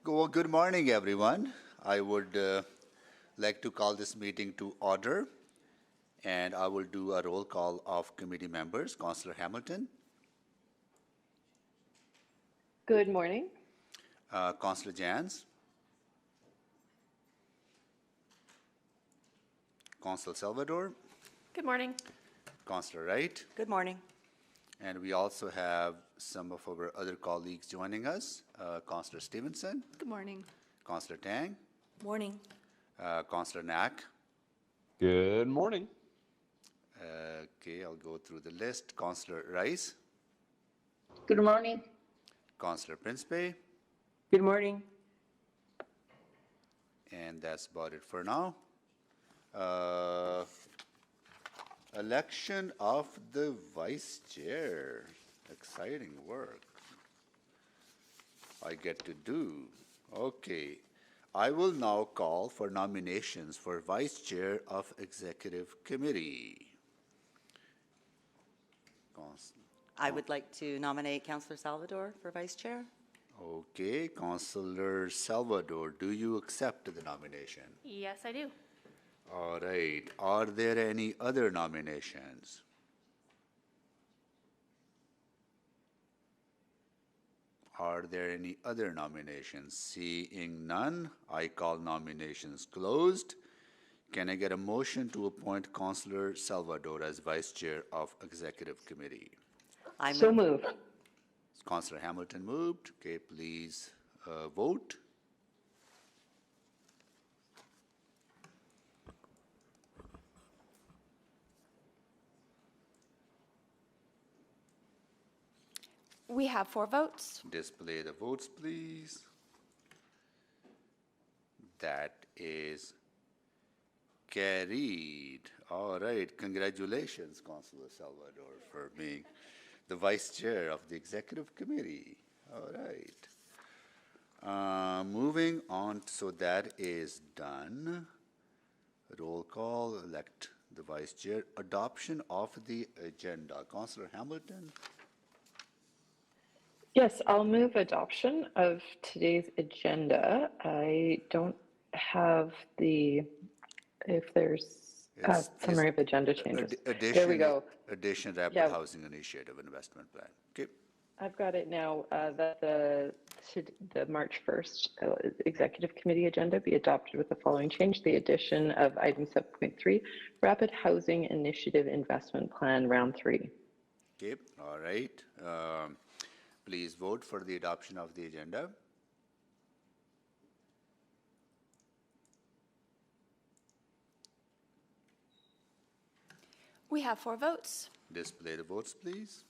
Well, good morning, everyone. I would like to call this meeting to order, and I will do a roll call of committee members. Councillor Hamilton, Good morning. Councillor Jans, Councillor Salvador, Good morning. Councillor Wright, Good morning. and we also have some of our other colleagues joining us. Councillor Stevenson, Good morning. Councillor Tang, Morning. Councillor Knack. Good morning. Okay, I'll go through the list. Councillor Rice, Good morning. Councillor Principe, Good morning. and that's about it for now. Election of the vice chair. Exciting work I get to do. Okay. I will now call for nominations for vice chair of executive committee. I would like to nominate Councillor Salvador for Vice Chair. Okay, Councillor Salvador, do you accept the nomination? Yes, I do. All right. Are there any other nominations? Are there any other nominations? Seeing none, I call nominations closed. Can I get a motion to appoint Councillor Salvador as Vice Chair of Executive Committee? I So move. moved. Councillor Hamilton moved. Okay, please vote. We have 4 votes. Display the votes, please. That is carried. All right. Congratulations, Councillor Salvador, for being the Vice Chair of the Executive Committee. All right. Moving on, so that is done. Roll call, elect the Vice Chair. Adoption of the agenda. Councillor Hamilton? Yes, I'll move adoption of today's agenda. I don't have if there's a It's- summary it's of agenda changes. Addition, There we go. Addition Rapid Yeah. Housing Initiative Investment Plan. Okay. I've got it now, that the March 1st Executive Committee agenda be adopted with the following change: the addition of item 7.3, Rapid Housing Initiative Investment Plan, Round 3. Okay, all right. Please vote for the adoption of the agenda. We have 4 votes. Display the votes, please.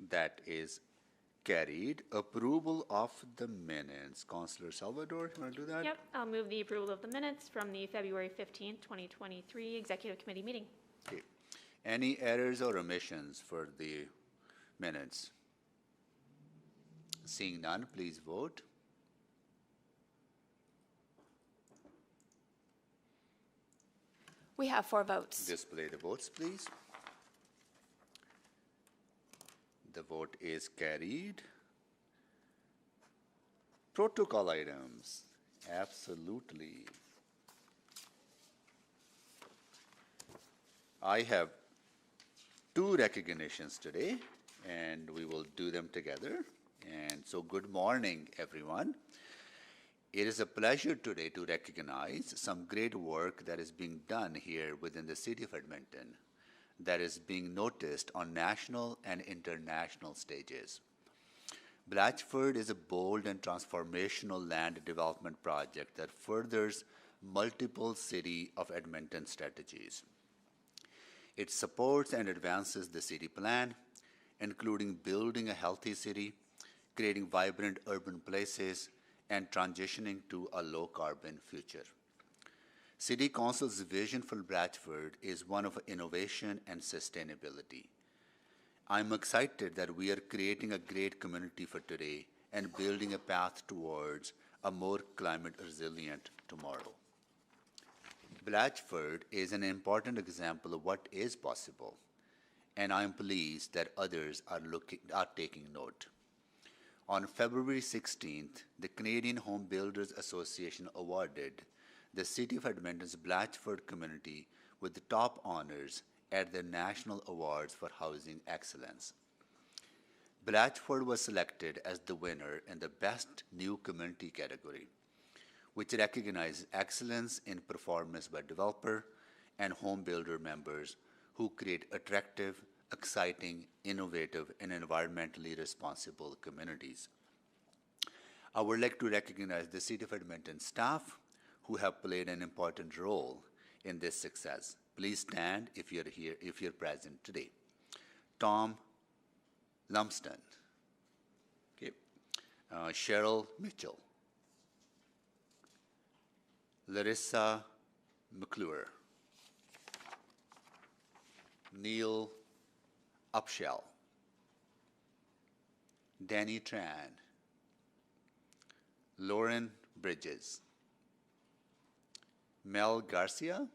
That is carried. Approval of the minutes. Councillor Salvador, you want to do that? Yep, I'll move the approval of the minutes from the February 15th, 2023 Executive Committee meeting. Okay. Any errors or omissions for the minutes? Seeing none, please vote. We have 4 votes. Display the votes, please. The vote is carried. Protocol items. Absolutely. I have 2 recognitions today, and we will do them together. And so, good morning, everyone. It is a pleasure today to recognize some great work that is being done here within the city of Edmonton that is being noticed on national and international stages. Blatchford is a bold and transformational land development project that furthers multiple City of Edmonton strategies. It supports and advances the city plan, including building a healthy city, creating vibrant urban places, and transitioning to a low-carbon future. City Council's vision for Blatchford is one of innovation and sustainability. I'm excited that we are creating a great community for today and building a path towards a more climate-resilient tomorrow. Blatchford is an important example of what is possible, and I'm pleased that others are taking note. On February 16th, the Canadian Home Builders Association awarded the City of Edmonton's Blatchford community with the top honors at the National Awards for Housing Excellence. Blatchford was selected as the winner in the Best New Community category, which recognizes excellence in performance by developer and home builder members who create attractive, exciting, innovative, and environmentally responsible communities. I would like to recognize the City of Edmonton staff who have played an important role in this success. Please stand if you're here, if you're present today. Tom Lumsden, okay. Cheryl Mitchell, Larissa McClure, Neil Upshall, Danny Tran, Lauren Bridges, Mel Garcia,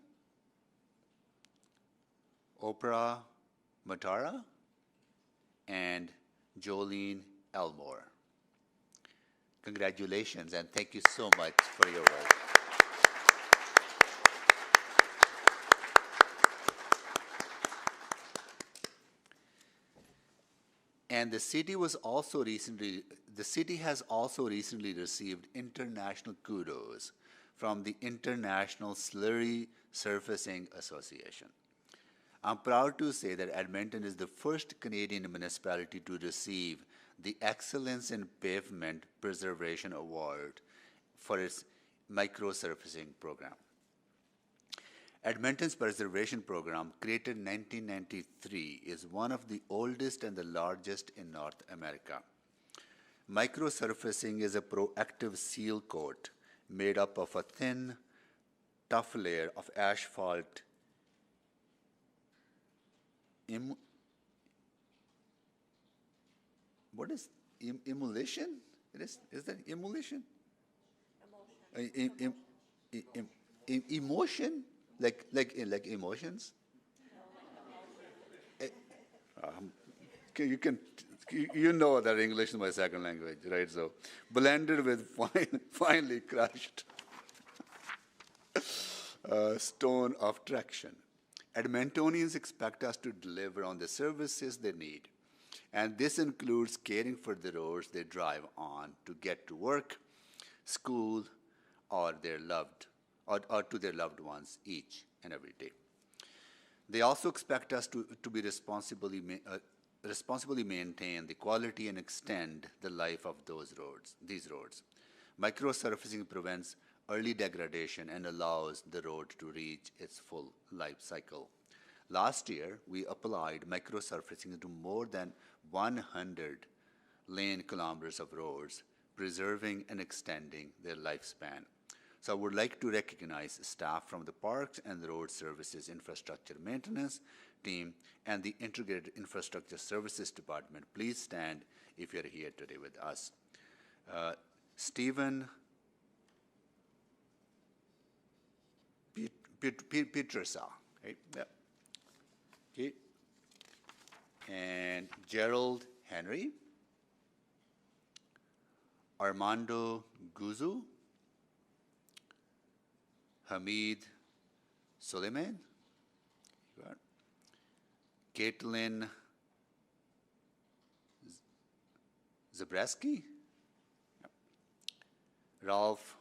Oprah Matara, and Jolene Elmore. Congratulations and thank you so much for your work. And the city has also recently received international kudos from the International Slurry Surfacing Association. I'm proud to say that Edmonton is the first Canadian municipality to receive the Excellence in Pavement Preservation Award for its microsurfacing program. Edmonton's preservation program, created in 1993, is one of the oldest and the largest in North America. Microsurfacing is a proactive seal coat made up of a thin, tough layer of asphalt what is emulsion? Is that emulsion? Emotion? Like emotions? You know that English is my second language, right? So blended with finely crushed stone of traction. Edmontonians expect us to deliver on the services they need, and this includes caring for the roads they drive on to get to work, school, or to their loved ones each and every day. They also expect us to be responsibly maintain the quality and extend the life of these roads. Microsurfacing prevents early degradation and allows the road to reach its full life cycle. Last year, we applied microsurfacing to more than 100 lane kilometers of roads, preserving and extending their lifespan. So I would like to recognize staff from the Parks and Road Services Infrastructure Maintenance team and the Integrated Infrastructure Services Department. Please stand if you're here today with us. Stephen Pietrasa, right? Yep. Okay. And Gerald Henry, Armando Guzu, Hamid Suleiman, Caitlin Zabreski, Ralph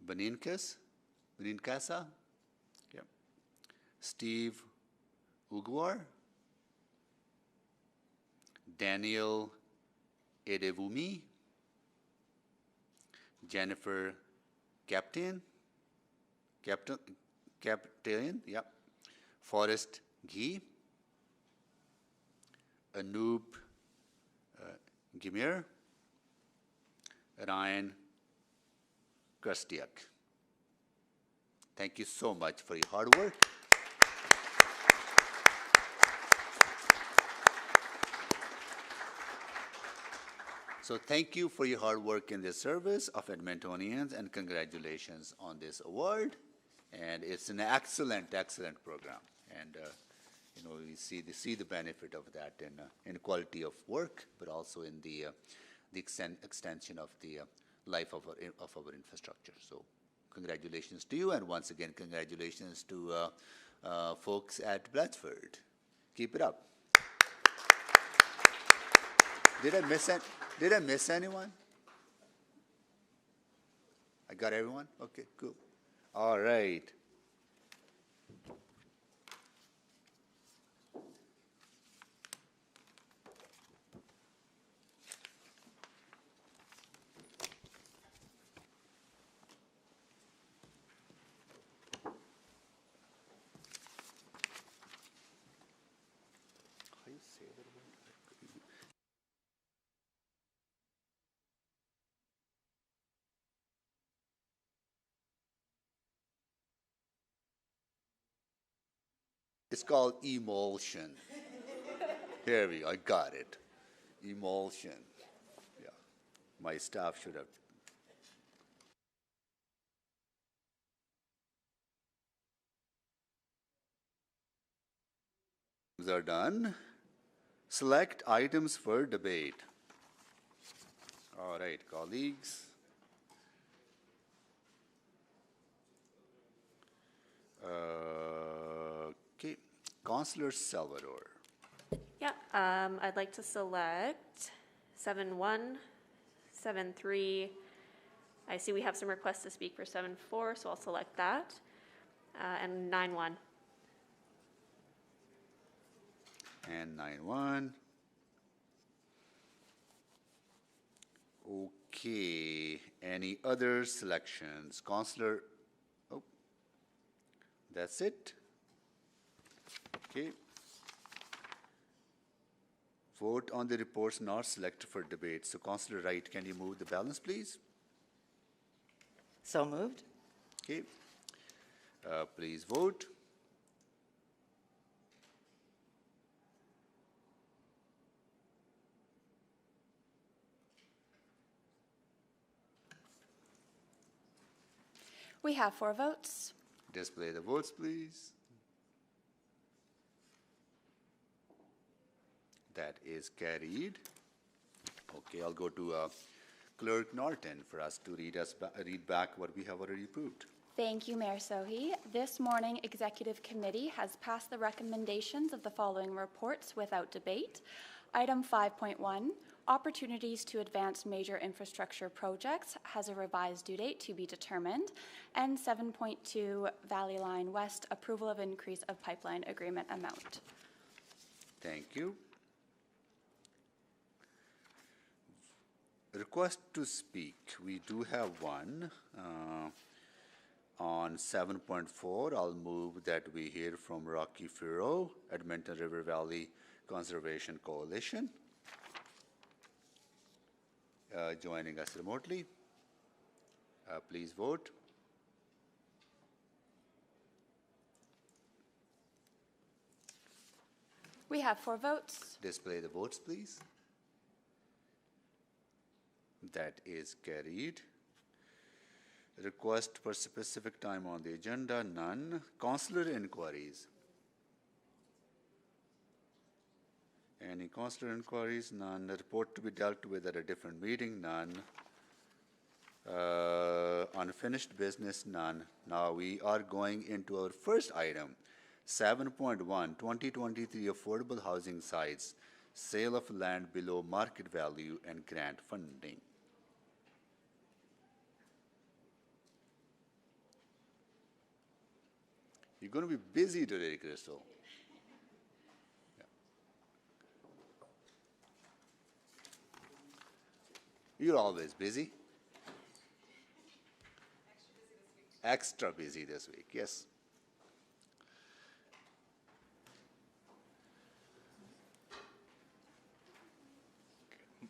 Benincasa, Steve Uguar, Daniel Edevumi, Jennifer Captain, yep. Forrest Gee, Anoop Gimir, Ryan Krastiak. Thank you so much for your hard work. So thank you for your hard work in the service of Edmontonians, and congratulations on this award. And it's an excellent program. And we see the benefit of that in quality of work, but also in the the extension of the life of our infrastructure. So congratulations to you, and once again, congratulations to folks at Blatchford. Keep it up. Did I miss anyone? I got everyone? Okay, cool. All right. How you say that word? It's called emulsion. Here we go. I got it. Emulsion. Yeah. My staff should have. Are done. Select items for debate. All right, colleagues. Okay, Councillor Salvador. Yeah, I'd like to select 7-1, 7-3. I see we have some requests to speak for 7-4, so I'll select that. And 9-1. And 9-1. Okay, any other selections? Councillor, oh, that's it? Okay. Vote on the reports not selected for debate. So Councillor Wright, can you move the balance, please? So moved. Okay. Please vote. We have 4 votes. Display the votes, please. That is carried. Okay, I'll go to Clerk Norton for us to read back what we have already approved. Thank you, Mayor Sohi. This morning, Executive Committee has passed the recommendations of the following reports without debate. Item 5.1, Opportunities to Advance Major Infrastructure Projects, has a revised due date to be determined. And 7.2, Valley Line West, Approval of Increase of Pipeline Agreement Amount. Thank you. Request to speak. We do have one. On 7.4, I'll move that we hear from Rocky Furrow, Edmonton River Valley Conservation Coalition, joining us remotely. Please vote. We have 4 votes. Display the votes, please. That is carried. Request for specific time on the agenda, none. Councillor inquiries. Any councillor inquiries? None. Report to be dealt with at a different meeting? None. Unfinished business? None. Now we are going into our first item, 7.1, 2023 Affordable Housing Sites, Sale of Land Below Market Value and Grant Funding. You're going to be busy today, Crystal. Yeah. You're always busy. Extra busy this week, yes.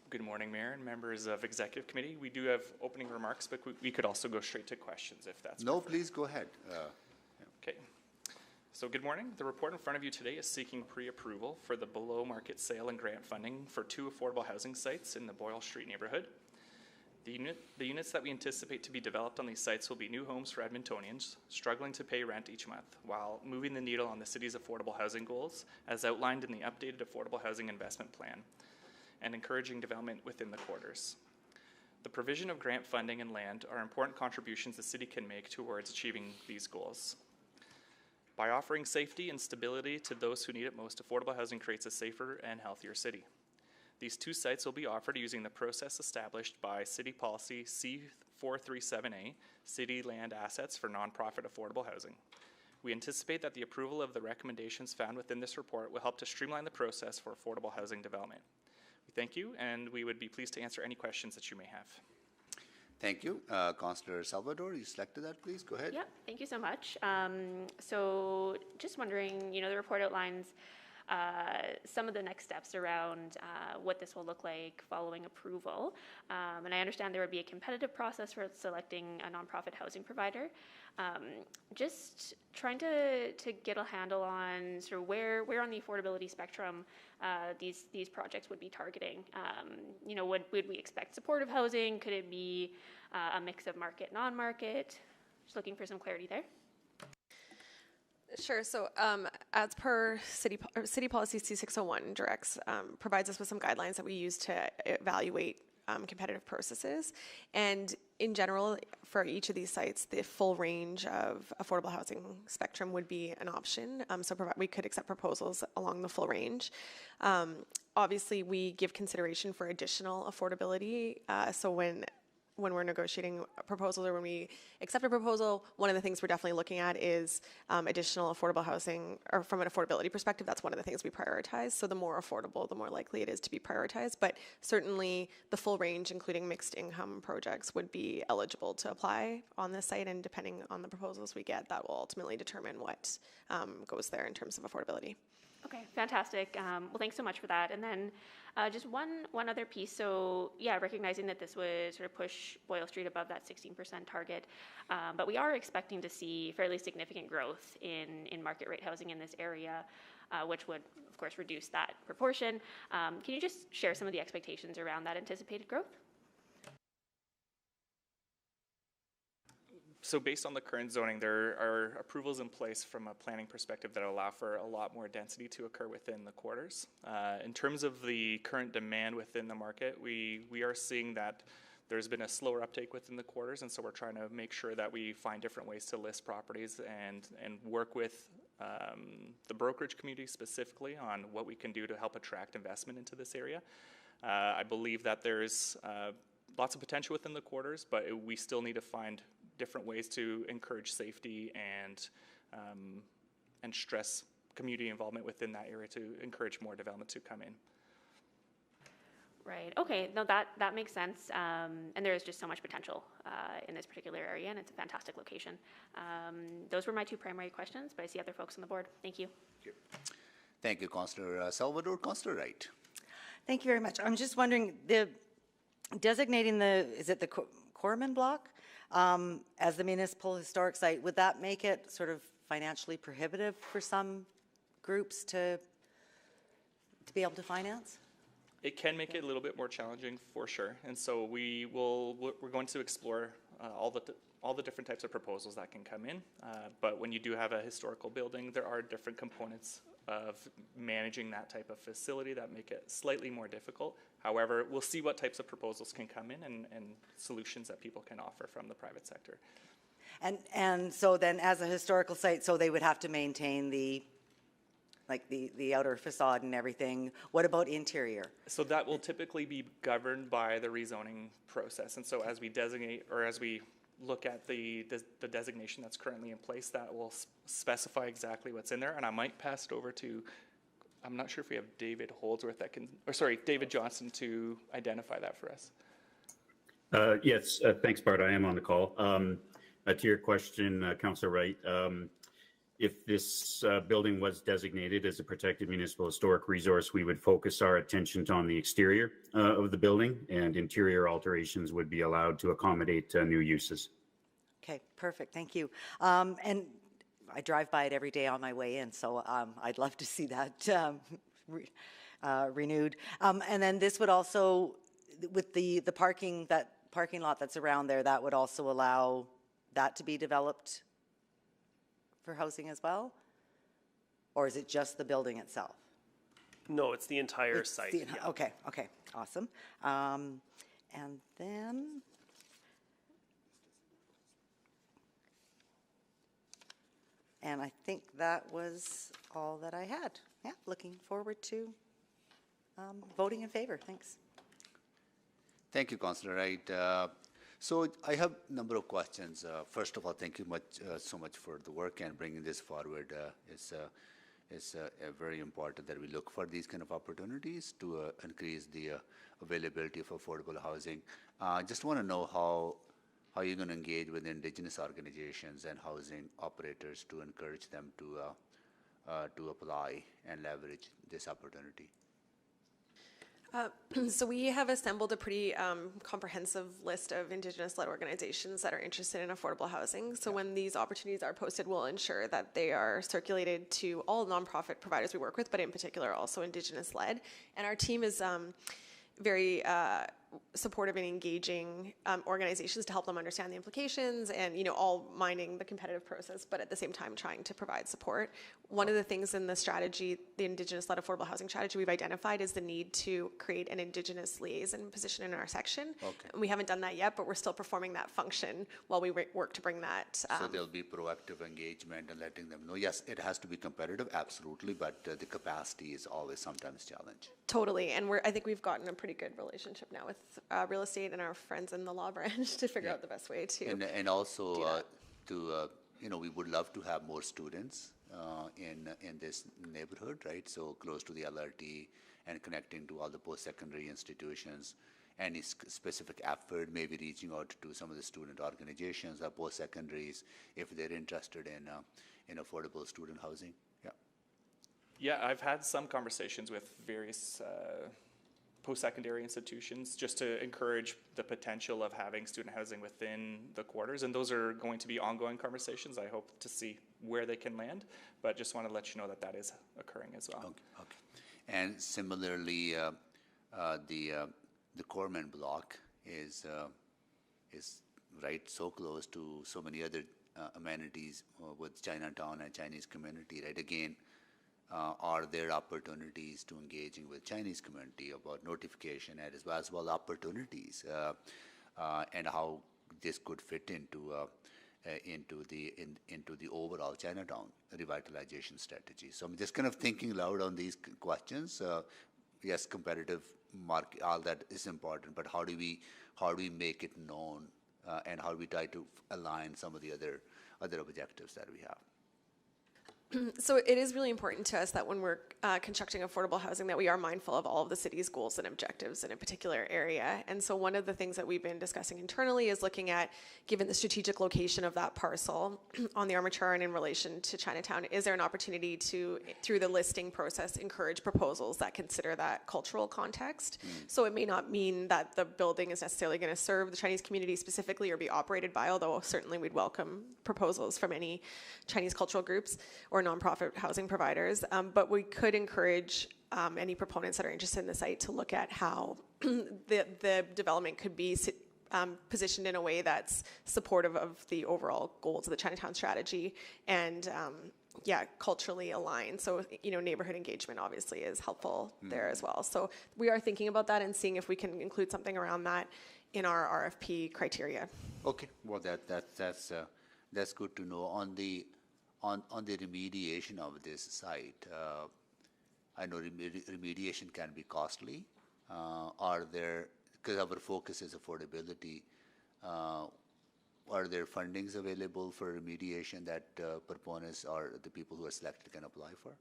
Good morning, Mayor and members of Executive Committee. We do have opening remarks, but we could also go straight to questions if that's No, preferred. please go ahead. Okay. So good morning. The report in front of you today is seeking pre-approval for the below-market sale and grant funding for 2 affordable housing sites in the Boyle Street neighborhood. The units that we anticipate to be developed on these sites will be new homes for Edmontonians struggling to pay rent each month while moving the needle on the city's affordable housing goals as outlined in the updated Affordable Housing Investment Plan and encouraging development within the quarters. The provision of grant funding and land are important contributions the city can make towards achieving these goals. By offering safety and stability to those who need it most, affordable housing creates a safer and healthier city. These two sites will be offered using the process established by City Policy C437A, City Land Assets for Nonprofit Affordable Housing. We anticipate that the approval of the recommendations found within this report will help to streamline the process for affordable housing development. We thank you, and we would be pleased to answer any questions that you may have. Thank you. Councillor Salvador, you selected that, please. Go ahead. Yeah, thank you so much. So just wondering, the report outlines some of the next steps around what this will look like following approval. And I understand there would be a competitive process for selecting a nonprofit housing provider. Just trying to get a handle on sort of where on the affordability spectrum these projects would be targeting. Would we expect supportive housing? Could it be a mix of market, non-market? Just looking for some clarity there. Sure. So as per City Policy C601 directs, provides us with some guidelines that we use to evaluate competitive processes. And in general, for each of these sites, the full range of affordable housing spectrum would be an option. So we could accept proposals along the full range. Obviously, we give consideration for additional affordability. So when we're negotiating proposals or when we accept a proposal, one of the things we're definitely looking at is additional affordable housing, or from an affordability perspective, that's one of the things we prioritize. So the more affordable, the more likely it is to be prioritized. But certainly the full range, including mixed income projects, would be eligible to apply on this site. And depending on the proposals we get, that will ultimately determine what goes there in terms of affordability. Okay, fantastic. Well, thanks so much for that. And then just one other piece. So yeah, recognizing that this would sort of push Boyle Street above that 16% target, but we are expecting to see fairly significant growth in market rate housing in this area, which would, of course, reduce that proportion. Can you just share some of the expectations around that anticipated growth? So based on the current zoning, there are approvals in place from a planning perspective that allow for a lot more density to occur within the quarters. In terms of the current demand within the market, we are seeing that there's been a slower uptake within the quarters, and so we're trying to make sure that we find different ways to list properties and work with the brokerage community specifically on what we can do to help attract investment into this area. I believe that there's lots of potential within the quarters, but we still need to find different ways to encourage safety and stress community involvement within that area to encourage more development to come in. Right. Okay. No, that makes sense. And there is just so much potential in this particular area, and it's a fantastic location. Those were my two primary questions, but I see other folks on the board. Thank you. Thank you, Councillor Salvador. Councillor Wright. Thank you very much. I'm just wondering, designating is it the Corman block as the municipal historic site, would that make it sort of financially prohibitive for some groups to be able to finance? It can make it a little bit more challenging for sure, and so we're going to explore all the different types of proposals that can come in. But when you do have a historical building, there are different components of managing that type of facility that make it slightly more difficult. However, we'll see what types of proposals can come in and solutions that people can offer from the private sector. And so then as a historical site, so they would have to maintain the outer facade and everything. What about interior? So that will typically be governed by the rezoning process. And so as we designate, or as we look at the designation that's currently in place, that will specify exactly what's in there. And I might pass it over to, I'm not sure if we have David Holdsworth that can, or sorry, David Johnson to identify that for us. Yes, thanks, Bart. I am on the call. To your question, Councillor Wright, if this building was designated as a protected municipal historic resource, we would focus our attention on the exterior of the building, and interior alterations would be allowed to accommodate new uses. Okay, perfect. Thank you. And I drive by it every day on my way in, so I'd love to see that renewed. And then this would also, with the parking lot that's around there, that would also allow that to be developed for housing as well? Or is it just the building itself? No, it's the entire It's site. the- yeah. Okay, okay, awesome. And then, and I think that was all that I had. Yeah, looking forward to voting in favor. Thanks. Thank you, Councillor Wright. So I have a number of questions. First of all, thank you so much for the work and bringing this forward. It's very important that we look for these kind of opportunities to increase the availability of affordable housing. Just want to know how you're going to engage with Indigenous organizations and housing operators to encourage them to apply and leverage this opportunity. So we have assembled a pretty comprehensive list of Indigenous-led organizations that are interested in affordable housing. So when these opportunities are posted, we'll ensure that they are circulated to all nonprofit providers we work with, but in particular also Indigenous-led. And our team is very supportive in engaging organizations to help them understand the implications and, all minding the competitive process, but at the same time trying to provide support. One of the things in the strategy, the Indigenous-led affordable housing strategy we've identified is the need to create an Indigenous liaison position in our section. Okay. And we haven't done that yet, but we're still performing that function while we work to bring that. So there'll be proactive engagement and letting them know, yes, it has to be competitive, absolutely, but the capacity is always sometimes challenged. Totally, and I think we've gotten a pretty good relationship now with real estate and our friends in the law branch to figure out the best way to. And also that. we would love to have more students in this neighborhood, right? So close to the LRT and connecting to all the post-secondary institutions. Any specific effort, maybe reaching out to some of the student organizations or post-secondaries if they're interested in affordable student housing. Yeah. Yeah, I've had some conversations with various post-secondary institutions just to encourage the potential of having student housing within the quarters, and those are going to be ongoing conversations. I hope to see where they can land, but just want to let you know that that is occurring as well. Okay. And similarly, the Corman block is right so close to so many other amenities with Chinatown and Chinese community, right? Again, are there opportunities to engaging with Chinese community about notification and as well opportunities and how this could fit into the overall Chinatown revitalization strategy. So I'm just kind of thinking loud on these questions. Yes, competitive market, all that is important, but how do we make it known and how do we try to align some of the other objectives that we have? So it is really important to us that when we're constructing affordable housing that we are mindful of all of the city's goals and objectives in a particular area. And so one of the things that we've been discussing internally is looking at, given the strategic location of that parcel on the Armature and in relation to Chinatown, is there an opportunity to, through the listing process, encourage proposals that consider that cultural context? So it may not mean that the building is necessarily going to serve the Chinese community specifically or be operated by, although certainly we'd welcome proposals from any Chinese cultural groups or nonprofit housing providers, but we could encourage any proponents that are interested in the site to look at how the development could be positioned in a way that's supportive of the overall goals of the Chinatown strategy and culturally aligned. So, neighborhood engagement obviously is helpful there as well. So we are thinking about that and seeing if we can include something around that in our RFP criteria. Okay, well that's good to know. On the remediation of this site, I know remediation can be costly. Are there, because our focus is affordability, are there fundings available for remediation that proponents or the people who are selected can apply for?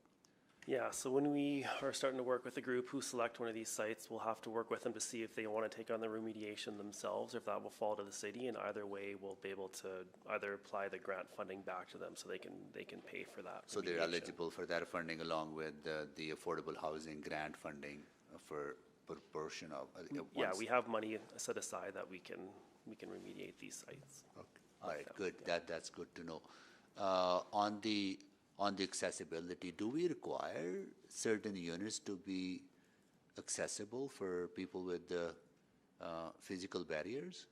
Yeah, so when we are starting to work with a group who select one of these sites, we'll have to work with them to see if they want to take on the remediation themselves, or if that will fall to the city. And either way, we'll be able to either apply the grant funding back to them so they can pay for that. So they're eligible for that funding along with the affordable housing grant funding for proportion of. Yeah, we have money set aside that we can remediate these sites. Okay. All right, good. That's good to know. On the accessibility, do we require certain units to be accessible for people with physical barriers?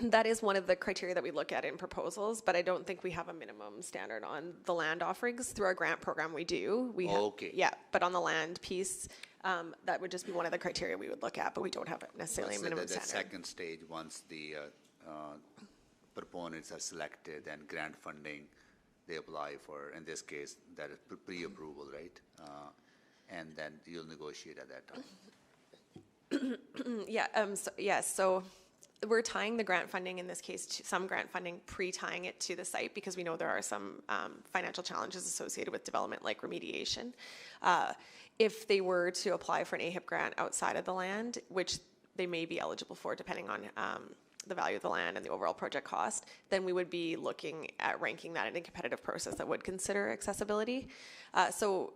That is one of the criteria that we look at in proposals, but I don't think we have a minimum standard on the land offerings. Through our grant program, we do. Okay. Yeah, but on the land piece, that would just be one of the criteria we would look at, but we don't have necessarily a So minimum the standard. second stage, once the proponents are selected and grant funding, they apply for, in this case, that is pre-approval, right? And then you'll negotiate at that time. So we're tying the grant funding in this case to some grant funding, pre-tying it to the site because we know there are some financial challenges associated with development like remediation. If they were to apply for an AHIP grant outside of the land, which they may be eligible for depending on the value of the land and the overall project cost, then we would be looking at ranking that in a competitive process that would consider accessibility. So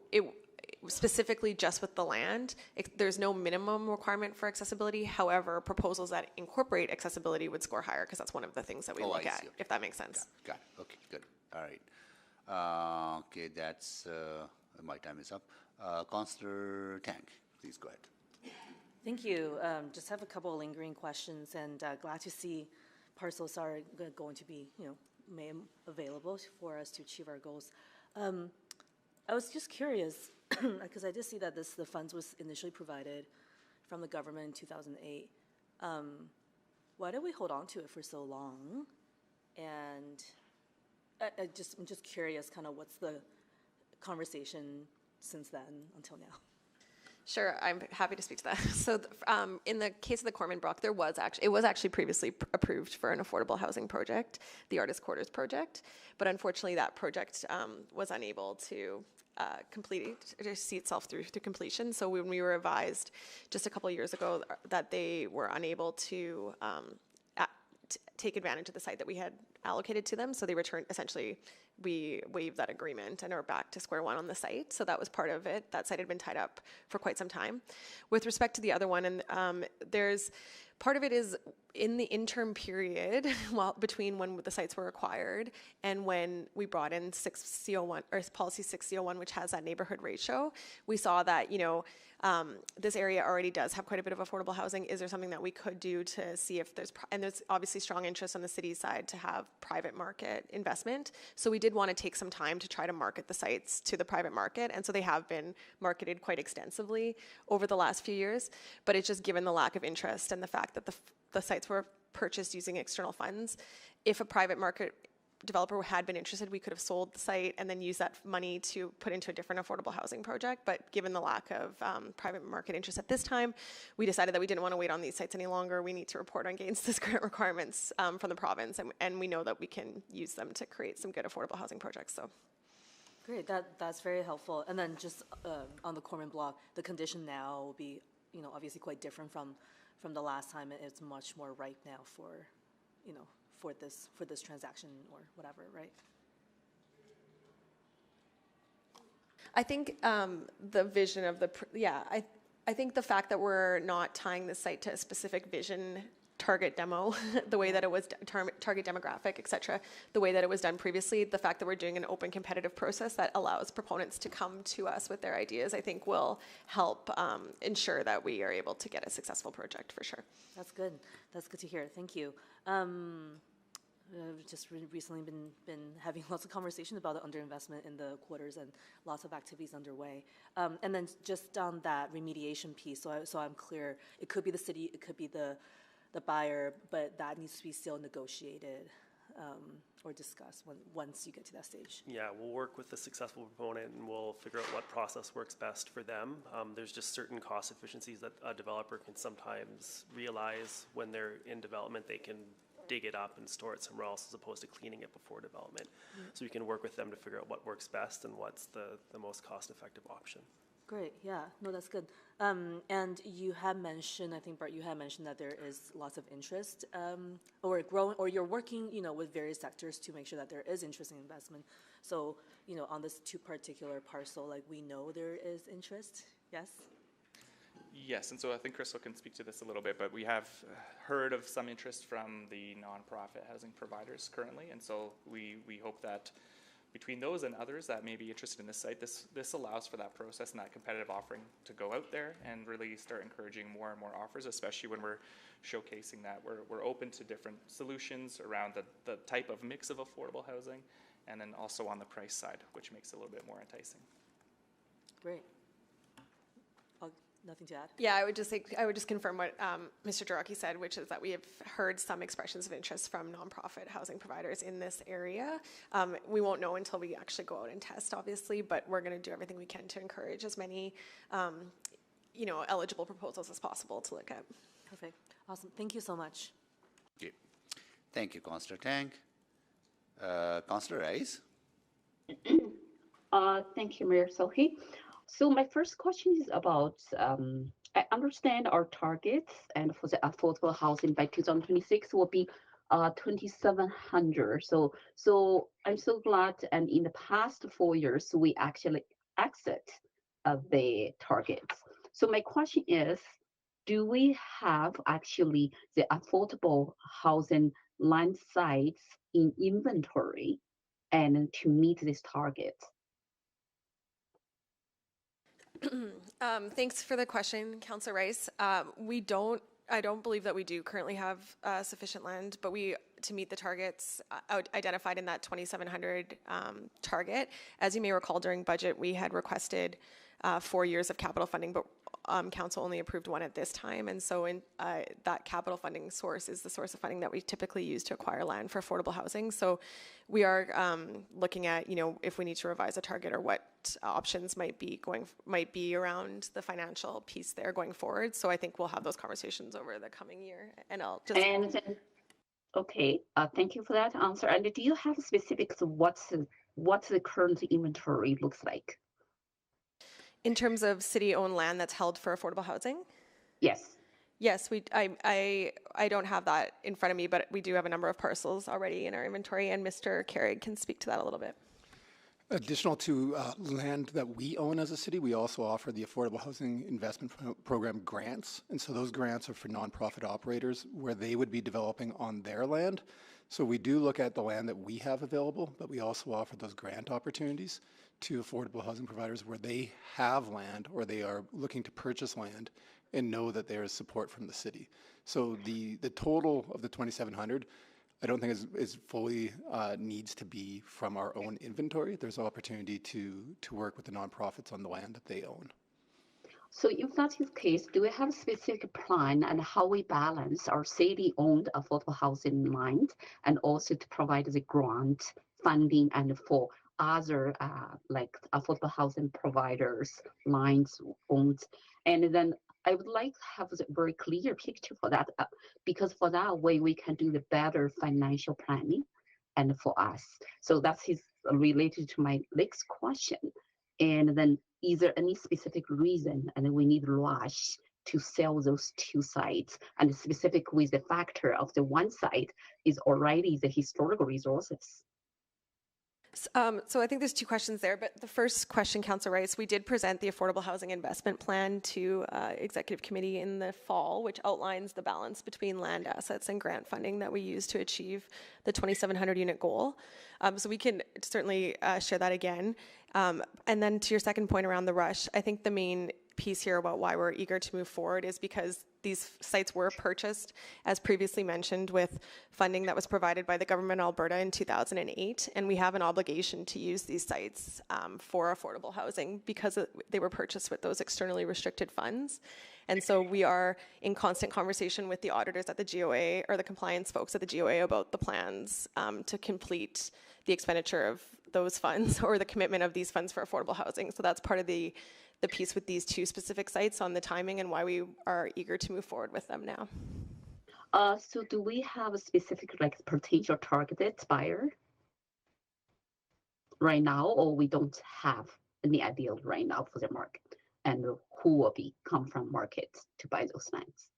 specifically just with the land, there's no minimum requirement for accessibility. However, proposals that incorporate accessibility would score higher because that's one of the things that we look at, if that makes sense. Got it. Okay, good. All right. Okay, that's, my time is up. Councillor Tang, please go ahead. Thank you. Just have a couple of lingering questions, and glad to see parcels are going to be, made available for us to achieve our goals. I was just curious because I did see that the funds was initially provided from the government in 2008. Why did we hold on to it for so long? And I'm just curious, kind of what's the conversation since then until now? Sure, I'm happy to speak to that. So in the case of the Corman Brook, it was actually previously approved for an affordable housing project, the Artist Quarters project, but unfortunately that project was unable to see itself through to completion. So when we were advised just a couple of years ago that they were unable to take advantage of the site that we had allocated to them, so they returned, essentially we waived that agreement and are back to square one on the site. So that was part of it. That site had been tied up for quite some time. With respect to the other one, and there's part of it is in the interim period between when the sites were acquired and when we brought in 6C01 or policy 6C01, which has that neighborhood ratio, we saw that, this area already does have quite a bit of affordable housing. Is there something that we could do to see if there's obviously strong interest on the city's side to have private market investment. So we did want to take some time to try to market the sites to the private market. And so they have been marketed quite extensively over the last few years, but it's just given the lack of interest and the fact that the sites were purchased using external funds. If a private market developer had been interested, we could have sold the site and then used that money to put into a different affordable housing project. But given the lack of private market interest at this time, we decided that we didn't want to wait on these sites any longer. We need to report against this grant requirements from the province, and we know that we can use them to create some good affordable housing projects. So. Great, that's very helpful. And then just on the Corman Block, the condition now will be, obviously quite different from the last time. It's much more ripe now for, for this transaction or whatever, right? I think the vision of I think the fact that we're not tying the site to a specific vision, target demo, the way that it was, target demographic, et cetera, the way that it was done previously, the fact that we're doing an open competitive process that allows proponents to come to us with their ideas, I think will help ensure that we are able to get a successful project for sure. That's good. That's good to hear. Thank you. Just recently been having lots of conversations about the underinvestment in the quarters and lots of activities underway. And then just on that remediation piece, so I'm clear, it could be the city, it could be the buyer, but that needs to be still negotiated or discussed once you get to that stage. Yeah, we'll work with the successful proponent and we'll figure out what process works best for them. There's just certain cost efficiencies that a developer can sometimes realize when they're in development. They can dig it up and store it somewhere else as opposed to cleaning it before development. So we can work with them to figure out what works best and what's the most cost-effective option. Great, yeah, no, that's good. And you had mentioned, I think Bart, you had mentioned that there is lots of interest or growing, or you're working, with various sectors to make sure that there is interest in investment. So, on this two particular parcel, we know there is interest, yes? Yes, and so I think Crystal can speak to this a little bit, but we have heard of some interest from the nonprofit housing providers currently, and so we hope that Between those and others that may be interested in this site, this allows for that process and that competitive offering to go out there and really start encouraging more and more offers, especially when we're showcasing that we're open to different solutions around the type of mix of affordable housing, and then also on the price side, which makes it a little bit more enticing. Great. Nothing to add? Yeah, I would just confirm what Mr. Jarocki said, which is that we have heard some expressions of interest from nonprofit housing providers in this area. We won't know until we actually go out and test, obviously, but we're going to do everything we can to encourage as many, eligible proposals as possible to look at. Perfect. Awesome. Thank you so much. Okay. Thank you, Councillor Tang. Councillor Rice. Thank you, Mayor Sohi. So my first question is about, I understand our targets and for the affordable housing by 2026 will be 2,700. So I'm so glad, and in the past 4 years, we actually exit the targets. So my question is, do we have actually the affordable housing land sites in inventory and to meet this target? Thanks for the question, Councillor Rice. I don't believe that we do currently have sufficient land, but to meet the targets identified in that 2,700 target. As you may recall, during budget, we had requested 4 years of capital funding, but council only approved one at this time. And so that capital funding source is the source of funding that we typically use to acquire land for affordable housing. So we are looking at, if we need to revise a target or what options might be around the financial piece there going forward. So I think we'll have those conversations over the coming year. And I'll just... Okay, thank you for that answer. And do you have specifics of what's the current inventory looks like? In terms of city-owned land that's held for affordable housing? Yes. Yes, I don't have that in front of me, but we do have a number of parcels already in our inventory, and Mr. Carrig can speak to that a little bit. Additional to land that we own as a city, we also offer the Affordable Housing Investment Program grants. And so those grants are for nonprofit operators where they would be developing on their land. So we do look at the land that we have available, but we also offer those grant opportunities to affordable housing providers where they have land or they are looking to purchase land and know that there is support from the city. So the total of the 2,700, I don't think is fully needs to be from our own inventory. There's opportunity to work with the nonprofits on the land that they own. So if that's the case, do we have a specific plan and how we balance our city-owned affordable housing land and also to provide the grant funding and for other like affordable housing providers lines owned? And then I would like to have a very clear picture for that because for that way we can do the better financial planning and for us. So that's related to my next question. And then is there any specific reason and we need rush to sell those two sites, and specific with the factor of the one site is already the historical resources? So I think there's two questions there, but the first question, Councillor Rice, we did present the Affordable Housing Investment Plan to Executive Committee in the fall, which outlines the balance between land assets and grant funding that we use to achieve the 2,700 unit goal. So we can certainly share that again. And then to your second point around the rush, I think the main piece here about why we're eager to move forward is because these sites were purchased, as previously mentioned, with funding that was provided by the government of Alberta in 2008, and we have an obligation to use these sites for affordable housing because they were purchased with those externally restricted funds. And so we are in constant conversation with the auditors at the GOA, or the compliance folks at the GOA, about the plans to complete the expenditure of those funds or the commitment of these funds for affordable housing. So that's part of the piece with these two specific sites on the timing and why we are eager to move forward with them now. So do we have a specific potential targeted buyer right now, or we don't have any idea right now for the market and who will come from market to buy those lands?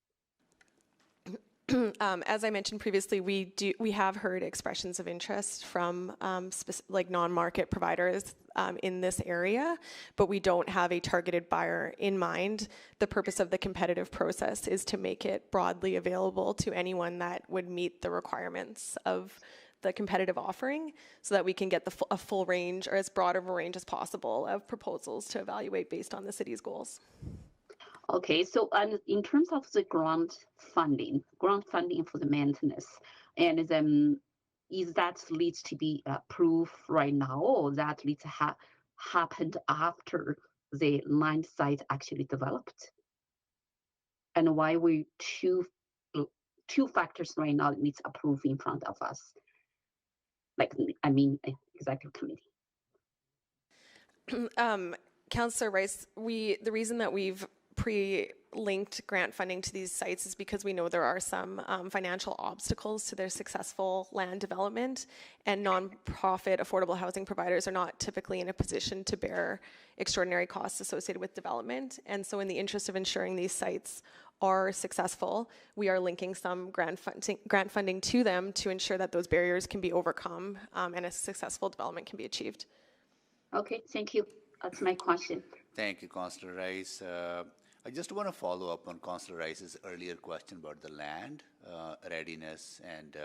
As I mentioned previously, we have heard expressions of interest from non-market providers in this area, but we don't have a targeted buyer in mind. The purpose of the competitive process is to make it broadly available to anyone that would meet the requirements of the competitive offering so that we can get a full range or as broad of a range as possible of proposals to evaluate based on the city's goals. Okay, so and in terms of the grant funding for the maintenance, and then is that needs to be approved right now, or that needs to happened after the land site actually developed? And why we two factors right now that needs approved in front of us? Like, I mean, executive committee. Councillor Rice, the reason that we've pre-linked grant funding to these sites is because we know there are some financial obstacles to their successful land development, and nonprofit affordable housing providers are not typically in a position to bear extraordinary costs associated with development. And so in the interest of ensuring these sites are successful, we are linking some grant funding to them to ensure that those barriers can be overcome and a successful development can be achieved. Okay, thank you. That's my question. Thank you, Councillor Rice. I just want to follow up on Councillor Rice's earlier question about the land readiness, and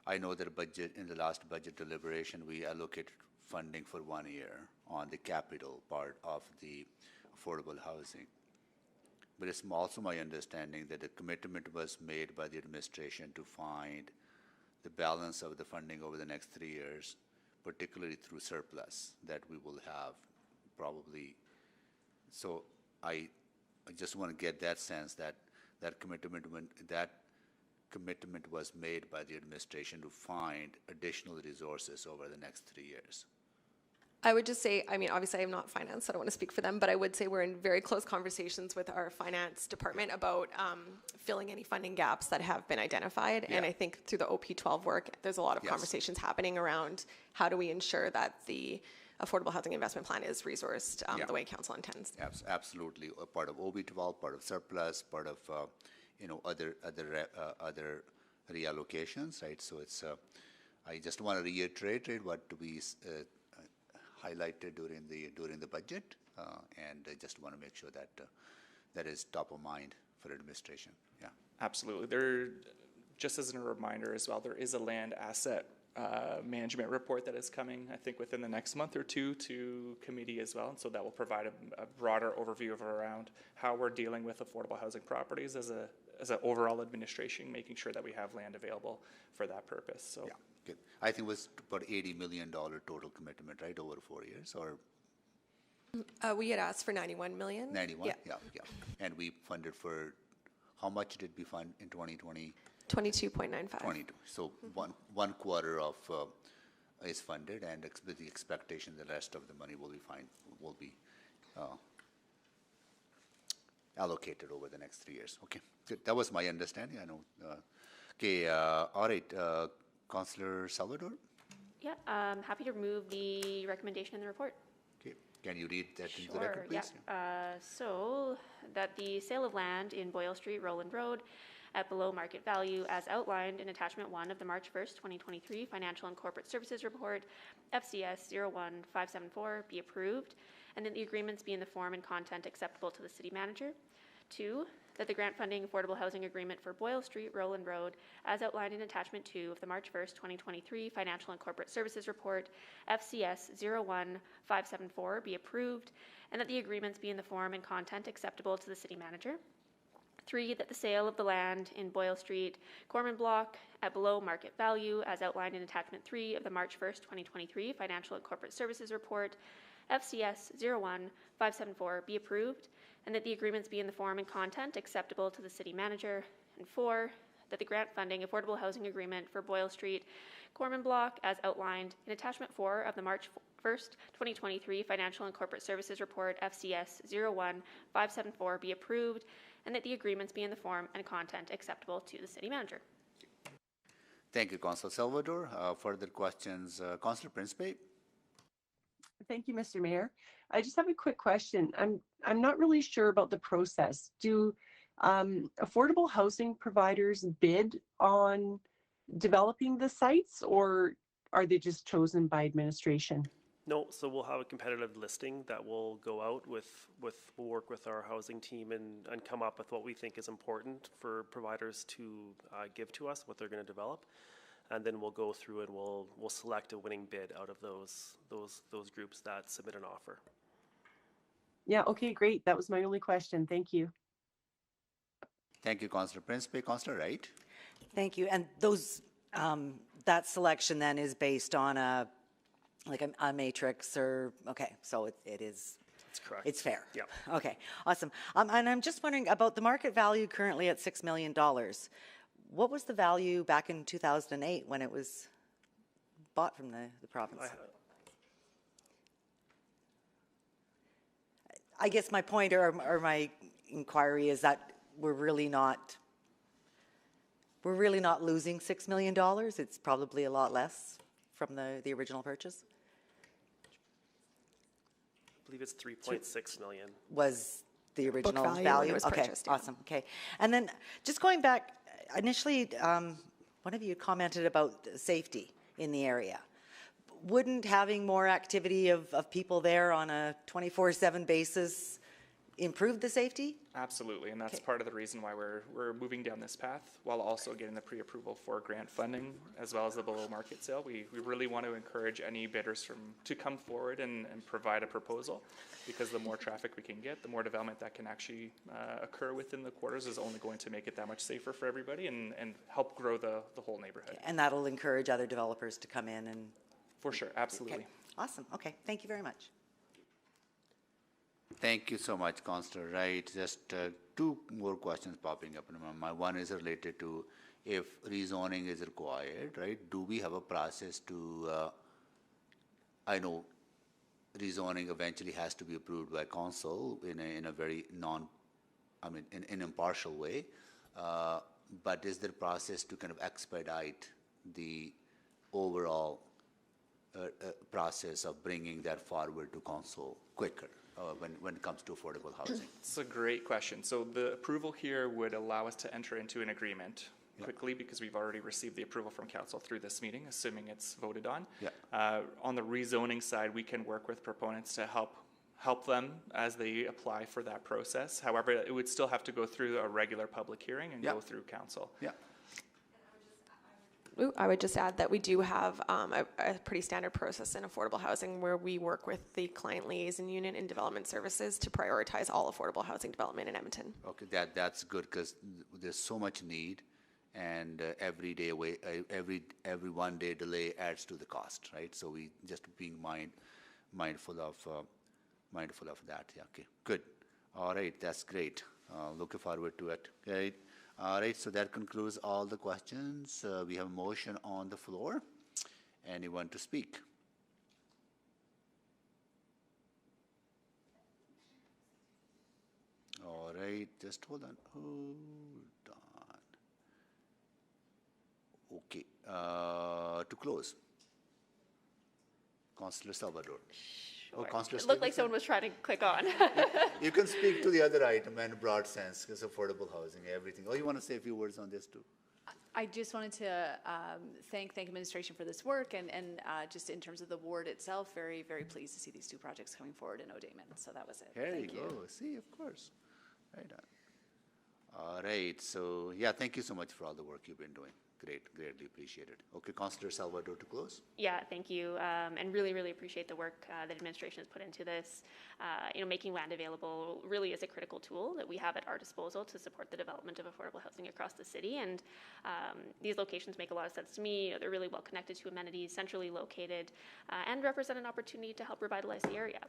I know that in the last budget deliberation, we allocated funding for 1 year on the capital part of the affordable housing. But it's also my understanding that a commitment was made by the administration to find the balance of the funding over the next 3 years, particularly through surplus that we will have probably. So I just want to get that sense that that commitment was made by the administration to find additional resources over the next 3 years. I would just say, I mean, obviously I'm not finance, so I don't want to speak for them, but I would say we're in very close conversations with our finance department about filling any funding gaps that have been identified. Yeah. And I think through the OP12 work, there's a lot of conversations happening around how do we ensure that the Affordable Housing Investment Plan is resourced the way Council intends. Absolutely, a part of OB12, part of surplus, part of other reallocations, right? So it's I just want to reiterate what we highlighted during the budget, and I just want to make sure that that is top of mind for administration. Yeah, absolutely. Just as a reminder as well, there is a land asset management report that is coming, I think, within the next month or two to committee as well. And so that will provide a broader overview of around how we're dealing with affordable housing properties as an overall administration, making sure that we have land available for that purpose. So yeah, good. I think it was about $80 million total commitment, right, over 4 years, or we had asked for 91 million. 91, yeah. And we funded for, how much did we fund in 2020? 22.95. 22. So one quarter of is funded, and with the expectation the rest of the money will be allocated over the next 3 years. Okay, good. That was my understanding. I know. Okay, all right, Councillor Salvador. Yeah, I'm happy to remove the recommendation in the report. Okay, can you read that into the record, please? Yeah. So that the sale of land in Boyle Street, Roland Road, at below market value as outlined in attachment 1 of the March 1st, 2023 Financial and Corporate Services Report, FCS 01574, be approved, and that the agreements be in the form and content acceptable to the city manager. 2, that the grant funding affordable housing agreement for Boyle Street, Roland Road, as outlined in attachment 2 of the March 1st, 2023 Financial and Corporate Services Report, FCS 01574, be approved, and that the agreements be in the form and content acceptable to the city manager. 3, that the sale of the land in Boyle Street, Corman Block, at below market value, as outlined in attachment 3 of the March 1st, 2023 Financial and Corporate Services Report, FCS 01574, be approved, and that the agreements be in the form and content acceptable to the city manager. And 4, that the grant funding affordable housing agreement for Boyle Street, Corman Block, as outlined in attachment 4 of the March 1st, 2023 Financial and Corporate Services Report, FCS 01574, be approved, and that the agreements be in the form and content acceptable to the city manager. Thank you, Councillor Salvador. Further questions, Councillor Principe? Thank you, Mr. Mayor. I just have a quick question. I'm not really sure about the process. Do affordable housing providers bid on developing the sites, or are they just chosen by administration? No, so we'll have a competitive listing that will go out we'll work with our housing team and come up with what we think is important for providers to give to us, what they're going to develop. and then we'll go through and we'll select a winning bid out of those groups that submit an offer. Yeah, okay, great. That was my only question. Thank you. Thank you, Councillor Principe. Councillor Wright? Thank you. And those, that selection then is based on a matrix or, okay, so it is. That's correct. It's fair. Yeah. Okay, awesome. And I'm just wondering about the market value currently at $6 million. What was the value back in 2008 when it was bought from the province? I guess my point or my inquiry is that we're really not losing $6 million. It's probably a lot less from the original purchase. I believe it's 3.6 million. Was the original value when value? it was Okay, purchased, yeah. awesome. Okay, and then just going back, initially, one of you commented about safety in the area. Wouldn't having more activity of people there on a 24/7 basis improve the safety? Absolutely, and that's part of the reason why we're moving down this path, while also getting the pre-approval for grant funding as well as the below market sale. We really want to encourage any bidders to come forward and provide a proposal, because the more traffic we can get, the more development that can actually occur within the quarters is only going to make it that much safer for everybody and help grow the whole neighborhood. And that'll encourage other developers to come in and. For sure, absolutely. Okay. Awesome. Okay, thank you very much. Thank you so much, Councillor Wright. Just two more questions popping up in my mind. One is related to if rezoning is required, right? Do we have a process to, I know rezoning eventually has to be approved by council in a very in impartial way, but is there a process to kind of expedite the overall process of bringing that forward to council quicker when it comes to affordable housing? It's a great question. So the approval here would allow us to enter into an agreement quickly, because we've already received the approval from council through this meeting, assuming it's voted on. On the rezoning side, we can work with proponents to help them as they apply for that process. However, it would still have to go through a regular public hearing and go through council. I would just add that we do have a pretty standard process in affordable housing where we work with the client liaison unit and development services to prioritize all affordable housing development in Edmonton. Okay, that's good, because there's so much need, and every 1 day delay adds to the cost, right? So we just being mindful of that. Yeah, okay, good. All right, that's great. Looking forward to it. Great. All right, so that concludes all the questions. We have a motion on the floor. Anyone to speak? All right, just hold on. Okay, to close. Councillor Salvador. Oh, Councillor It looked like someone was trying to click on. You can speak to the other item in a broad sense, because affordable housing, everything. Oh, you want to say a few words on this too? I just wanted to thank administration for this work, and just in terms of the ward itself, very, very pleased to see these two projects coming forward in O'Damon. So that was it. There Thank you go. See, of course. Right on. All right. So, yeah, thank you so much for all the work you've been doing. Greatly appreciated. Okay, Councillor Salvador to close. Yeah, thank you, and really, really appreciate the work that administration has put into this. Making land available really is a critical tool that we have at our disposal to support the development of affordable housing across the city, and these locations make a lot of sense to me. They're really well connected to amenities, centrally located, and represent an opportunity to help revitalize the area.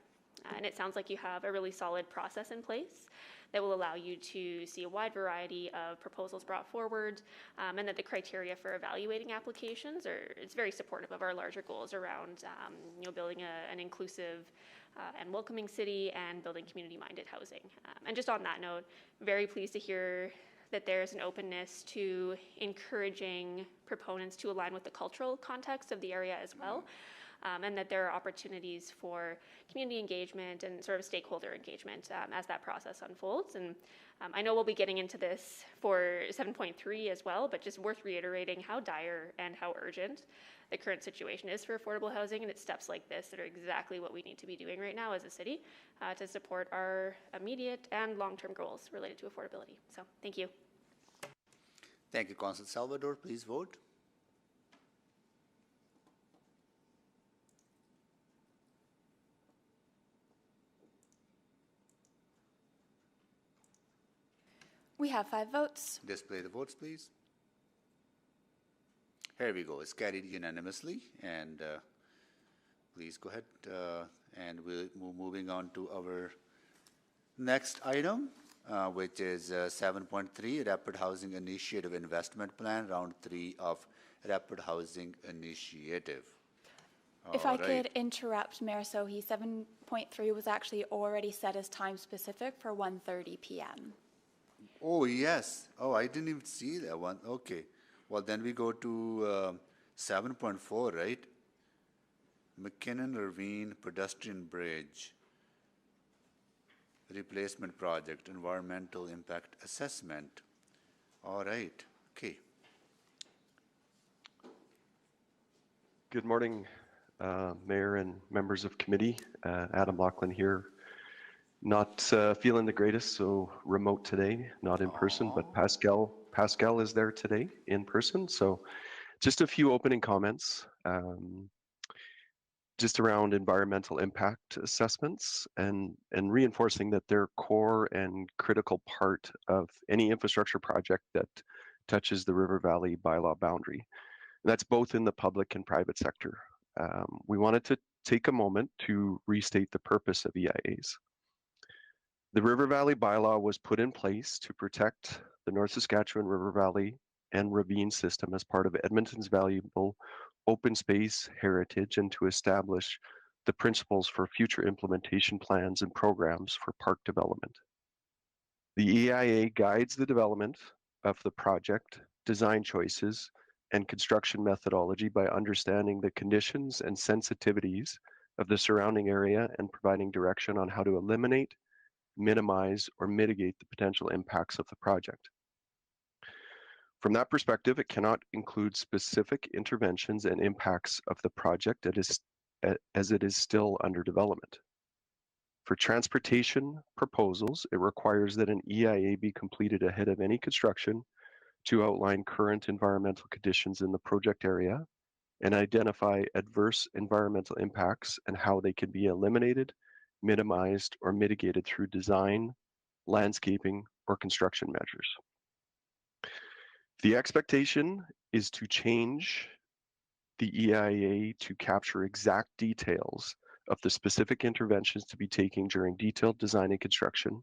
And it sounds like you have a really solid process in place that will allow you to see a wide variety of proposals brought forward, and that the criteria for evaluating applications is very supportive of our larger goals around building an inclusive and welcoming city and building community-minded housing. And just on that note, very pleased to hear that there's an openness to encouraging proponents to align with the cultural context of the area as well. And that there are opportunities for community engagement and sort of stakeholder engagement as that process unfolds. And I know we'll be getting into this for 7.3 as well, but just worth reiterating how dire and how urgent the current situation is for affordable housing, and it's steps like this that are exactly what we need to be doing right now as a city to support our immediate and long-term goals related to affordability. So thank you. Thank you, Councillor Salvador. Please vote. We have 5 votes. Display the votes, please. Here we go. It's carried unanimously. And please go ahead. And we're moving on to our next item, which is 7.3, Rapid Housing Initiative Investment Plan, Round 3 of Rapid Housing Initiative. If I could interrupt, Mayor Sohi, 7.3 was actually already set as time specific for 1:30 p.m. Oh, yes. Oh, I didn't even see that one. Okay. Well, then we go to 7.4, right? McKinnon Ravine Pedestrian Bridge Replacement Project, Environmental Impact Assessment. All right. Okay. Good morning, Mayor and members of committee. Adam Lachlan here. Not feeling the greatest, so remote today, not in person, but Pascal is there today in person. So just a few opening comments, just around environmental impact assessments and reinforcing that they're core and critical part of any infrastructure project that touches the River Valley bylaw boundary. That's both in the public and private sector. We wanted to take a moment to restate the purpose of EIAs. The River Valley bylaw was put in place to protect the North Saskatchewan River Valley and ravine system as part of Edmonton's valuable open space heritage and to establish the principles for future implementation plans and programs for park development. The EIA guides the development of the project, design choices, and construction methodology by understanding the conditions and sensitivities of the surrounding area and providing direction on how to eliminate, minimize, or mitigate the potential impacts of the project. From that perspective, it cannot include specific interventions and impacts of the project as it is still under development. For transportation proposals, it requires that an EIA be completed ahead of any construction to outline current environmental conditions in the project area and identify adverse environmental impacts and how they can be eliminated, minimized, or mitigated through design, landscaping, or construction measures. The expectation is to change the EIA to capture exact details of the specific interventions to be taken during detailed design and construction.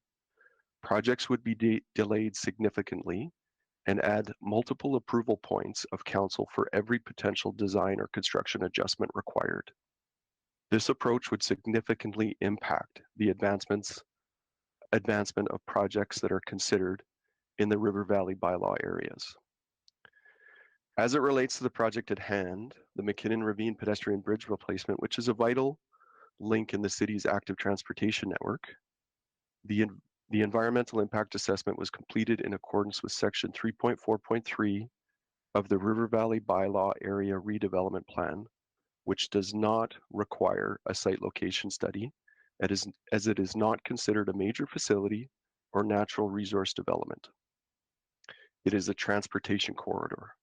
Projects would be delayed significantly and add multiple approval points of council for every potential design or construction adjustment required. This approach would significantly impact the advancement of projects that are considered in the River Valley bylaw areas. As it relates to the project at hand, the McKinnon Ravine Pedestrian Bridge Replacement, which is a vital link in the city's active transportation network, the environmental impact assessment was completed in accordance with section 3.4.3 of the River Valley Bylaw Area Redevelopment Plan, which does not require a site location study, as it is not considered a major facility or natural resource development. It is a transportation corridor.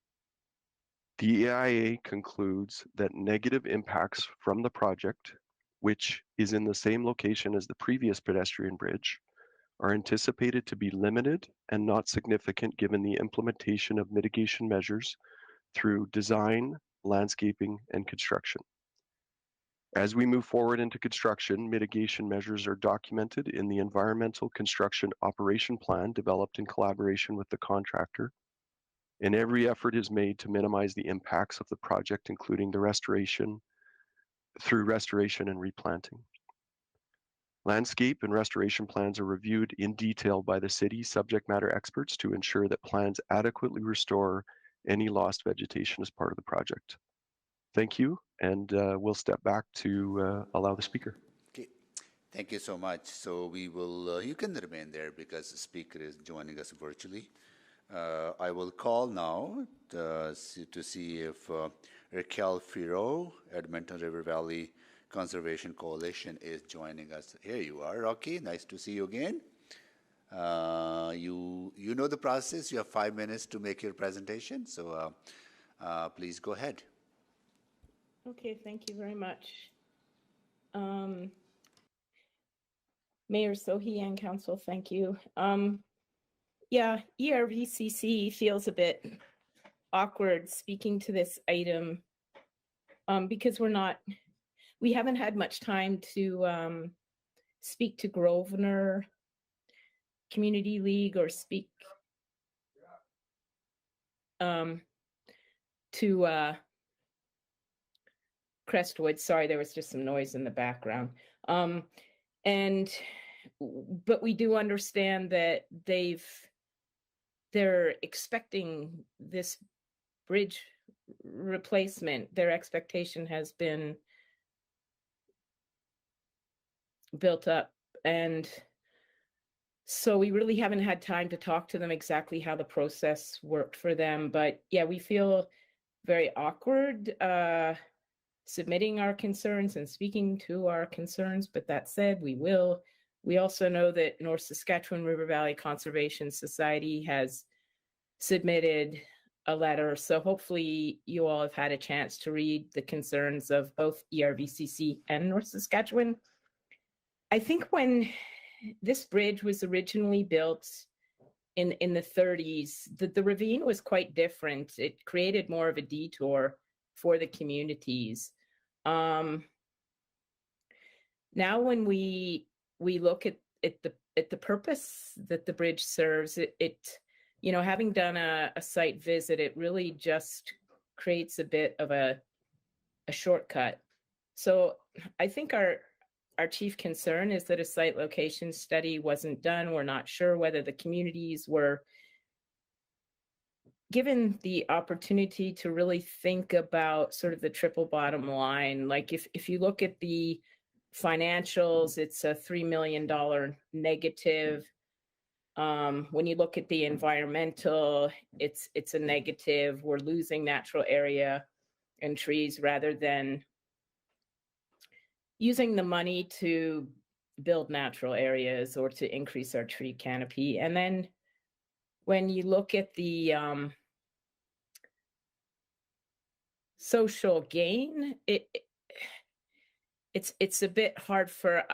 The EIA concludes that negative impacts from the project, which is in the same location as the previous pedestrian bridge, are anticipated to be limited and not significant given the implementation of mitigation measures through design, landscaping, and construction. As we move forward into construction, mitigation measures are documented in the Environmental Construction Operation Plan developed in collaboration with the contractor, and every effort is made to minimize the impacts of the project, including the restoration and replanting. Landscape and restoration plans are reviewed in detail by the city subject matter experts to ensure that plans adequately restore any lost vegetation as part of the project. Thank you, and we'll step back to allow the speaker. Okay, thank you so much. So we will, you can remain there because the speaker is joining us virtually. I will call now to see if Raquel Firo, Edmonton River Valley Conservation Coalition, is joining us. Here you are, Rocky. Nice to see you again. You know the process. You have 5 minutes to make your presentation. So please go ahead. Okay, thank you very much. Mayor Sohi and Council, thank you. Yeah, ERVCC feels a bit awkward speaking to this item because we haven't had much time to speak to Grosvenor Community League or speak to Crestwood. Sorry, there was just some noise in the background. But we do understand that they're expecting this bridge replacement. Their expectation has been built up, and so we really haven't had time to talk to them exactly how the process worked for them. But yeah, we feel very awkward submitting our concerns and speaking to our concerns. But that said, we also know that North Saskatchewan River Valley Conservation Society has submitted a letter. So hopefully you all have had a chance to read the concerns of both ERVCC and North Saskatchewan. I think when this bridge was originally built in the 30s, the ravine was quite different. It created more of a detour for the communities. Now when we look at the purpose that the bridge serves, having done a site visit, it really just creates a bit of a shortcut. So I think our chief concern is that a site location study wasn't done. We're not sure whether the communities were given the opportunity to really think about sort of the triple bottom line. Like if you look at the financials, it's a $3 million negative. When you look at the environmental, it's a negative. We're losing natural area and trees rather than using the money to build natural areas or to increase our tree canopy. And then when you look at the social gain, it's a bit hard for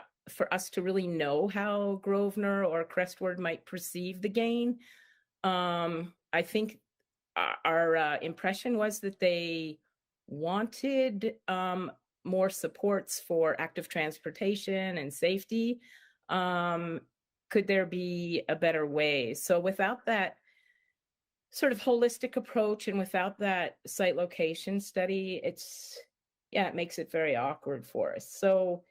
us to really know how Grosvenor or Crestwood might perceive the gain. I think our impression was that they wanted more supports for active transportation and safety. Could there be a better way? So without that sort of holistic approach and without that site location study, it makes it very awkward for us. So,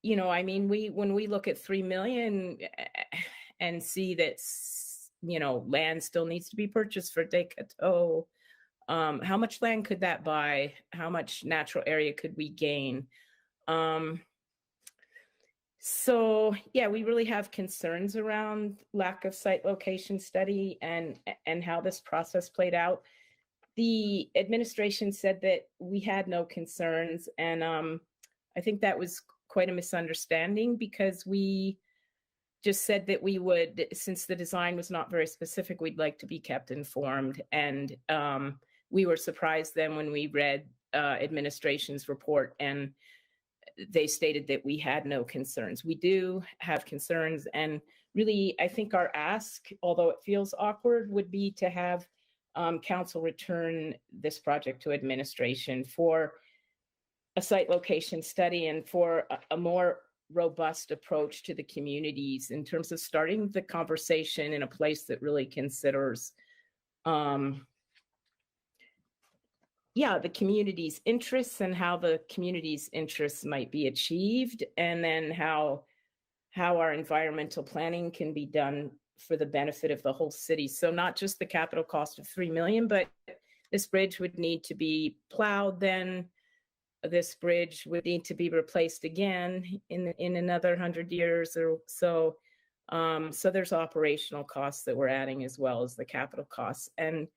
when we look at 3 million and see that, land still needs to be purchased for Decatur, how much land could that buy? How much natural area could we gain? So we really have concerns around lack of site location study and how this process played out. The administration said that we had no concerns, and I think that was quite a misunderstanding, because we just said that we would, since the design was not very specific, we'd like to be kept informed. And we were surprised then when we read administration's report and they stated that we had no concerns. We do have concerns, and really, I think our ask, although it feels awkward, would be to have council return this project to administration for a site location study and for a more robust approach to the communities in terms of starting the conversation in a place that really considers the community's interests and how the community's interests might be achieved, and then how our environmental planning can be done for the benefit of the whole city. So not just the capital cost of $3 million, but this bridge would need to be plowed, then this bridge would need to be replaced again in another 100 years or so. So there's operational costs that we're adding as well as the capital costs. And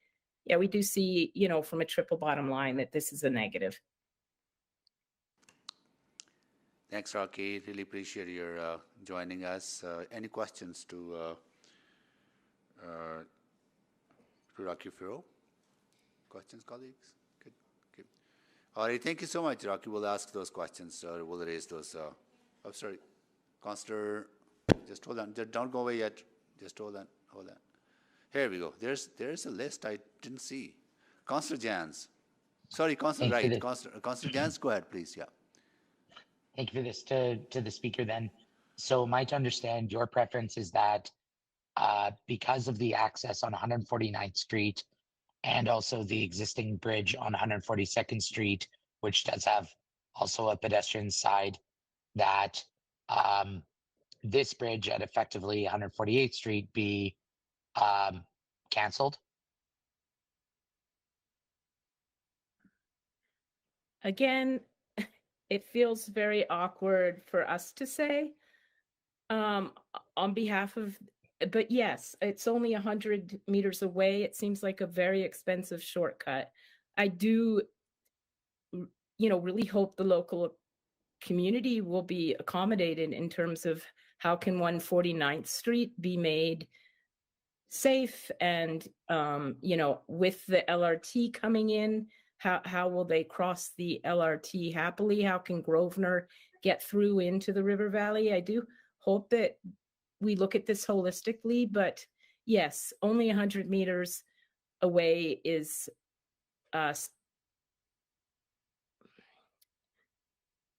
we do see, from a triple bottom line, that this is a negative. Thanks, Rocky. Really appreciate your joining us. Any questions to Rocky Farrell? Questions, colleagues? Good. All right, thank you so much, Rocky. We'll ask those questions, or we'll raise those. Councillor, just hold on. Just don't go away yet. Just hold on. Here we go. There's a list I didn't see. Councillor Jans. Sorry, Councillor Thank you Wright. for the- Councillor Jans, go ahead, please. Yeah. Thank you for this to the speaker then. So am I to understand your preference is that because of the access on 149th Street and also the existing bridge on 142nd Street, which does have also a pedestrian side, that this bridge at effectively 148th Street be canceled? Again, it feels very awkward for us to say on behalf of, but yes, it's only 100 meters away. It seems like a very expensive shortcut. I do, really hope the local community will be accommodated in terms of how can 149th Street be made safe and, with the LRT coming in, how will they cross the LRT happily? How can Grosvenor get through into the River Valley? I do hope that we look at this holistically, but yes, only 100 meters away is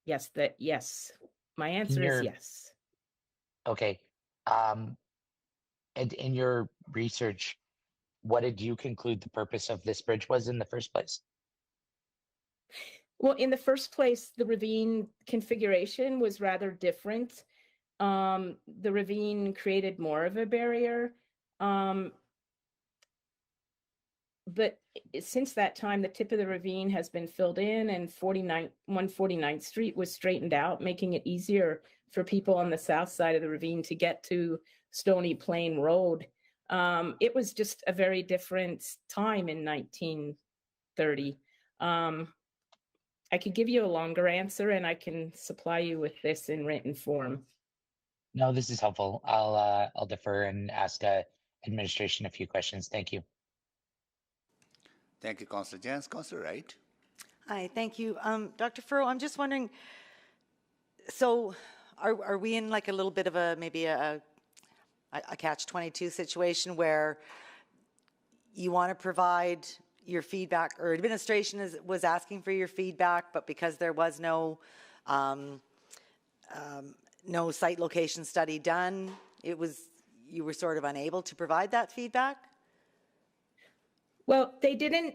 yes. My answer is yes. Okay. And in your research, what did you conclude the purpose of this bridge was in the first place? Well, in the first place, the ravine configuration was rather different. The ravine created more of a barrier. But since that time, the tip of the ravine has been filled in and 149th Street was straightened out, making it easier for people on the south side of the ravine to get to Stony Plain Road. It was just a very different time in 1930. I could give you a longer answer and I can supply you with this in written form. No, this is helpful. I'll defer and ask administration a few questions. Thank you. Thank you, Councillor Jans. Councillor Wright. Hi, thank you. Dr. Furrow, I'm just wondering, so are we in like a little bit of maybe a catch-22 situation where you want to provide your feedback, or administration was asking for your feedback, but because there was no site location study done, you were sort of unable to provide that feedback? Well, they didn't,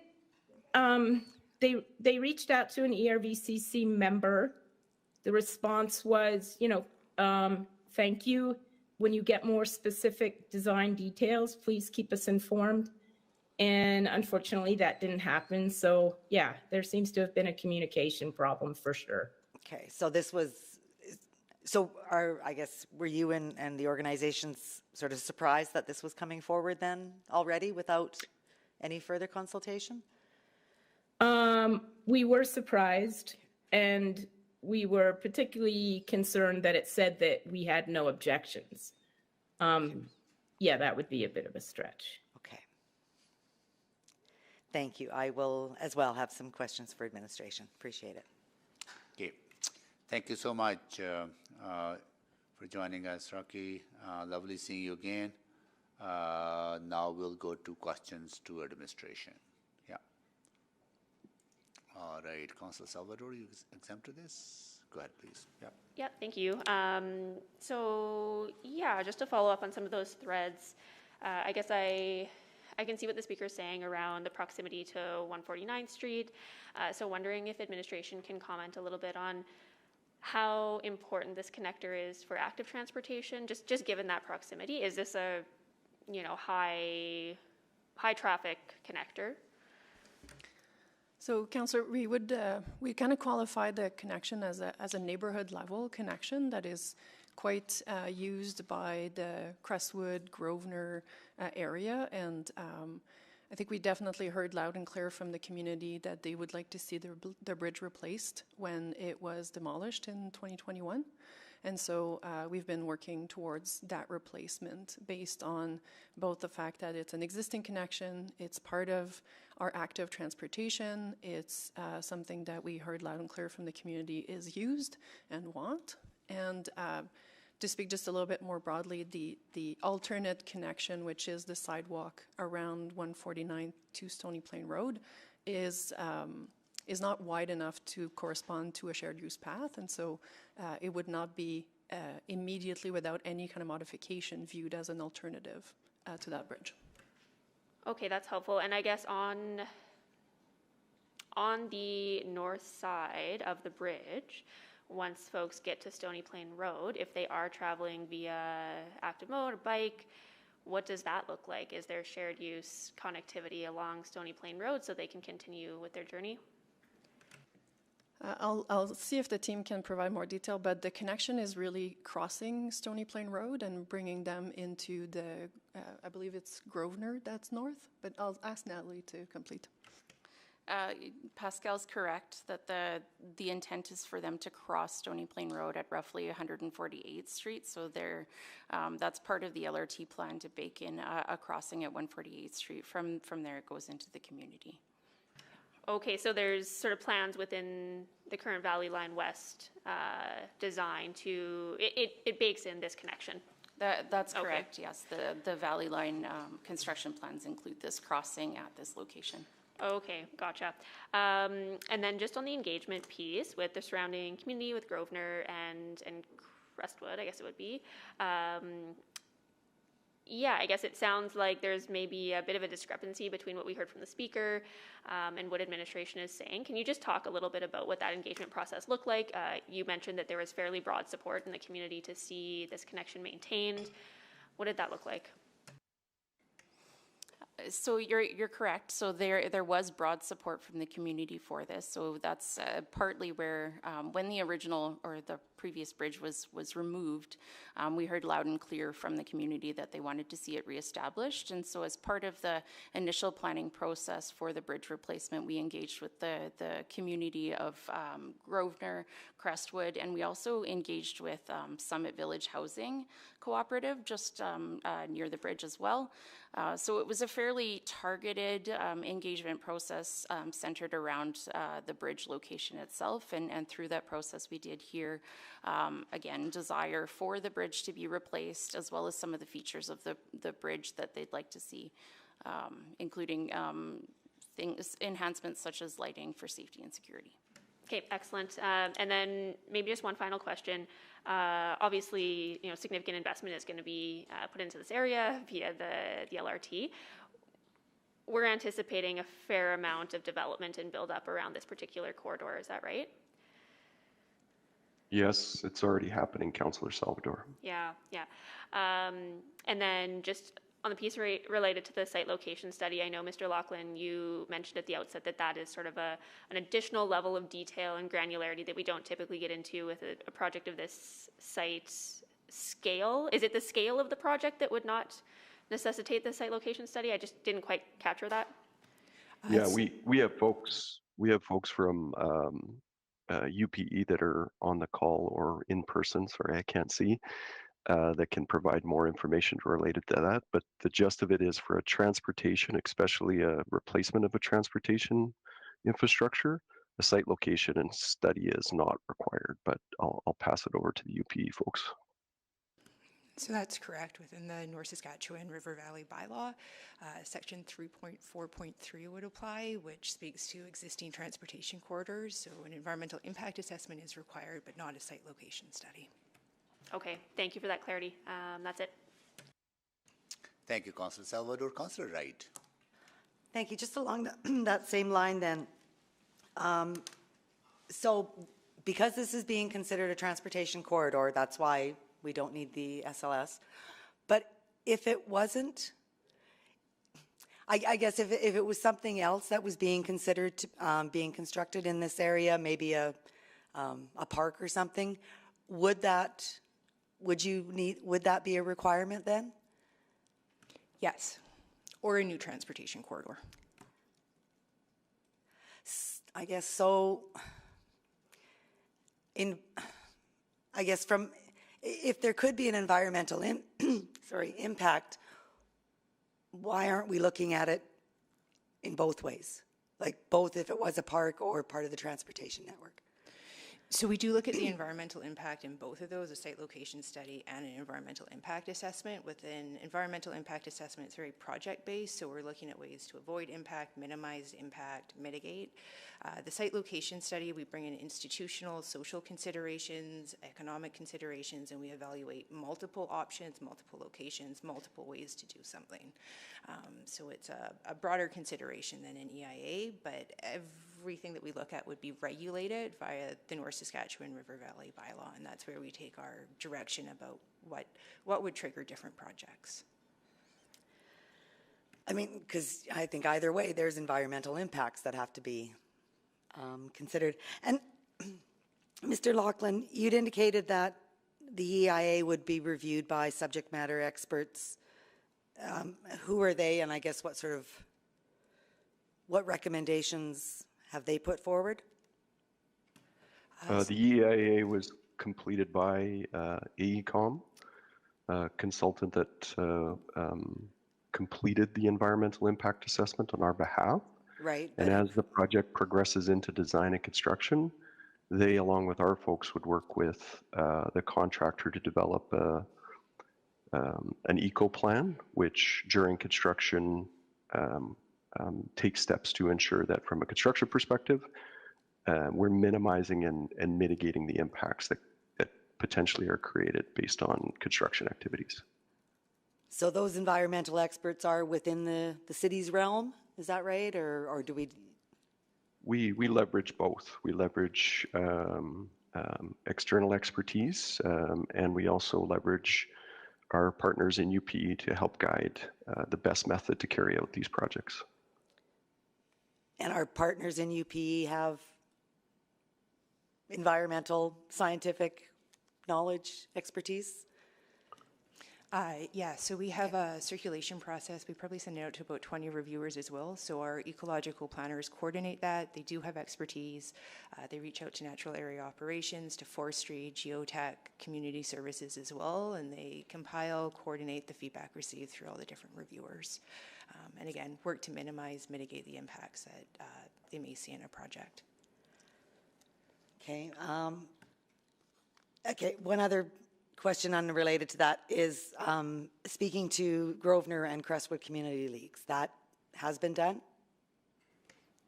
they reached out to an ERVCC member. The response was, thank you. When you get more specific design details, please keep us informed. And unfortunately, that didn't happen. So yeah, there seems to have been a communication problem for sure. Okay, so I guess, were you and the organizations sort of surprised that this was coming forward then already without any further consultation? We were surprised, and we were particularly concerned that it said that we had no objections. Yeah, that would be a bit of a stretch. Okay. Thank you. I will as well have some questions for administration. Appreciate it. Okay. Thank you so much for joining us, Rocky. Lovely seeing you again. Now we'll go to questions to administration. Yeah. All right, Councillor Salvador, you exempt to this? Go ahead, please. Yeah. Yep, thank you. Just to follow up on some of those threads, I guess I can see what the speaker is saying around the proximity to 149th Street. So wondering if administration can comment a little bit on how important this connector is for active transportation, just given that proximity. Is this a high traffic connector? So, Councillor, we kind of qualify the connection as a neighborhood level connection that is quite used by the Crestwood, Grosvenor area, and I think we definitely heard loud and clear from the community that they would like to see their bridge replaced when it was demolished in 2021. And so we've been working towards that replacement based on both the fact that it's an existing connection, it's part of our active transportation, it's something that we heard loud and clear from the community is used and want. And to speak just a little bit more broadly, the alternate connection, which is the sidewalk around 149 to Stony Plain Road, is not wide enough to correspond to a shared use path, and so it would not be immediately, without any kind of modification, viewed as an alternative to that bridge. Okay, that's helpful. And I guess on the north side of the bridge, once folks get to Stony Plain Road, if they are traveling via active mode or bike, what does that look like? Is there shared use connectivity along Stony Plain Road so they can continue with their journey? I'll see if the team can provide more detail, but the connection is really crossing Stony Plain Road and bringing them into the, I believe it's Grosvenor that's north, but I'll ask Natalie to complete. Pascal's correct that the intent is for them to cross Stony Plain Road at roughly 148th Street. So that's part of the LRT plan to bake in a crossing at 148th Street. From there, it goes into the community. Okay, so there's sort of plans within the current Valley Line West design to, it bakes in this connection. That's Okay. correct, yes. The Valley Line construction plans include this crossing at this location. Okay, gotcha. And then just on the engagement piece with the surrounding community, with Grosvenor and Crestwood, I guess it would be. Yeah, I guess it sounds like there's maybe a bit of a discrepancy between what we heard from the speaker and what administration is saying. Can you just talk a little bit about what that engagement process looked like? You mentioned that there was fairly broad support in the community to see this connection maintained. What did that look like? So you're correct. So there was broad support from the community for this. So that's partly where when the original or the previous bridge was removed, we heard loud and clear from the community that they wanted to see it reestablished. And so as part of the initial planning process for the bridge replacement, we engaged with the community of Grosvenor, Crestwood, and we also engaged with Summit Village Housing Cooperative just near the bridge as well. So it was a fairly targeted engagement process centered around the bridge location itself. And through that process, we did hear, again, desire for the bridge to be replaced, as well as some of the features of the bridge that they'd like to see, including enhancements such as lighting for safety and security. Okay, excellent. And then maybe just one final question. Obviously, significant investment is going to be put into this area via the LRT. We're anticipating a fair amount of development and build up around this particular corridor. Is that right? Yes, it's already happening, Councillor Salvador. Yeah. And then just on the piece related to the site location study, I know, Mr. Laughlin, you mentioned at the outset that is sort of an additional level of detail and granularity that we don't typically get into with a project of this site scale. Is it the scale of the project that would not necessitate the site location study? I just didn't quite capture that. Yeah, we have folks from UPE that are on the call or in person. Sorry, I can't see. That can provide more information related to that. But the gist of it is for a transportation, especially a replacement of a transportation infrastructure, a site location and study is not required. But I'll pass it over to the UPE folks. So that's correct. Within the North Saskatchewan River Valley bylaw, section 3.4.3 would apply, which speaks to existing transportation corridors. So an environmental impact assessment is required, but not a site location study. Okay, thank you for that clarity. That's it. Thank you, Councillor Salvador. Councillor Wright. Thank you. Just along that same line then. So because this is being considered a transportation corridor, that's why we don't need the SLS. But if it wasn't, I guess if it was something else that was being considered to, being constructed in this area, maybe a park or something, would that be a requirement then? Yes, or a new transportation corridor. I guess so. I guess if there could be an environmental impact, why aren't we looking at it in both ways? Like both if it was a park or part of the transportation network? So we do look at the environmental impact in both of those, a site location study and an environmental impact assessment. With an environmental impact assessment, it's very project-based, so we're looking at ways to avoid impact, minimize impact, mitigate. The site location study, we bring in institutional, social considerations, economic considerations, and we evaluate multiple options, multiple locations, multiple ways to do something. So it's a broader consideration than an EIA, but everything that we look at would be regulated via the North Saskatchewan River Valley bylaw, and that's where we take our direction about what would trigger different projects. I mean, because I think either way, there's environmental impacts that have to be considered. And Mr. Laughlin, you'd indicated that the EIA would be reviewed by subject matter experts. Who are they, and I guess what recommendations have they put forward? The EIA was completed by AECOM, a consultant that completed the environmental impact assessment on our behalf. Right. And as the project progresses into design and construction, they, along with our folks, would work with the contractor to develop an eco plan, which during construction takes steps to ensure that from a construction perspective, we're minimizing and mitigating the impacts that potentially are created based on construction activities. So those environmental experts are within the city's realm, is that right? Or do we? We leverage both. We leverage external expertise, and we also leverage our partners in UP to help guide the best method to carry out these projects. And our partners in UP have environmental, scientific knowledge, expertise? Yeah, so we have a circulation process. We probably send it out to about 20 reviewers as well. So our ecological planners coordinate that. They do have expertise. They reach out to natural area operations, to forestry, geotech, community services as well, and they compile, coordinate the feedback received through all the different reviewers. And again, work to minimize, mitigate the impacts that they may see in a project. Okay. Okay, one other question unrelated to that is speaking to Grosvenor and Crestwood Community Leagues. That has been done?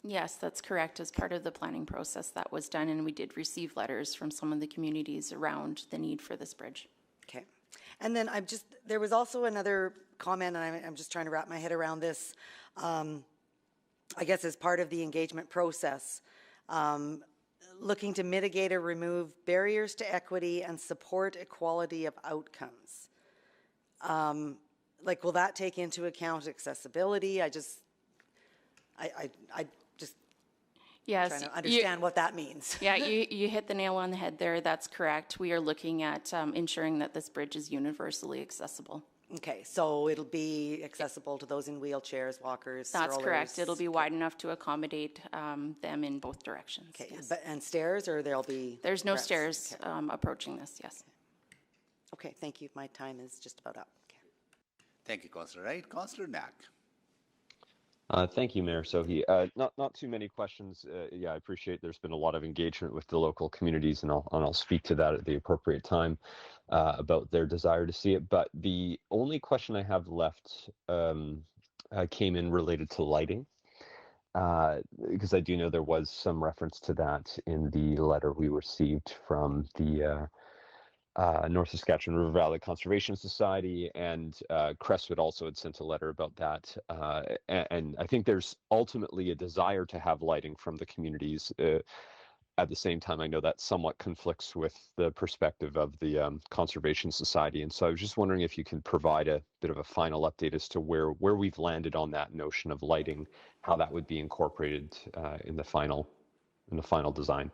Yes, that's correct. As part of the planning process, that was done, and we did receive letters from some of the communities around the need for this bridge. Okay. And then there was also another comment, and I'm just trying to wrap my head around this. I guess as part of the engagement process, looking to mitigate or remove barriers to equity and support equality of outcomes. Like, will that take into account accessibility? I just Yes, trying to understand what that means. Yeah, you hit the nail on the head there. That's correct. We are looking at ensuring that this bridge is universally accessible. Okay, so it'll be accessible to those in wheelchairs, walkers, That's strollers. correct. It'll be wide enough to accommodate them in both directions. Okay, Yes. and stairs, or there'll be? There's no ramps? stairs Okay. approaching this, yes. Okay, thank you. My time is just about up. Okay. Thank you, Councillor Wright. Councillor Knack. Thank you, Mayor Sohi. Not too many questions. Yeah, I appreciate there's been a lot of engagement with the local communities, and I'll speak to that at the appropriate time about their desire to see it. But the only question I have left came in related to lighting, because I do know there was some reference to that in the letter we received from the North Saskatchewan River Valley Conservation Society, and Crestwood also had sent a letter about that. And I think there's ultimately a desire to have lighting from the communities. At the same time, I know that somewhat conflicts with the perspective of the Conservation Society. And so I was just wondering if you can provide a bit of a final update as to where we've landed on that notion of lighting, how that would be incorporated in the final design.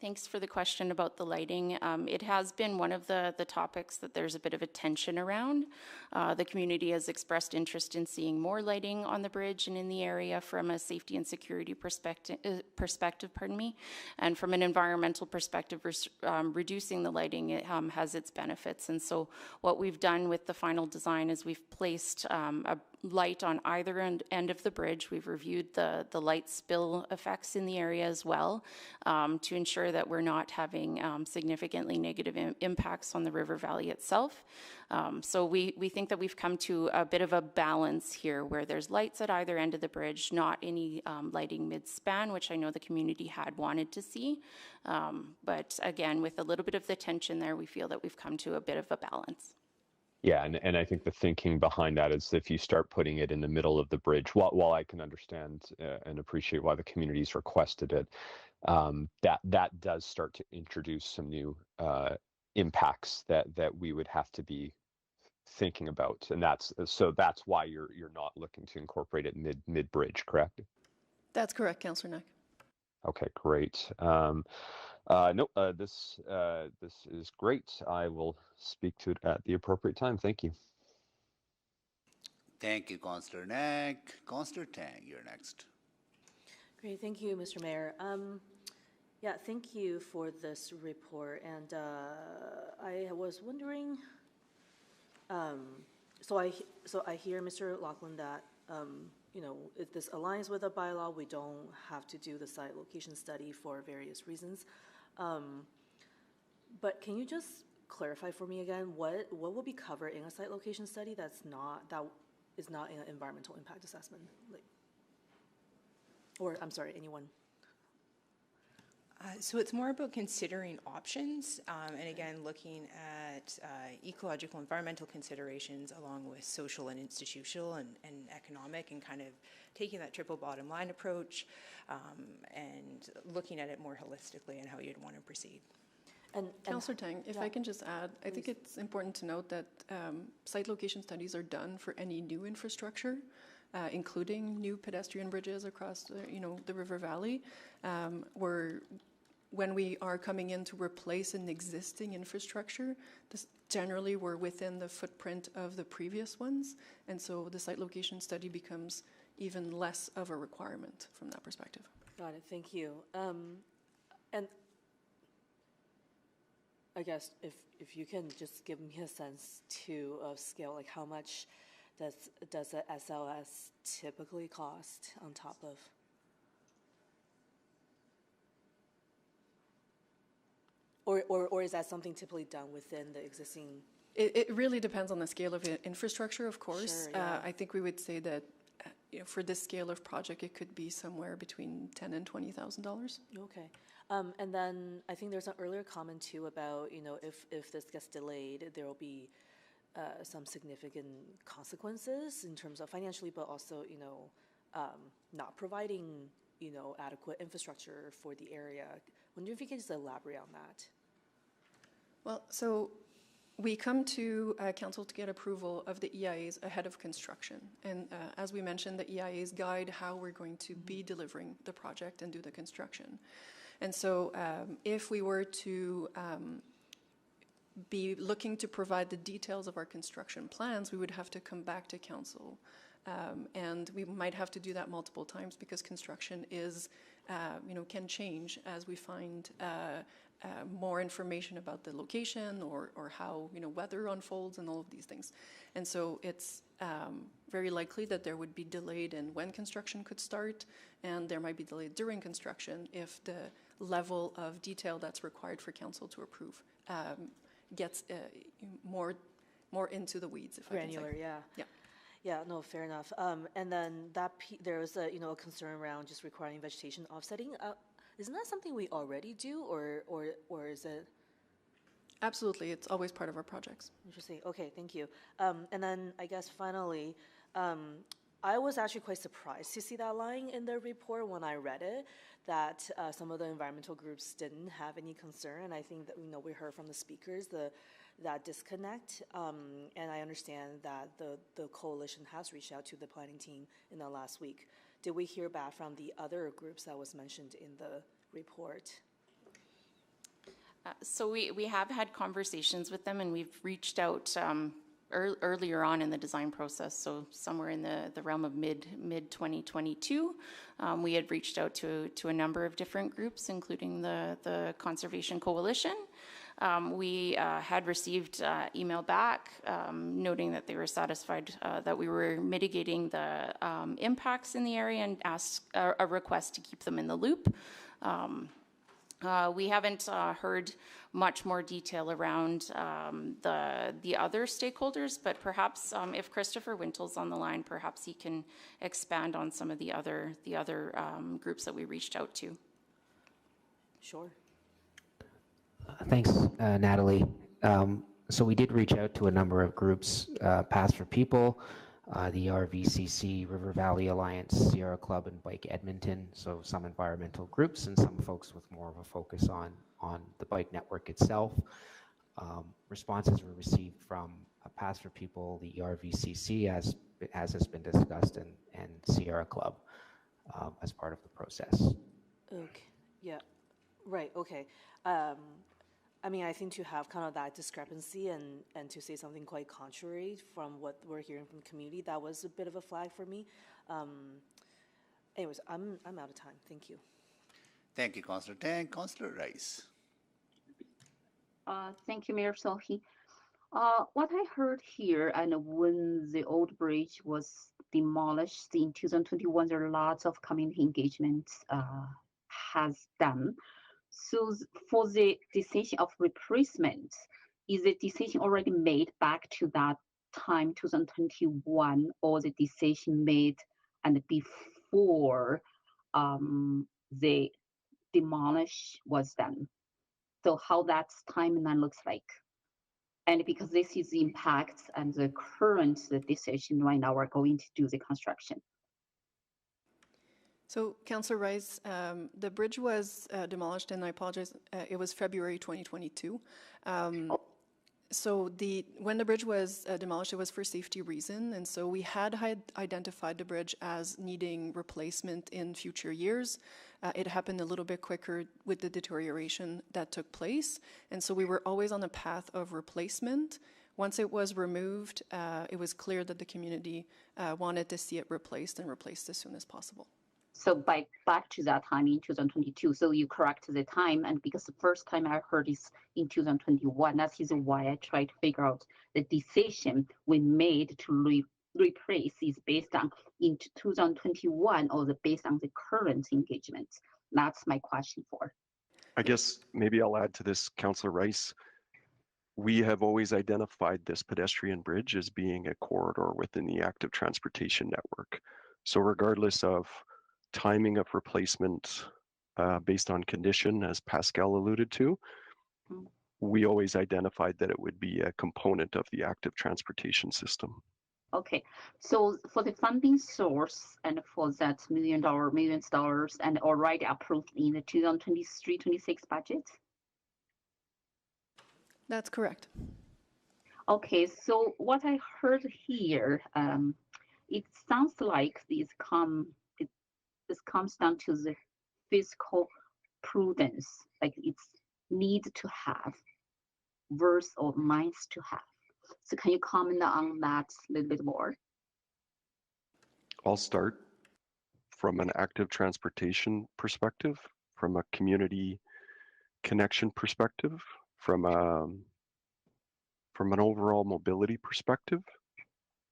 Thanks for the question about the lighting. It has been one of the topics that there's a bit of a tension around. The community has expressed interest in seeing more lighting on the bridge and in the area from a safety and security perspective, and from an environmental perspective, reducing the lighting has its benefits. And so what we've done with the final design is we've placed light on either end of the bridge. We've reviewed the light spill effects in the area as well to ensure that we're not having significantly negative impacts on the river valley itself. So we think that we've come to a bit of a balance here where there's lights at either end of the bridge, not any lighting mid-span, which I know the community had wanted to see. But again, with a little bit of the tension there, we feel that we've come to a bit of a balance. Yeah, and I think the thinking behind that is if you start putting it in the middle of the bridge, while I can understand and appreciate why the community's requested it, that does start to introduce some new impacts that we would have to be thinking about, and that's why you're not looking to incorporate it mid bridge, correct? That's correct, Councillor Knack. Okay, great. This is great. I will speak to it at the appropriate time. Thank you. Thank you, Councillor Knack. Councillor Tang, you're next. Great, thank you, Mr. Mayor. Yeah, thank you for this report. And I was wondering, so I hear, Mr. Lachlan, that you know, if this aligns with the bylaw, we don't have to do the site location study for various reasons. But can you just clarify for me again what will be covered in a site location study that is not in an environmental impact assessment? Like, or I'm sorry, anyone. So it's more about considering options and again looking at ecological environmental considerations along with social and institutional and economic, and kind of taking that triple bottom line approach and looking at it more holistically and how you'd want to proceed. And Councillor Tang, if I can just add, I think it's important to note that site location studies are done for any new infrastructure, including new pedestrian bridges across the river valley, when we are coming in to replace an existing infrastructure, this generally we're within the footprint of the previous ones, and so the site location study becomes even less of a requirement from that perspective. Got it, thank you. And I guess if you can just give me a sense too of scale, like how much does a SLS typically cost on top of? Or is that something typically done within the existing? It really depends on the scale of infrastructure, of course. Sure, yeah. I think we would say that for this scale of project, it could be somewhere between $10,000 and $20,000. Okay. And then I think there's an earlier comment too about, if this gets delayed, there will be some significant consequences in terms of financially, but also, not providing, adequate infrastructure for the area. Wonder if you could just elaborate on that. Well, so we come to council to get approval of the EIAs ahead of construction. And as we mentioned, the EIAs guide how we're going to be delivering the project and do the construction. And so if we were to be looking to provide the details of our construction plans, we would have to come back to council. And we might have to do that multiple times because construction is, can change as we find more information about the location or how, weather unfolds and all of these things. And so it's very likely that there would be delayed in when construction could start, and there might be delayed during construction if the level of detail that's required for council to approve gets more into the weeds, if granular, I can say. Yeah. Yeah, no, fair enough. And then there was a concern around just requiring vegetation offsetting. Isn't that something we already do, or is it? Absolutely, it's always part of our projects. Interesting. Okay, thank you. And then I guess finally, I was actually quite surprised to see that line in the report when I read it, that some of the environmental groups didn't have any concern. And I think that we heard from the speakers that disconnect, and I understand that the coalition has reached out to the planning team in the last week. Did we hear back from the other groups that was mentioned in the report? So we have had conversations with them, and we've reached out earlier on in the design process, so somewhere in the realm of mid 2022. We had reached out to a number of different groups, including the Conservation Coalition. We had received email back noting that they were satisfied that we were mitigating the impacts in the area and asked a request to keep them in the loop. We haven't heard much more detail around the other stakeholders, but perhaps if Christopher Wintel's on the line, perhaps he can expand on some of the other groups that we reached out to. Sure. Thanks, Natalie. So we did reach out to a number of groups, Paths for People, the RVCC, River Valley Alliance, Sierra Club, and Bike Edmonton. So some environmental groups and some folks with more of a focus on the bike network itself. Responses were received from Paths for People, the RVCC, as has been discussed, and Sierra Club as part of the process. Okay. Yeah. Right. Okay. I mean, I think to have kind of that discrepancy and to say something quite contrary from what we're hearing from the community, that was a bit of a flag for me. Anyways, I'm out of time. Thank you. Thank you, Councillor Tang. Councillor Rice. Thank you, Mayor Sohi. What I heard here, and when the old bridge was demolished in 2021, there are lots of community engagement has done. So for the decision of replacement, is the decision already made back to that time, 2021, or the decision made and before the demolish was done? So how that timeline looks like? And because this is the impact and the current decision right now, we're going to do the construction. So, Councillor Rice, the bridge was demolished, and I apologize, it was February 2022. So when the bridge was demolished, it was for safety reason, and so we had identified the bridge as needing replacement in future years. It happened a little bit quicker with the deterioration that took place, and so we were always on a path of replacement. Once it was removed, it was clear that the community wanted to see it replaced and replaced as soon as possible. So back to that time in 2022, so you correct the time, and because the first time I heard is in 2021, that is why I tried to figure out the decision we made to replace is based on in 2021 or based on the current engagement. That's my question for. I guess maybe I'll add to this, Councillor Rice. We have always identified this pedestrian bridge as being a corridor within the active transportation network. So regardless of timing of replacement based on condition, as Pascal alluded to, we always identified that it would be a component of the active transportation system. Okay, so for the funding source and for that millions dollars and already approved in the 2023-26 budget? That's correct. Okay, so what I heard here, it sounds like this comes down to the fiscal prudence, like it's need to have versus or nice to have. So can you comment on that a little bit more? I'll start from an active transportation perspective, from a community connection perspective, from an overall mobility perspective.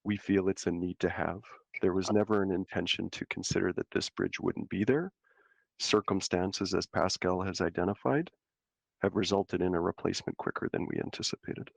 We feel it's a need to have. There was never an intention to consider that this bridge wouldn't be there. Circumstances, as Pascal has identified, have resulted in a replacement quicker than we anticipated.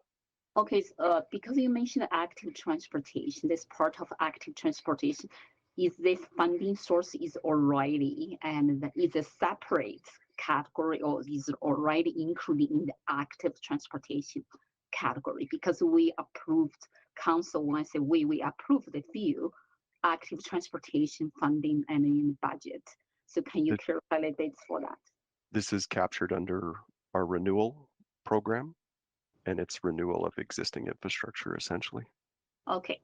Okay, because you mentioned active transportation, this part of active transportation, is this funding source is already and is a separate category or is already included in the active transportation category? Because we approved, council, when I say we approved the few active transportation funding and in the budget. So can you clarify a little bit for that? This is captured under our renewal program, and it's renewal of existing infrastructure, essentially. Okay,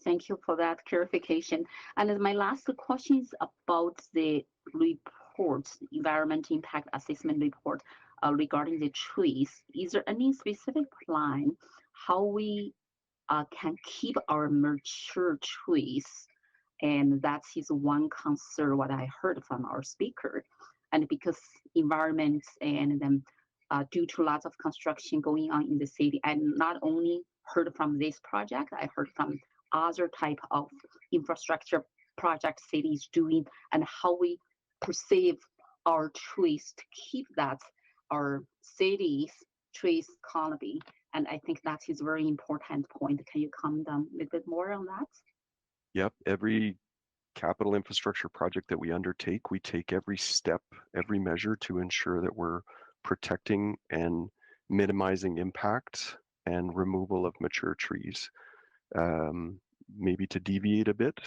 thank you for that clarification. And my last question is about the report, environmental impact assessment report regarding the trees. Is there any specific plan how we can keep our mature trees? And that is one concern what I heard from our speaker. And because environment and then due to lots of construction going on in the city. I not only heard from this project, I heard from other type of infrastructure project cities doing, and how we perceive our trees to keep that our cities trees quality. And I think that is a very important point. Can you comment on a little bit more on that? Yep, every capital infrastructure project that we undertake, we take every step, every measure to ensure that we're protecting and minimizing impact and removal of mature trees. Maybe to deviate a bit,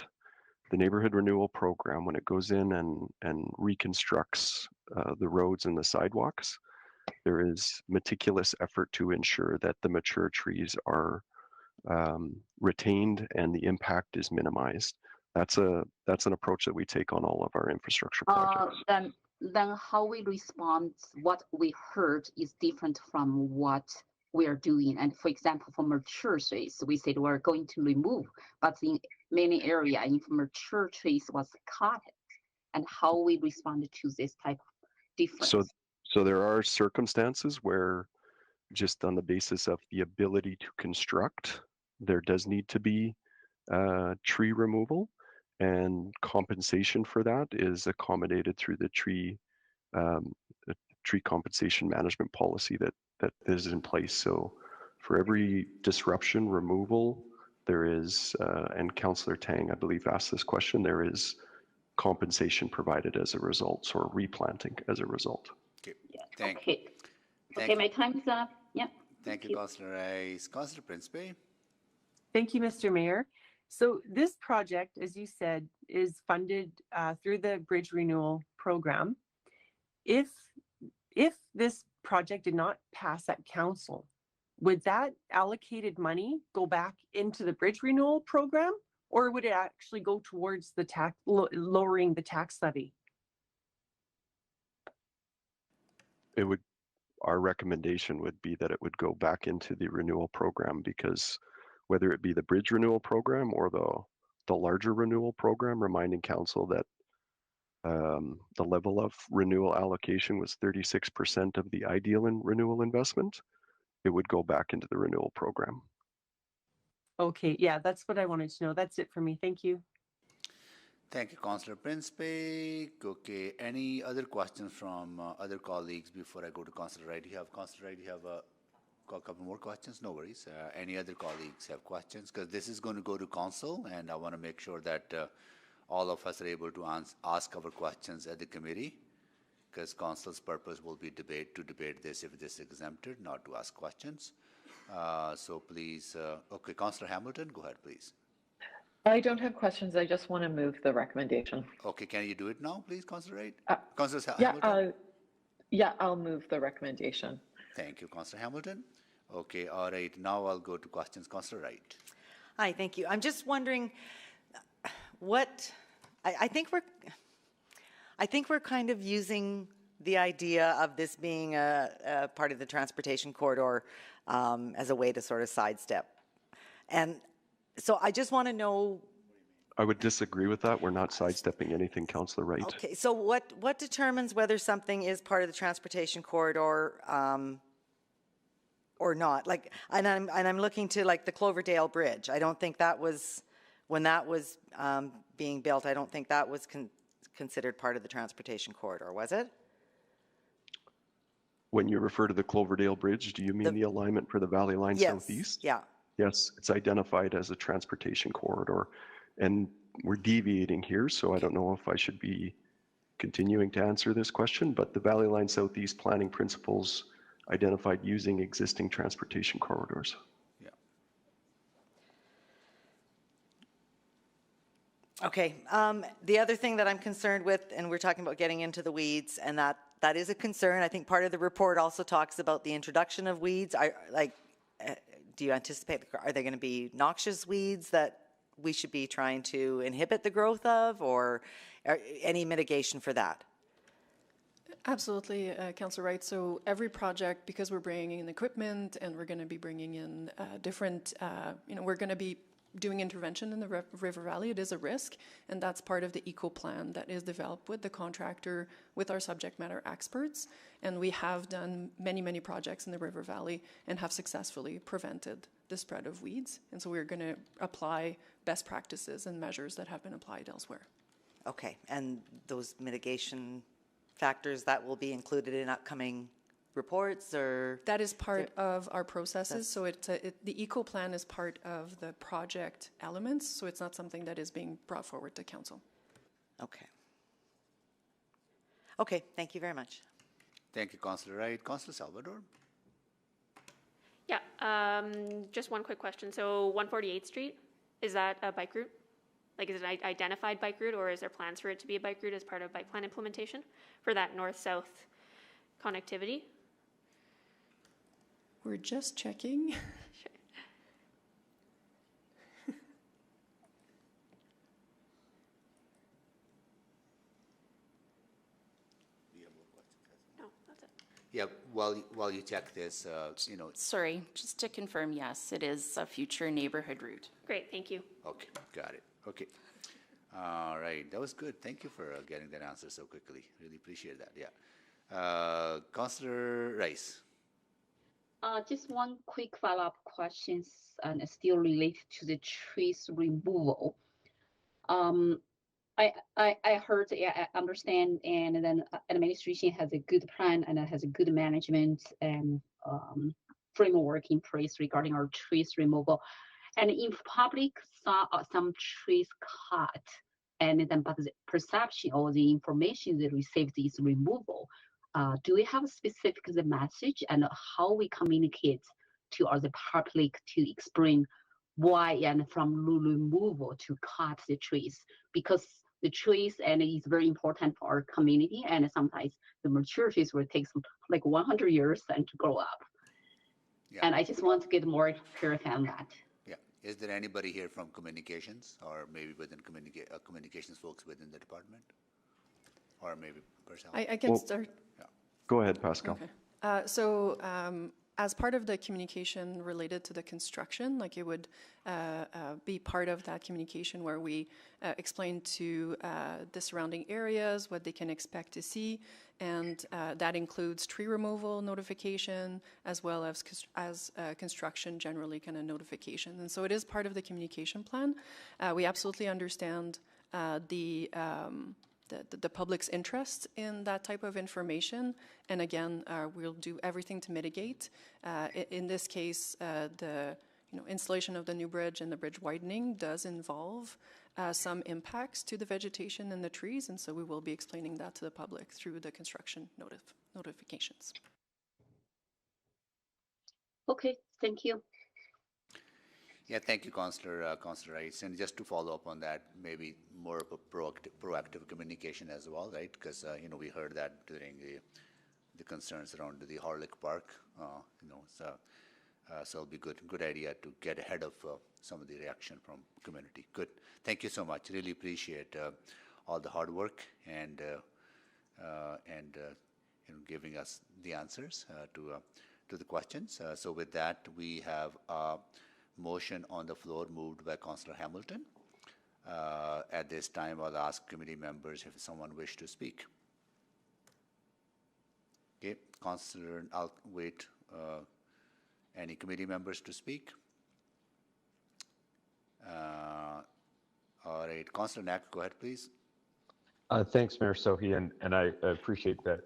the neighborhood renewal program, when it goes in and reconstructs the roads and the sidewalks, there is meticulous effort to ensure that the mature trees are retained and the impact is minimized. That's an approach that we take on all of our infrastructure projects. Then how we respond, what we heard is different from what we are doing. And for example, for mature trees, we said we're going to remove, but in many areas, if mature trees was cut, and how we respond to this type of difference. So there are circumstances where, just on the basis of the ability to construct, there does need to be tree removal, and compensation for that is accommodated through the tree compensation management policy that is in place. So for every disruption removal, there is, and Councillor Tang, I believe, asked this question, there is compensation provided as a result, or replanting as a result. Okay. Okay, my time's up. Yeah. Thank you, Councillor Rice. Councillor Principe. Thank you, Mr. Mayor. So this project, as you said, is funded through the Bridge Renewal Program. If this project did not pass at council, would that allocated money go back into the Bridge Renewal Program, or would it actually go towards the lowering the tax levy? Our recommendation would be that it would go back into the renewal program, because whether it be the bridge renewal program or the larger renewal program, reminding council that the level of renewal allocation was 36% of the ideal in renewal investment, it would go back into the renewal program. Okay, yeah, that's what I wanted to know. That's it for me. Thank you. Thank you, Councillor Principe. Okay, any other questions from other colleagues before I go to Councillor Wright? Councillor Wright, you have a couple more questions? No worries. Any other colleagues have questions? Because this is going to go to council, and I want to make sure that all of us are able to ask our questions at the committee, because council's purpose will be to debate this if this is exempted, not to ask questions. So please, okay, Councillor Hamilton, go ahead, please. I don't have questions. I just want to move the recommendation. Okay, can you do it now, please, Councillor Wright? Councillor Hamilton? Yeah, I'll move the recommendation. Thank you, Councillor Hamilton. Okay, all right. Now I'll go to questions. Councillor Wright. Hi, thank you. I'm just wondering what I think we're kind of using the idea of this being a part of the transportation corridor as a way to sort of sidestep. And so I just want to know. I would disagree with that. We're not sidestepping anything, Councillor Wright. Okay, so what determines whether something is part of the transportation corridor or not? Like, and I'm looking to like the Cloverdale Bridge. I don't think that was, when that was being built, I don't think that was considered part of the transportation corridor, was it? When you refer to the Cloverdale Bridge, do you mean the alignment for the Valley Line Southeast? Yeah. Yes, it's identified as a transportation corridor, and we're deviating here, so I don't know if I should be continuing to answer this question, but the Valley Line Southeast planning principles identified using existing transportation corridors. Yeah. Okay. The other thing that I'm concerned with, and we're talking about getting into the weeds, and that is a concern. I think part of the report also talks about the introduction of weeds. Do you anticipate, are they going to be noxious weeds that we should be trying to inhibit the growth of, or any mitigation for that? Absolutely, Councillor Wright. So every project, because we're bringing in equipment and we're going to be bringing in different, we're going to be doing intervention in the river valley. It is a risk, and that's part of the eco plan that is developed with the contractor, with our subject matter experts. And we have done many, many projects in the river valley and have successfully prevented the spread of weeds. And so we're going to apply best practices and measures that have been applied elsewhere. Okay, and those mitigation factors, that will be included in upcoming reports, or? That is part of our processes. So the eco plan is part of the project elements. So it's not something that is being brought forward to council. Okay. Okay, thank you very much. Thank you, Councillor Wright. Councillor Salvador? Yeah, just one quick question. So 148th Street, is that a bike route? Like, is it an identified bike route, or is there plans for it to be a bike route as part of bike plan implementation for that north-south connectivity? We're just checking. No, that's it. Yeah, while you check this, you know. Sorry, just to confirm, yes, it is a future neighborhood route. Great, thank you. Okay, got it. Okay. All right, that was good. Thank you for getting that answer so quickly. Really appreciate that. Yeah. Councillor Rice. Just one quick follow-up question, and still related to the trees removal. I heard, I understand, and then administration has a good plan and it has a good management and framework in place regarding our trees removal. And in public, saw some trees cut, and then but the perception or the information they received is removal. Do we have a specific message and how we communicate to the public to explain why and from removal to cut the trees? Because the trees and is very important for our community, and sometimes the mature trees will take like 100 years and to grow up. Yeah. And I just want to get more clarity on that. Yeah. Is there anybody here from communications, or maybe within communications folks within the department, or maybe personnel? I can start. Yeah. Go ahead, Pascal. Okay. As part of the communication related to the construction, like it would be part of that communication where we explain to the surrounding areas what they can expect to see, and that includes tree removal notification as well as construction generally kind of notification. And so it is part of the communication plan. We absolutely understand the public's interest in that type of information, and again, we'll do everything to mitigate. In this case, the installation of the new bridge and the bridge widening does involve some impacts to the vegetation and the trees, and so we will be explaining that to the public through the construction notifications. Okay, thank you. Yeah, thank you, Councillor Rice. And just to follow up on that, maybe more of a proactive communication as well, right? Because we heard that during the concerns around the Harlick Park. So it'll be good idea to get ahead of some of the reaction from community. Good, thank you so much. Really appreciate all the hard work and giving us the answers to the questions. So with that, we have motion on the floor moved by Councillor Hamilton. At this time, I'll ask committee members if someone wish to speak. Okay, Councillor, I'll wait. Any committee members to speak? All right, Councillor Knack, go ahead, please. Thanks, Mayor Sohi, and I appreciate that.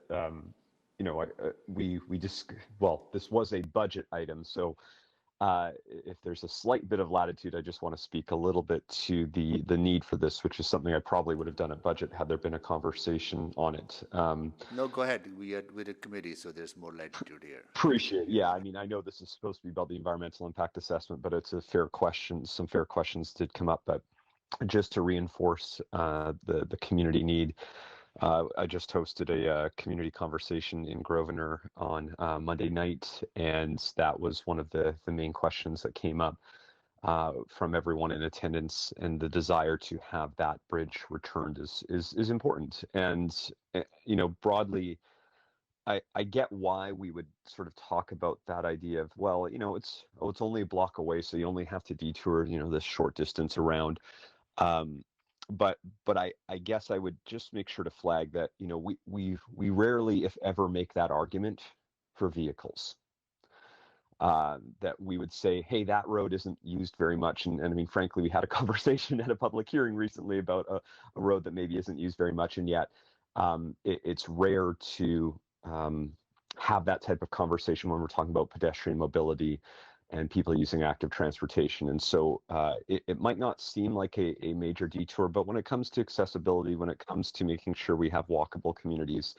This was a budget item, so if there's a slight bit of latitude, I just want to speak a little bit to the need for this, which is something I probably would have done at budget had there been a conversation on it. No, go ahead. We are with a committee, so there's more latitude here. Appreciate. Yeah, I mean, I know this is supposed to be about the environmental impact assessment, but it's a fair question. Some fair questions did come up, but just to reinforce the community need. I just hosted a community conversation in Grosvenor on Monday night, and that was one of the main questions that came up from everyone in attendance, and the desire to have that bridge returned is important. And broadly, I get why we would sort of talk about that idea of, well, you know, it's only a block away, so you only have to detour, you know, this short distance around. Um, but I guess I would just make sure to flag that, you know, we rarely, if ever, make that argument for vehicles. That we would say, hey, that road isn't used very much. And I mean, frankly, we had a conversation at a public hearing recently about a road that maybe isn't used very much, and yet it's rare to have that type of conversation when we're talking about pedestrian mobility and people using active transportation. And so it might not seem like a major detour, but when it comes to accessibility, when it comes to making sure we have walkable communities,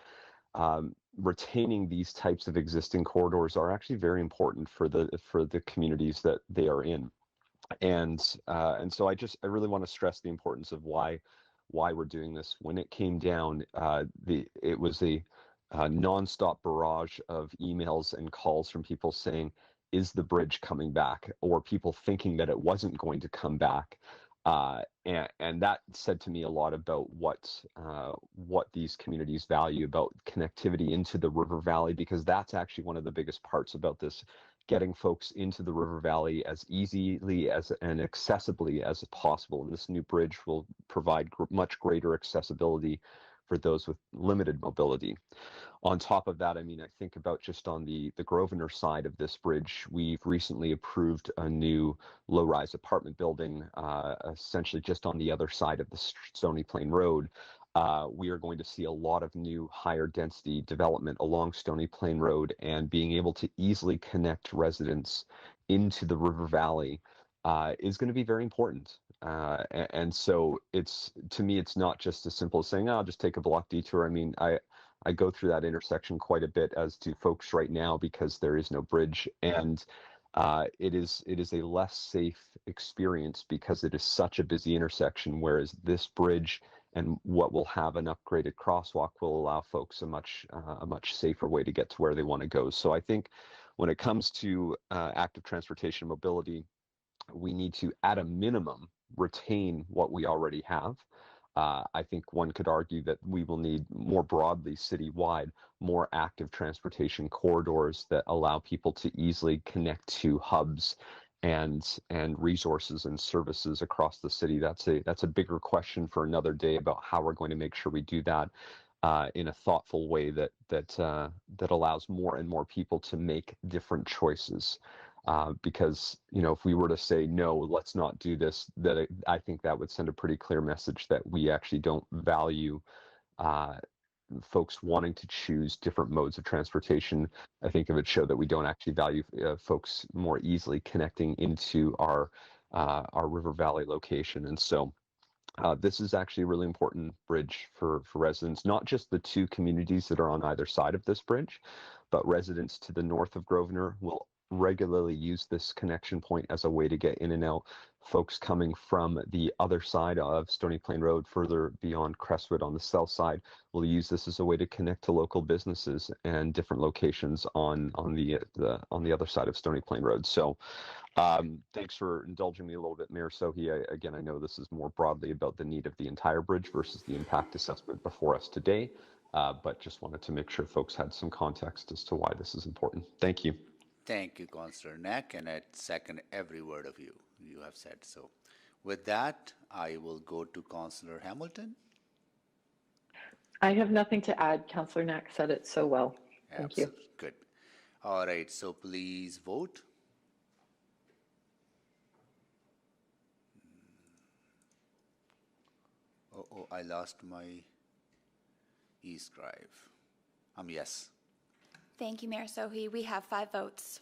retaining these types of existing corridors are actually very important for the communities that they are in. And so I really want to stress the importance of why we're doing this. When it came down, it was a nonstop barrage of emails and calls from people saying, is the bridge coming back? Or people thinking that it wasn't going to come back. And that said to me a lot about what these communities value about connectivity into the river valley, because that's actually one of the biggest parts about this, getting folks into the river valley as easily and accessibly as possible. And this new bridge will provide much greater accessibility for those with limited mobility. On top of that, I mean, I think about just on the Grosvenor side of this bridge, we've recently approved a new low-rise apartment building, essentially just on the other side of the Stony Plain Road. We are going to see a lot of new higher density development along Stony Plain Road, and being able to easily connect residents into the river valley is going to be very important. And so to me, it's not just as simple as saying, oh, I'll just take a block detour. I mean, I go through that intersection quite a bit, as do folks right now, because there is no bridge. And it is a less safe experience because it is such a busy intersection, whereas this bridge and what will have an upgraded crosswalk will allow folks a much safer way to get to where they want to go. So I think when it comes to active transportation mobility, we need to, at a minimum, retain what we already have. I think one could argue that we will need more broadly citywide, more active transportation corridors that allow people to easily connect to hubs and resources and services across the city. That's a bigger question for another day about how we're going to make sure we do that in a thoughtful way that allows more and more people to make different choices. Because, you know, if we were to say, no, let's not do this, I think that would send a pretty clear message that we actually don't value folks wanting to choose different modes of transportation. I think it would show that we don't actually value folks more easily connecting into our river valley location. And so this is actually a really important bridge for residents, not just the two communities that are on either side of this bridge, but residents to the north of Grosvenor will regularly use this connection point as a way to get in and out. Folks coming from the other side of Stony Plain Road, further beyond Crestwood on the south side, will use this as a way to connect to local businesses and different locations on the other side of Stony Plain Road. So thanks for indulging me a little bit, Mayor Sohi. Again, I know this is more broadly about the need of the entire bridge versus the impact assessment before us today, but just wanted to make sure folks had some context as to why this is important. Thank you. Thank you, Councillor Knack, and I second every word of you have said. So with that, I will go to Councillor Hamilton. I have nothing to add. Councillor Knack said it so well. Thank you. Good. All right, so please vote. Oh, I lost my e-scribe. Yes. Thank you, Mayor Sohi. We have 5 votes.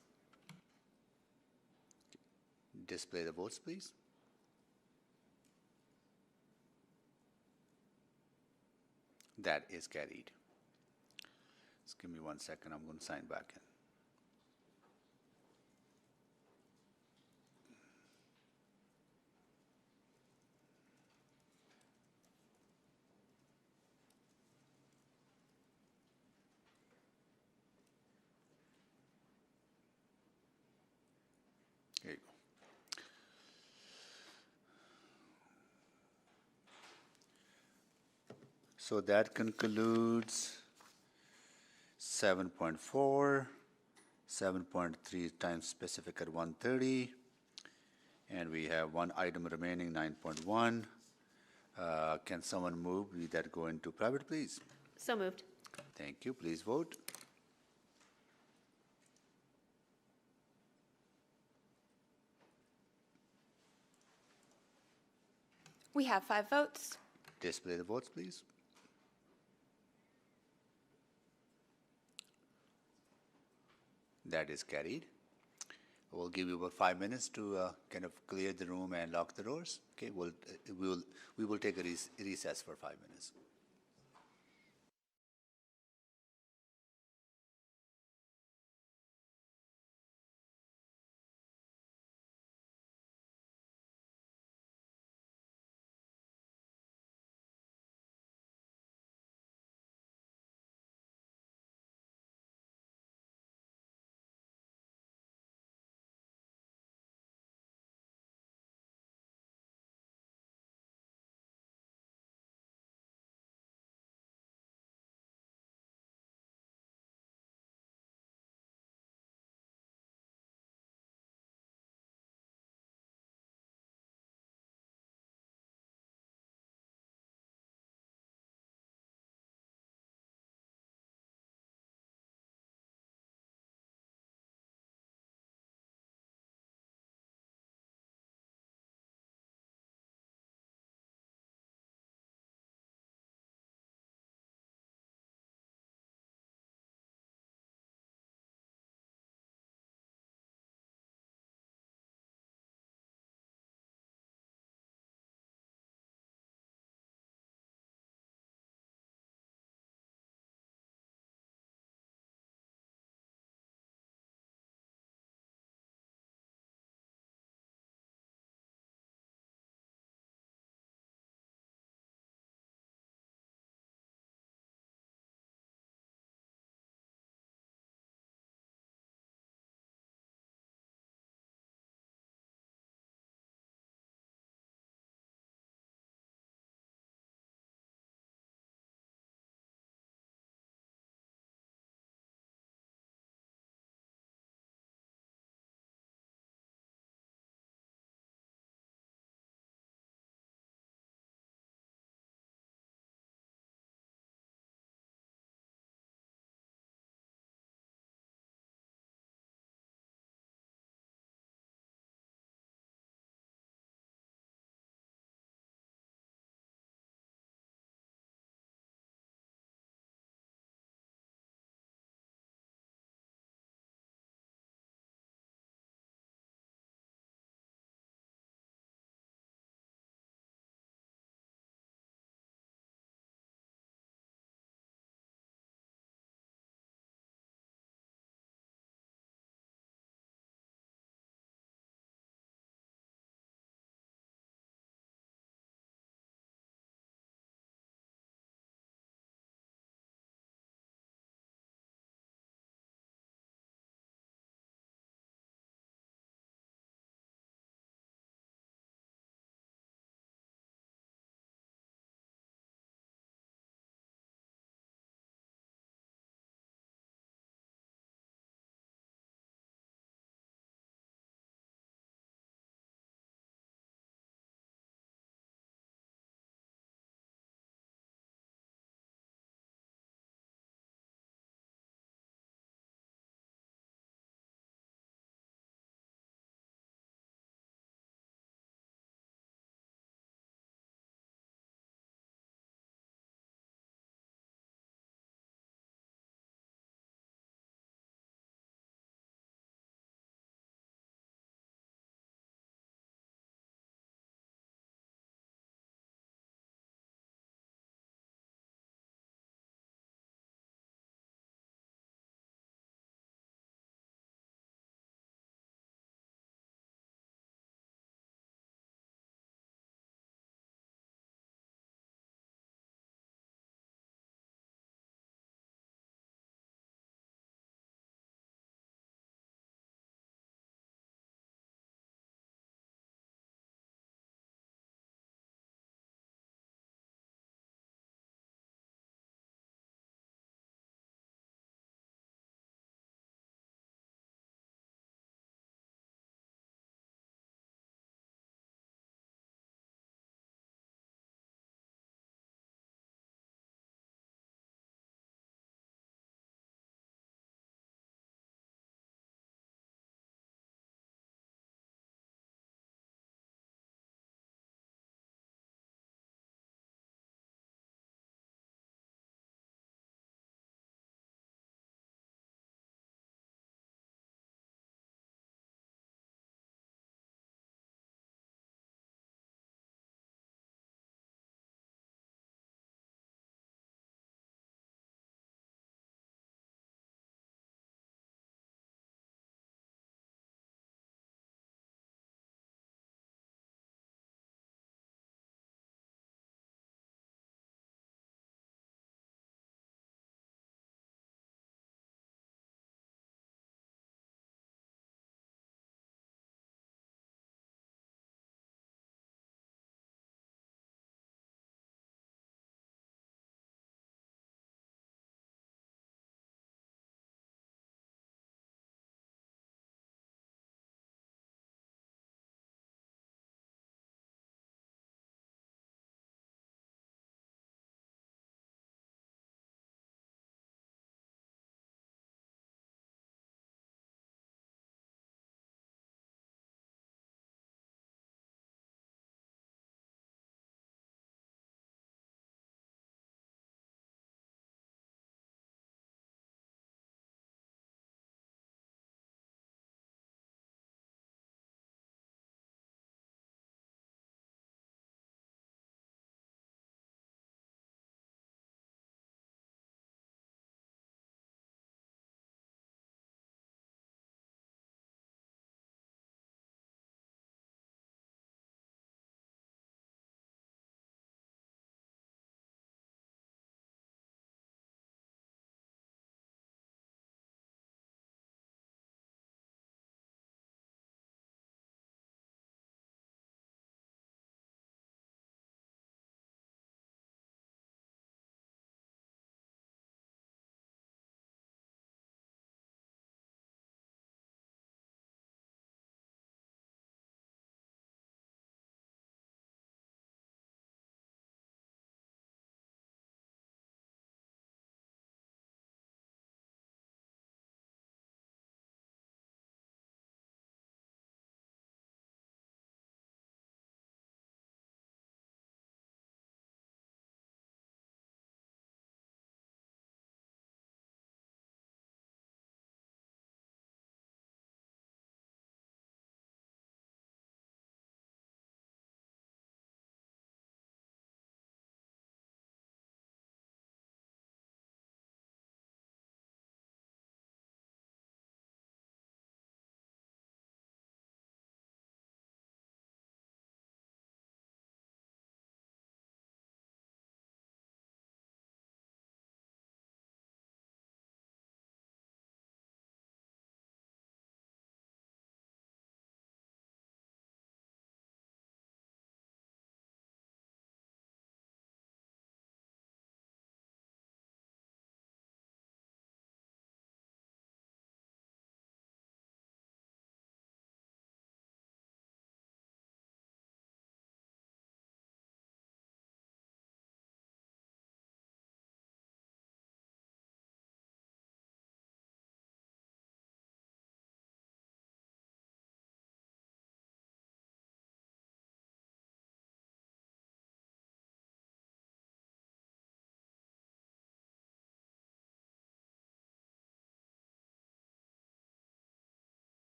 Display the votes, please. That is carried. Just give me 1 second. I'm going to sign back in. There you go. So that concludes 7.4, 7.3 times specific at 130, and we have one item remaining, 9.1. Can someone move that go into private, please? So moved. Thank you. Please vote. We have 5 votes. Display the votes, please. That is carried. We'll give you about 5 minutes to kind of clear the room and lock the doors. Okay, we will take a recess for 5 minutes.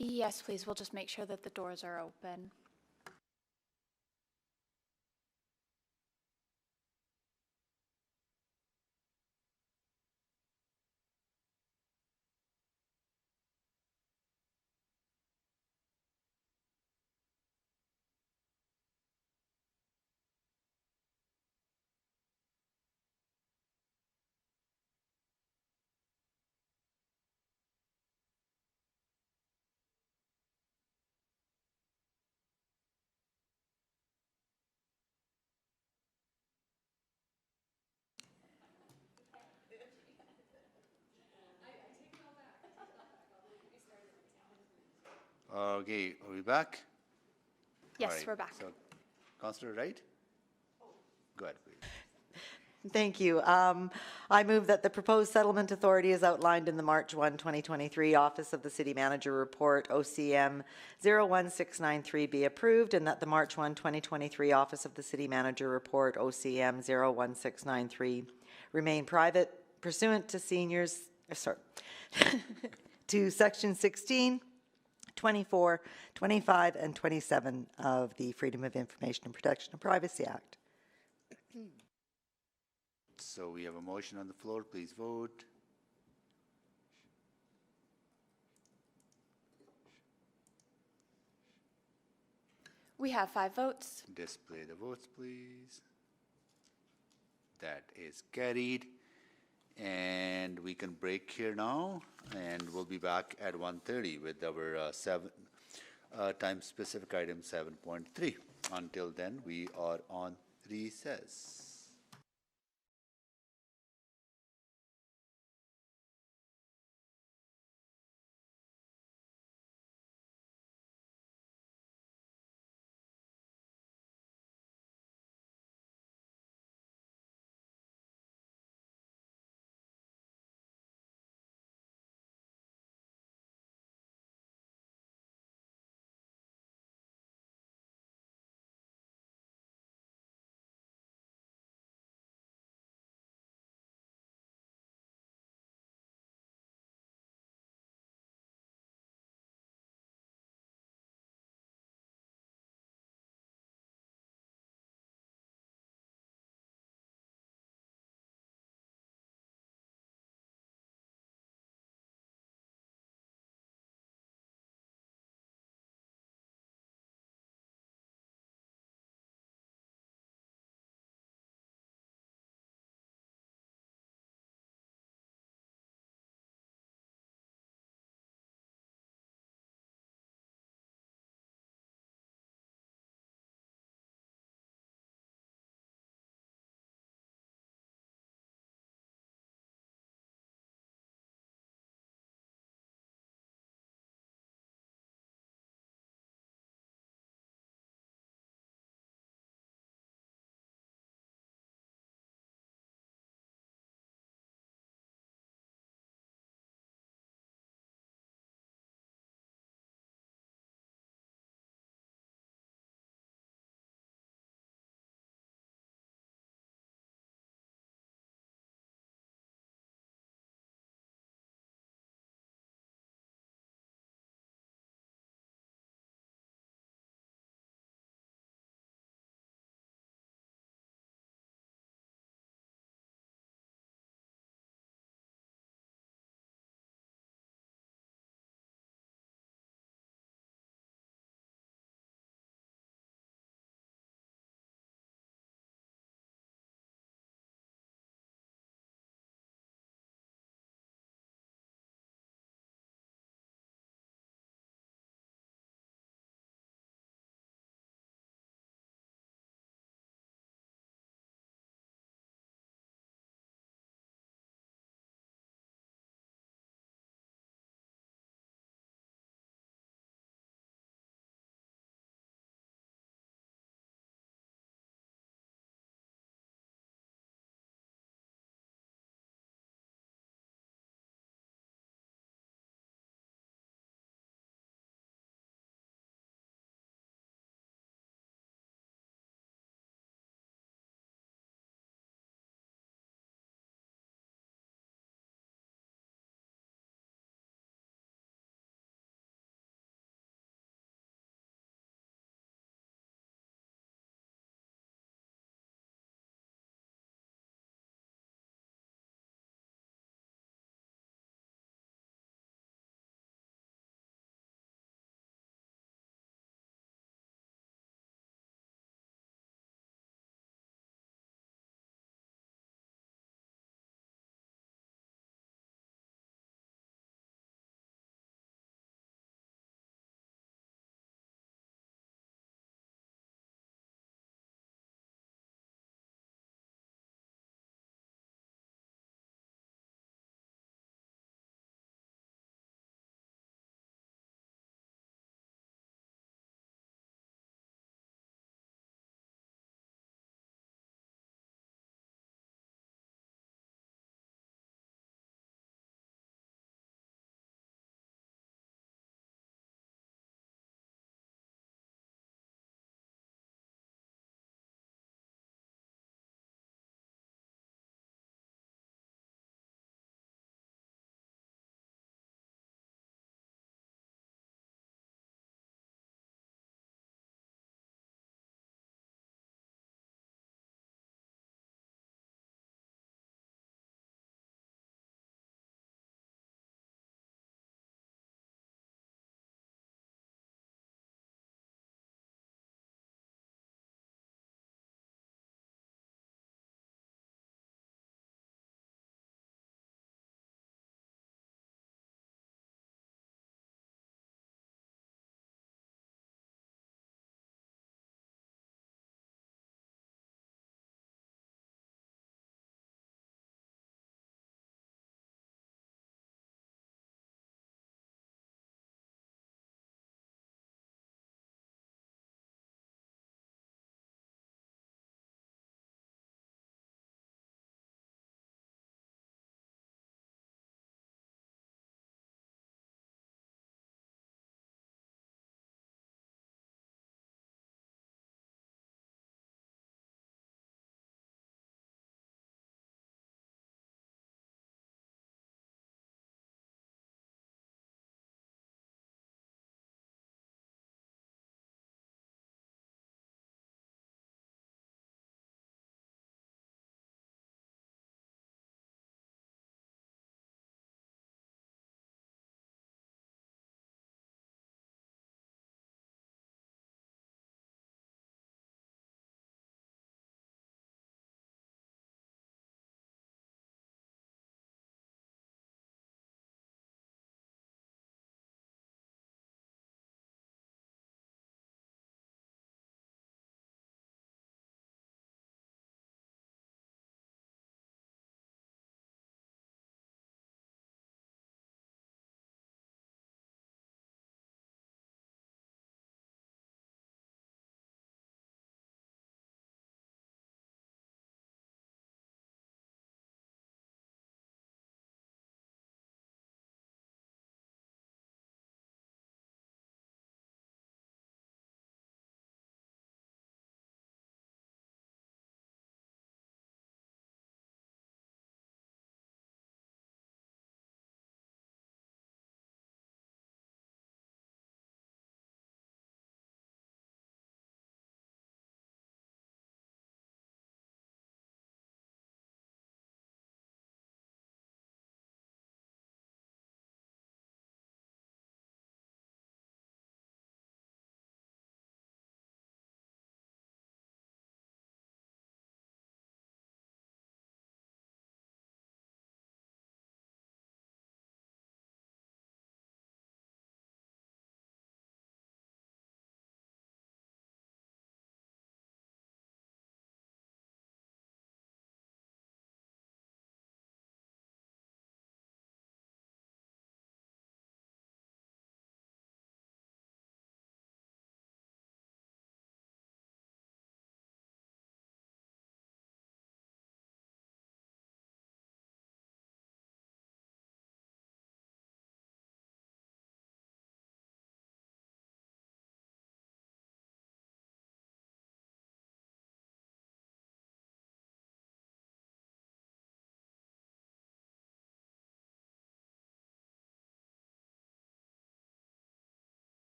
Yes, please. We'll just make sure that the doors are open. Okay, are we back? Yes, All right, we're back. So, Councillor Wright? Go ahead, please. Thank you. I move that the proposed settlement authority as outlined in the March 1, 2023 Office of the City Manager Report, OCM 01693, be approved, and that the March 1, 2023 Office of the City Manager Report, OCM 01693, remain private pursuant to to Section 16, 24, 25, and 27 of the Freedom of Information and Protection of Privacy Act. So we have a motion on the floor. Please vote. We have 5 votes. Display the votes, please. That is carried. And we can break here now, and we'll be back at 1:30 with our time-specific item 7.3. Until then, we are on recess.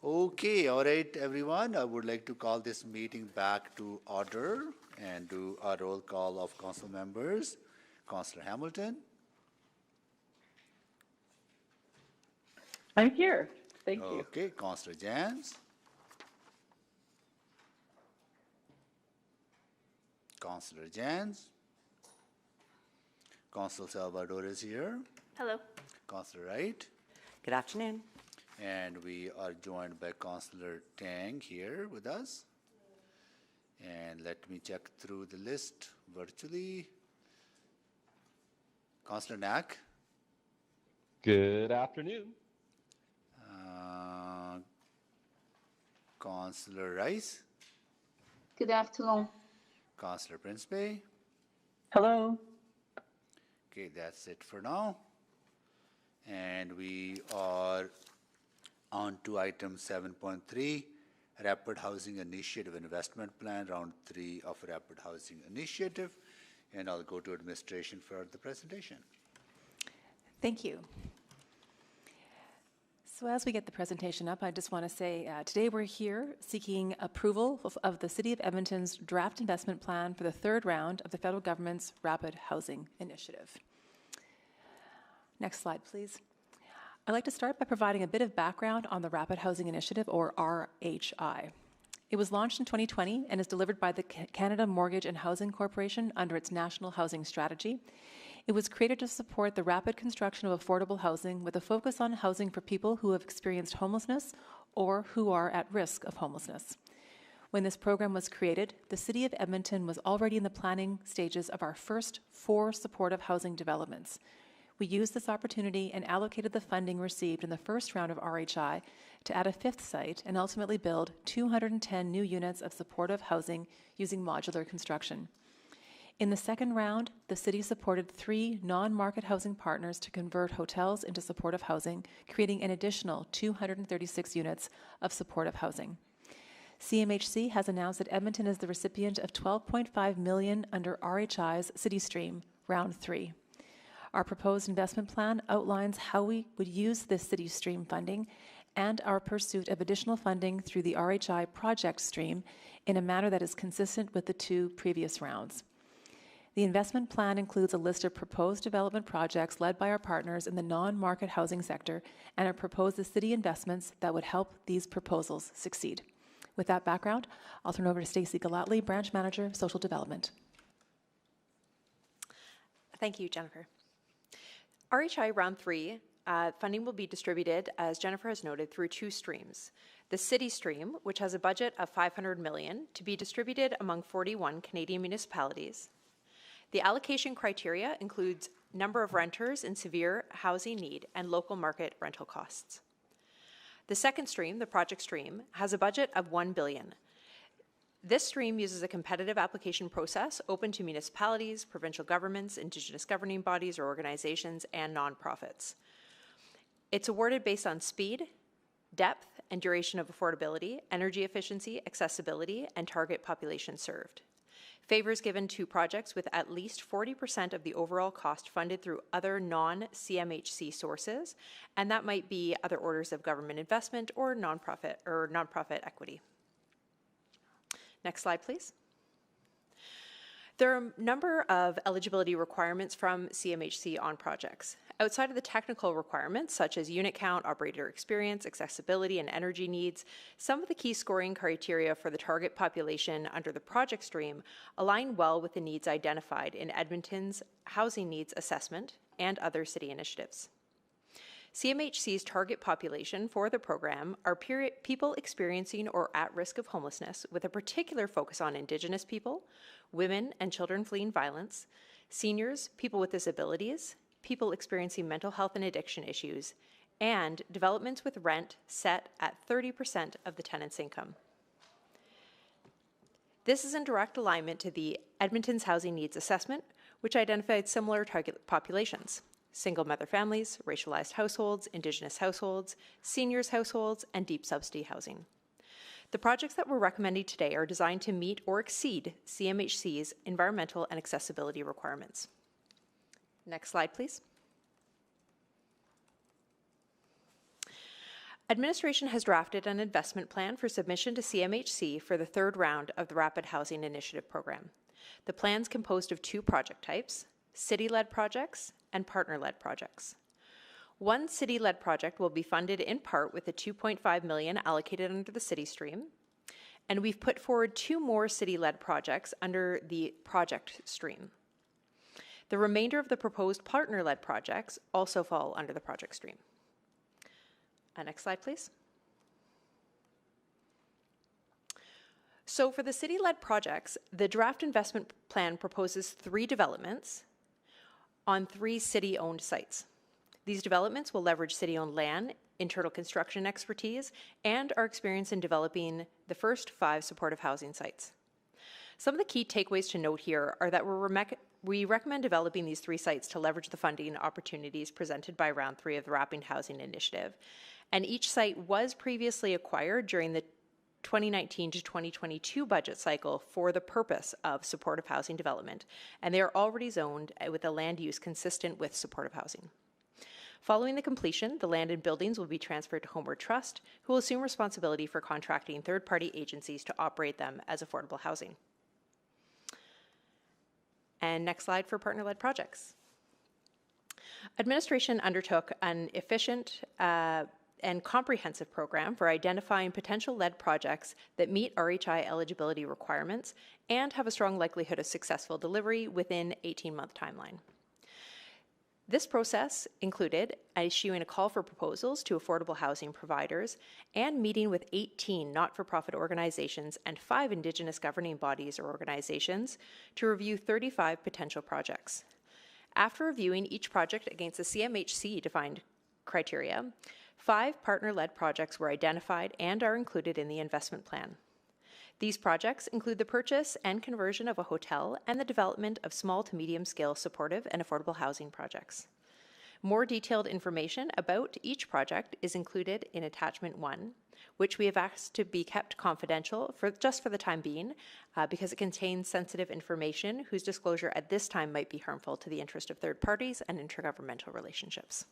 Okay, all right, everyone. I would like to call this meeting back to order and do a roll call of council members. Councillor Hamilton, I'm here. Thank you. okay, Councillor Jans, Councillor Jans, Councillor Salvador is here, Hello. Councillor Wright, Good afternoon. and we are joined by Councillor Tang here with us. And let me check through the list virtually. Councillor Knack, Good afternoon. Councillor Rice, Good afternoon. Councillor Prince Bay. Hello. Okay, that's it for now. And we are on to item 7.3, Rapid Housing Initiative Investment Plan, round 3 of Rapid Housing Initiative. And I'll go to administration for the presentation. Thank you. So as we get the presentation up, I just want to say today we're here seeking approval of the City of Edmonton's draft investment plan for the third round of the federal government's Rapid Housing Initiative. Next slide, please. I'd like to start by providing a bit of background on the Rapid Housing Initiative, or RHI. It was launched in 2020 and is delivered by the Canada Mortgage and Housing Corporation under its National Housing Strategy. It was created to support the rapid construction of affordable housing with a focus on housing for people who have experienced homelessness or who are at risk of homelessness. When this program was created, the City of Edmonton was already in the planning stages of our first 4 supportive housing developments. We used this opportunity and allocated the funding received in the first round of RHI to add a 5th site and ultimately build 210 new units of supportive housing using modular construction. In the second round, the city supported 3 non-market housing partners to convert hotels into supportive housing, creating an additional 236 units of supportive housing. CMHC has announced that Edmonton is the recipient of $12.5 million under RHI's City Stream, Round 3. Our proposed investment plan outlines how we would use this City Stream funding and our pursuit of additional funding through the RHI project stream in a manner that is consistent with the 2 previous rounds. The investment plan includes a list of proposed development projects led by our partners in the non-market housing sector and a proposed city investments that would help these proposals succeed. With that background, I'll turn over to Stacey Galatly, Branch Manager of Social Development. Thank you, Jennifer. RHI Round 3 funding will be distributed, as Jennifer has noted, through 2 streams. The City Stream, which has a budget of $500 million to be distributed among 41 Canadian municipalities. The allocation criteria includes number of renters in severe housing need and local market rental costs. The second stream, the project stream, has a budget of $1 billion. This stream uses a competitive application process open to municipalities, provincial governments, Indigenous governing bodies or organizations, and nonprofits. It's awarded based on speed, depth, and duration of affordability, energy efficiency, accessibility, and target population served. Favors given to projects with at least 40% of the overall cost funded through other non-CMHC sources, and that might be other orders of government investment or nonprofit equity. Next slide, please. There are a number of eligibility requirements from CMHC on projects. Outside of the technical requirements, such as unit count, operator experience, accessibility, and energy needs, some of the key scoring criteria for the target population under the project stream align well with the needs identified in Edmonton's Housing Needs Assessment and other city initiatives. CMHC's target population for the program are people experiencing or at risk of homelessness, with a particular focus on Indigenous people, women and children fleeing violence, seniors, people with disabilities, people experiencing mental health and addiction issues, and developments with rent set at 30% of the tenant's income. This is in direct alignment to the Edmonton's Housing Needs Assessment, which identified similar target populations: single mother families, racialized households, Indigenous households, seniors households, and deep subsidy housing. The projects that we're recommending today are designed to meet or exceed CMHC's environmental and accessibility requirements. Next slide, please. Administration has drafted an investment plan for submission to CMHC for the third round of the Rapid Housing Initiative program. The plan is composed of two project types, city-led projects and partner-led projects. One city-led project will be funded in part with the $2.5 million allocated under the city stream, and we've put forward two more city-led projects under the project stream. The remainder of the proposed partner-led projects also fall under the project stream. Next slide, please. So for the city-led projects, the draft investment plan proposes 3 developments on 3 city-owned sites. These developments will leverage city-owned land, internal construction expertise, and our experience in developing the first 5 supportive housing sites. Some of the key takeaways to note here are that we recommend developing these 3 sites to leverage the funding opportunities presented by Round 3 of the Rapid Housing Initiative. And each site was previously acquired during the 2019 to 2022 budget cycle for the purpose of supportive housing development, and they are already zoned with a land use consistent with supportive housing. Following the completion, the land and buildings will be transferred to Homeward Trust, who will assume responsibility for contracting third-party agencies to operate them as affordable housing. And next slide for partner-led projects. Administration undertook an efficient and comprehensive program for identifying potential lead projects that meet RHI eligibility requirements and have a strong likelihood of successful delivery within 18-month timeline. This process included issuing a call for proposals to affordable housing providers and meeting with 18 not-for-profit organizations and 5 Indigenous governing bodies or organizations to review 35 potential projects. After reviewing each project against the CMHC-defined criteria, 5 partner-led projects were identified and are included in the investment plan. These projects include the purchase and conversion of a hotel and the development of small to medium-scale supportive and affordable housing projects. More detailed information about each project is included in Attachment 1, which we have asked to be kept confidential for the time being, because it contains sensitive information whose disclosure at this time might be harmful to the interest of third parties and intergovernmental relationships.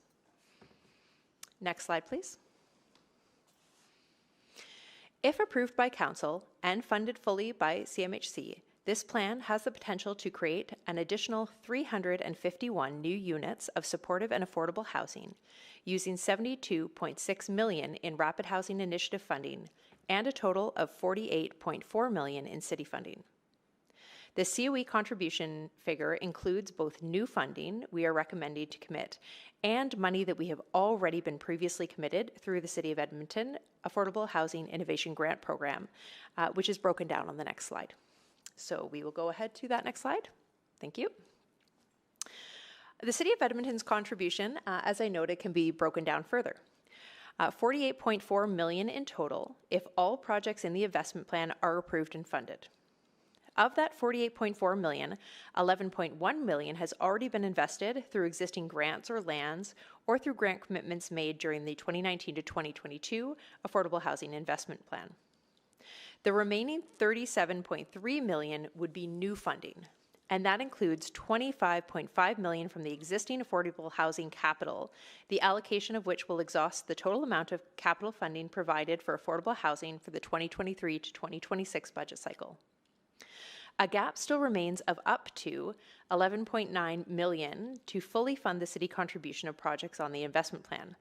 Next slide, please. If approved by Council and funded fully by CMHC, this plan has the potential to create an additional 351 new units of supportive and affordable housing using $72.6 million in Rapid Housing Initiative funding and a total of $48.4 million in city funding. The COE contribution figure includes both new funding we are recommending to commit and money that we have already been previously committed through the City of Edmonton Affordable Housing Innovation Grant Program, which is broken down on the next slide. So we will go ahead to that next slide. Thank you. The City of Edmonton's contribution, as I noted, can be broken down further. $48.4 million in total if all projects in the investment plan are approved and funded. Of that $48.4 million, $11.1 million has already been invested through existing grants or lands or through grant commitments made during the 2019 to 2022 Affordable Housing Investment Plan. The remaining $37.3 million would be new funding, and that includes $25.5 million from the existing affordable housing capital, the allocation of which will exhaust the total amount of capital funding provided for affordable housing for the 2023 to 2026 budget cycle. A gap still remains of up to $11.9 million to fully fund the city contribution of projects on the investment plan.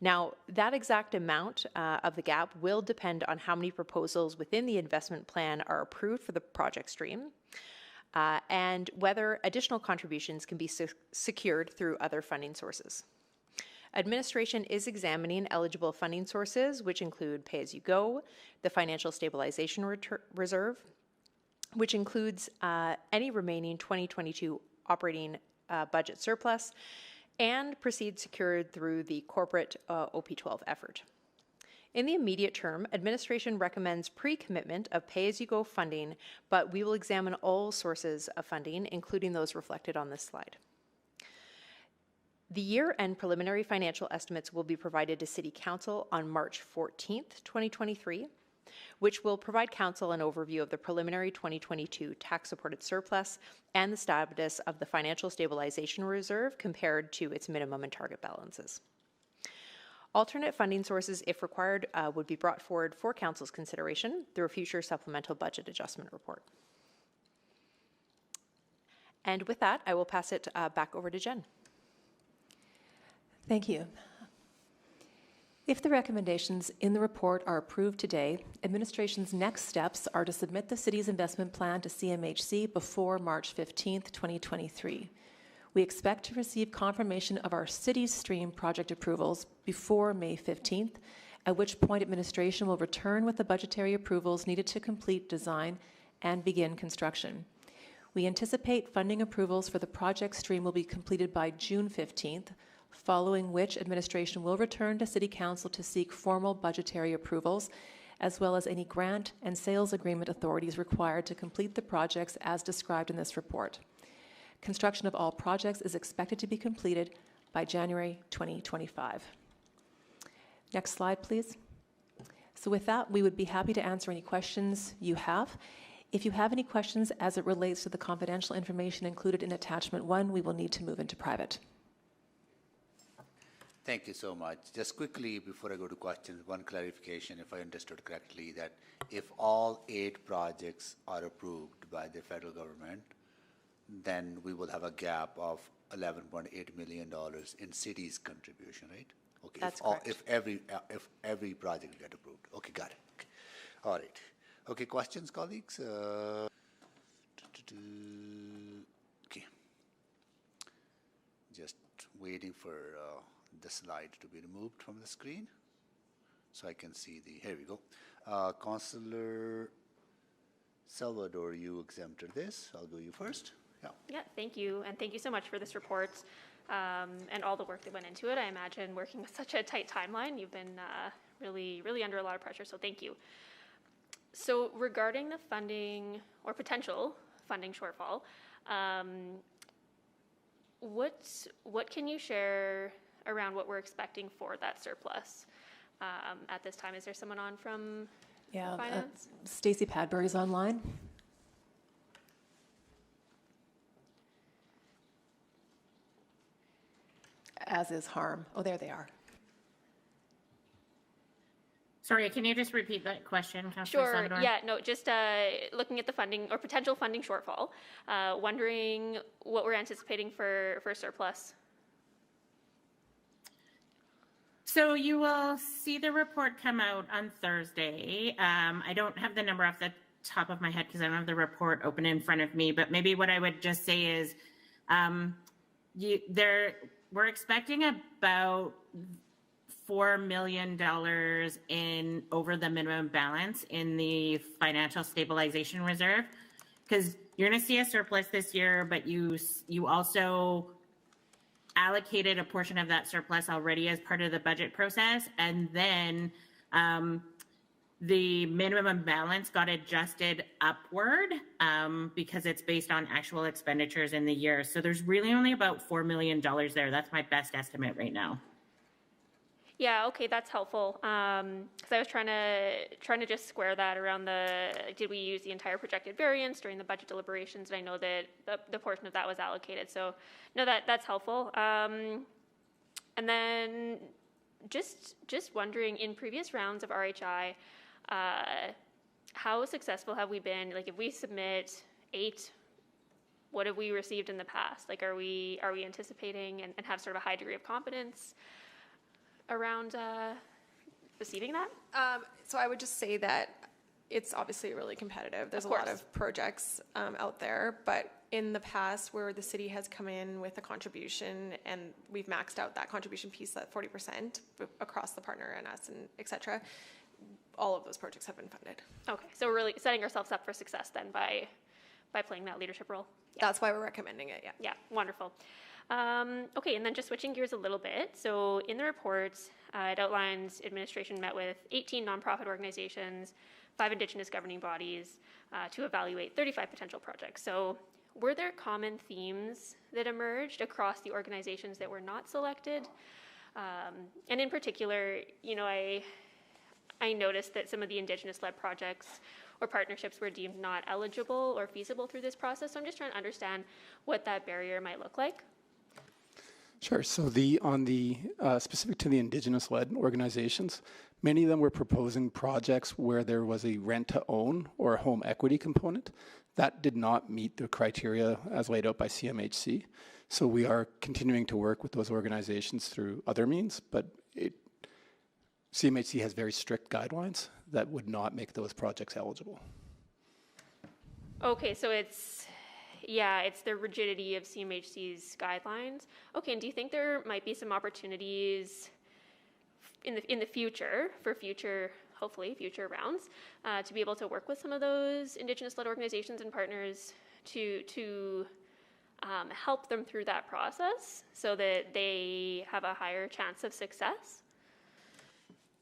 Now, that exact amount of the gap will depend on how many proposals within the investment plan are approved for the project stream and whether additional contributions can be secured through other funding sources. Administration is examining eligible funding sources, which include pay-as-you-go, the Financial Stabilization Reserve, which includes any remaining 2022 operating budget surplus, and proceeds secured through the corporate OP12 effort. In the immediate term, administration recommends pre-commitment of pay-as-you-go funding, but we will examine all sources of funding, including those reflected on this slide. The year-end preliminary financial estimates will be provided to City Council on March 14th, 2023, which will provide Council an overview of the preliminary 2022 tax-supported surplus and the status of the Financial Stabilization Reserve compared to its minimum and target balances. Alternate funding sources, if required, would be brought forward for Council's consideration through a future supplemental budget adjustment report. And with that, I will pass it back over to Jen. Thank you. If the recommendations in the report are approved today, administration's next steps are to submit the city's investment plan to CMHC before March 15th, 2023. We expect to receive confirmation of our city's stream project approvals before May 15th, at which point administration will return with the budgetary approvals needed to complete design and begin construction. We anticipate funding approvals for the project stream will be completed by June 15th, following which administration will return to City Council to seek formal budgetary approvals, as well as any grant and sales agreement authorities required to complete the projects as described in this report. Construction of all projects is expected to be completed by January 2025. Next slide, please. So with that, we would be happy to answer any questions you have. If you have any questions as it relates to the confidential information included in attachment 1, we will need to move into private. Thank you so much. Just quickly, before I go to questions, one clarification, if I understood correctly, that if all 8 projects are approved by the federal government, then we will have a gap of $11.8 million in city's contribution, right? Okay. That's correct. If every project get approved. Okay, got it. Okay. All right. Okay, questions, colleagues? Okay. Just waiting for the slide to be removed from the screen so I can see the, here we go. Councillor Salvador, you exempted this. I'll go you first. Yeah. Yeah, thank you. And thank you so much for this report and all the work that went into it. I imagine working with such a tight timeline, you've been really, really under a lot of pressure, so thank you. So regarding the funding or potential funding shortfall, what can you share around what we're expecting for that surplus at this time? Is there someone on from finance? Stacey Padbury's online. As is Harm. Oh, there they are. Sorry, can you just repeat that question, Councillor Sure. Salvador? Yeah, no, just looking at the funding or potential funding shortfall, wondering what we're anticipating for surplus. So you will see the report come out on Thursday. I don't have the number off the top of my head because I don't have the report open in front of me, but maybe what I would just say is we're expecting about $4 million in over the minimum balance in the financial stabilization reserve, because you're going to see a surplus this year, but you also allocated a portion of that surplus already as part of the budget process, and then the minimum balance got adjusted upward because it's based on actual expenditures in the year. So there's really only about $4 million there. That's my best estimate right now. Yeah, okay, that's helpful. Because I was trying to just square that around did we use the entire projected variance during the budget deliberations? And I know that the portion of that was allocated. So no, that's helpful. And then just wondering, in previous rounds of RHI, how successful have we been? Like, if we submit 8, what have we received in the past? Like, are we anticipating and have sort of a high degree of confidence around receiving that? So I would just say that it's obviously really competitive. There's a lot of projects out there, but in the past where the city has come in with a contribution and we've maxed out that contribution piece at 40% across the partner and us and et cetera, all of those projects have been funded. Okay, so we're really setting ourselves up for success then by playing that leadership role. Yeah. That's why we're recommending it, yeah. Yeah, wonderful. Okay, and then just switching gears a little bit. So in the report, it outlines administration met with 18 nonprofit organizations, 5 Indigenous governing bodies to evaluate 35 potential projects. So were there common themes that emerged across the organizations that were not selected? And in particular, you know, I noticed that some of the Indigenous-led projects or partnerships were deemed not eligible or feasible through this process. So I'm just trying to understand what that barrier might look like. Sure. So on the specific to the Indigenous-led organizations, many of them were proposing projects where there was a rent-to-own or a home equity component. That did not meet the criteria as laid out by CMHC. So we are continuing to work with those organizations through other means, but CMHC has very strict guidelines that would not make those projects eligible. Okay, so it's the rigidity of CMHC's guidelines. Okay, and do you think there might be some opportunities in the future for hopefully future rounds, to be able to work with some of those Indigenous-led organizations and partners to help them through that process so that they have a higher chance of success?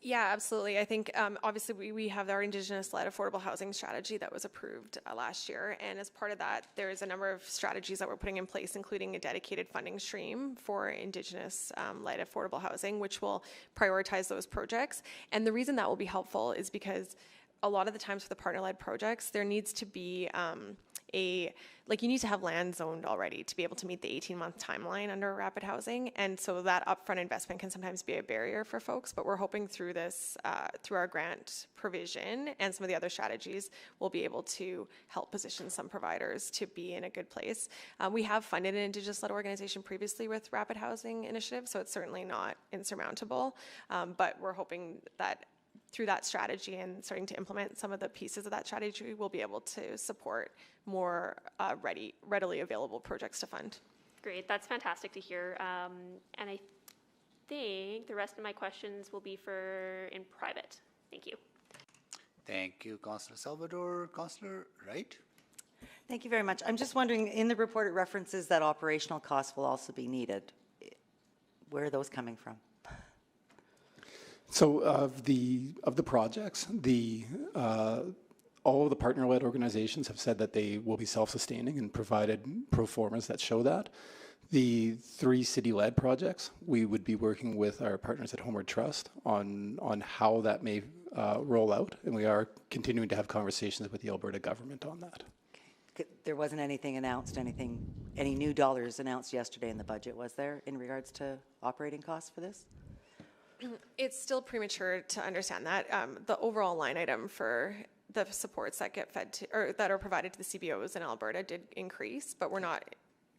Yeah, absolutely. I think obviously we have our Indigenous-led affordable housing strategy that was approved last year. And as part of that, there's a number of strategies that we're putting in place, including a dedicated funding stream for Indigenous-led affordable housing, which will prioritize those projects. And the reason that will be helpful is because a lot of the times for the partner-led projects, there needs to be you need to have land zoned already to be able to meet the 18-month timeline under rapid housing. And so that upfront investment can sometimes be a barrier for folks, but we're hoping through this, through our grant provision and some of the other strategies, we'll be able to help position some providers to be in a good place. We have funded an Indigenous-led organization previously with rapid housing initiatives, so it's certainly not insurmountable, but we're hoping that through that strategy and starting to implement some of the pieces of that strategy, we'll be able to support more readily available projects to fund. Great, that's fantastic to hear. And I think the rest of my questions will be in private. Thank you. Thank you, Councillor Salvador. Councillor Wright? Thank you very much. I'm just wondering, in the report it references that operational costs will also be needed. Where are those coming from? So of the projects, all of the partner-led organizations have said that they will be self-sustaining and provided pro formas that show that. The 3 city-led projects, we would be working with our partners at Homeward Trust on how that may roll out, and we are continuing to have conversations with the Alberta government on that. Okay. There wasn't anything announced, any new dollars announced yesterday in the budget, was there, in regards to operating costs for this? It's still premature to understand that. The overall line item for the supports that get fed to, or that are provided to the CBOs in Alberta did increase, but we're not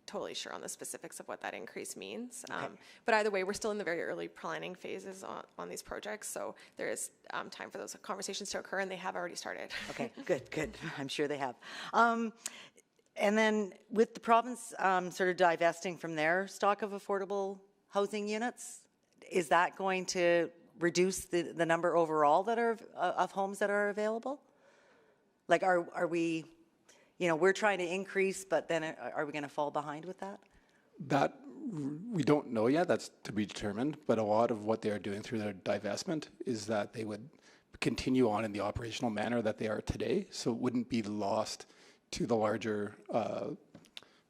totally sure on the specifics of what that increase means. Okay. But either way, we're still in the very early planning phases on these projects, so there is time for those conversations to occur, and they have already started. Okay, good. I'm sure they have. And then with the province sort of divesting from their stock of affordable housing units, is that going to reduce the number overall that are of homes that are available? Like, are we, we're trying to increase, but then are we going to fall behind with that? That we don't know yet. That's to be determined. But a lot of what they are doing through their divestment is that they would continue on in the operational manner that they are today. So it wouldn't be lost to the larger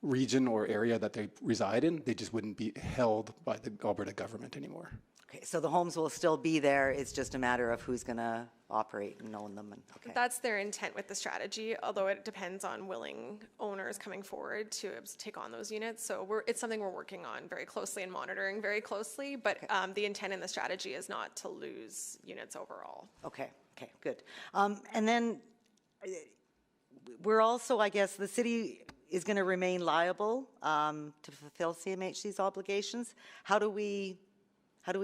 region or area that they reside in. They just wouldn't be held by the Alberta government anymore. Okay, so the homes will still be there. It's just a matter of who's going to operate and own them. Okay. That's their intent with the strategy, although it depends on willing owners coming forward to take on those units. So it's something we're working on very closely and monitoring very closely, but the intent in the strategy is not to lose units overall. Okay, good. And then we're also, I guess, the city is going to remain liable to fulfill CMHC's obligations. How do we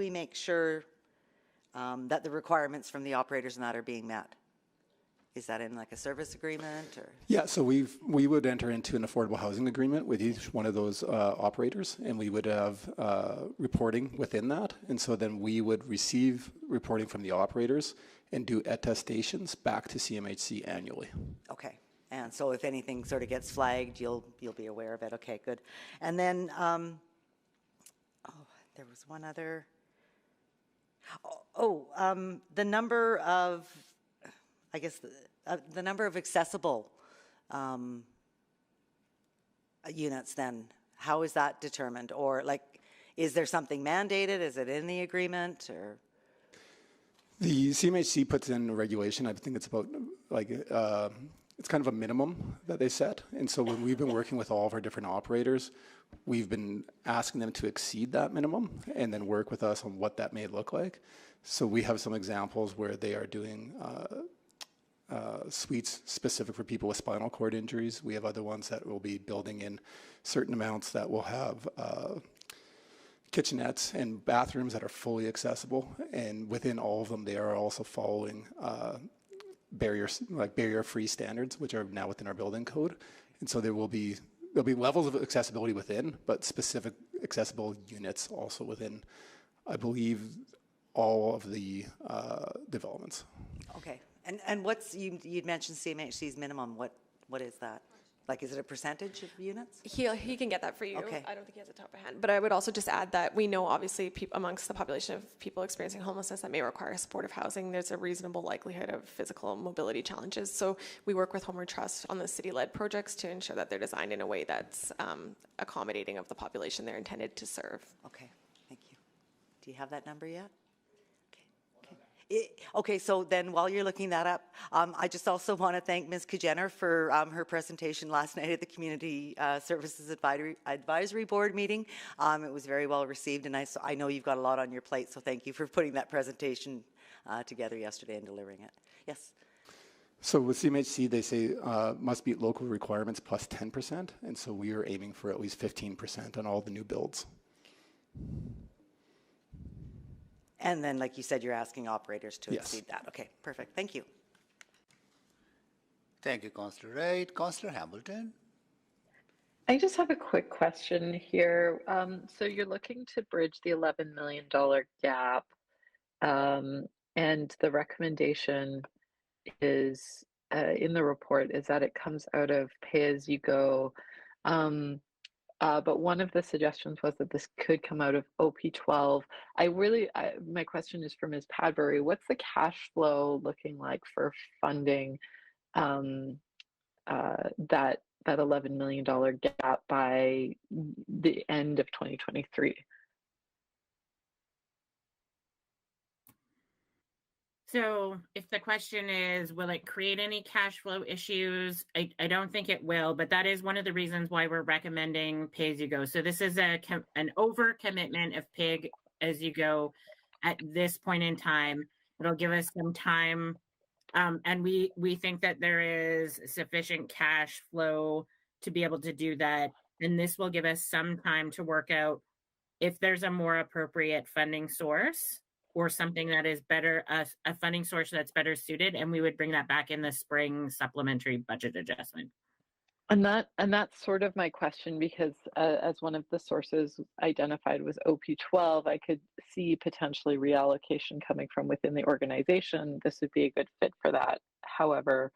make sure that the requirements from the operators and that are being met? Is that in like a service agreement or? Yeah, so we would enter into an affordable housing agreement with each one of those operators, and we would have reporting within that. And so then we would receive reporting from the operators and do attestations back to CMHC annually. Okay. And so if anything sort of gets flagged, you'll be aware of it. Okay, good. And then, there was one other. The number of, I guess, the number of accessible units then, how is that determined? Or like, is there something mandated? Is it in the agreement or? The CMHC puts in a regulation, I think it's about like it's kind of a minimum that they set. And so when we've been working with all of our different operators, we've been asking them to exceed that minimum and then work with us on what that may look like. So we have some examples where they are doing suites specific for people with spinal cord injuries. We have other ones that will be building in certain amounts that will have kitchenettes and bathrooms that are fully accessible. And within all of them, they are also following barrier-free standards, which are now within our building code. And so there'll be levels of accessibility within, but specific accessible units also within, I believe, all of the developments. Okay. And what's, you'd mentioned CMHC's minimum, what is that? Like, is it a percentage of units? He can get that for you. Okay. I don't think he has a top of hand. But I would also just add that we know, obviously, amongst the population of people experiencing homelessness that may require supportive housing, there's a reasonable likelihood of physical mobility challenges. So we work with Homeward Trust on the city-led projects to ensure that they're designed in a way that's accommodating of the population they're intended to serve. Okay, thank you. Do you have that number yet? Okay, so then while you're looking that up, I just also want to thank Ms. Kujener for her presentation last night at the Community Services Advisory Board meeting. It was very well received, and I know you've got a lot on your plate, so thank you for putting that presentation together yesterday and delivering it. Yes? So with CMHC, they say must meet local requirements plus 10%, and so we are aiming for at least 15% on all the new builds. And then, like you said, you're asking operators to Yes. exceed that. Okay, perfect. Thank you. Thank you, Councillor Wright. Councillor Hamilton? I just have a quick question here. So you're looking to bridge the $11 million gap, and the recommendation is in the report is that it comes out of pay-as-you-go. But one of the suggestions was that this could come out of OP12. My question is for Ms. Padbury. What's the cash flow looking like for funding that $11 million gap by the end of 2023? So if the question is, will it create any cash flow issues? I don't think it will, but that is one of the reasons why we're recommending pay-as-you-go. So this is an overcommitment of pay-as-you-go at this point in time. It'll give us some time, and we think that there is sufficient cash flow to be able to do that. And this will give us some time to work out if there's a more appropriate funding source or something that is better, a funding source that's better suited, and we would bring that back in the spring supplementary budget adjustment. And that's sort of my question, because as one of the sources identified was OP12, I could see potentially reallocation coming from within the organization. This would be a good fit for that. However,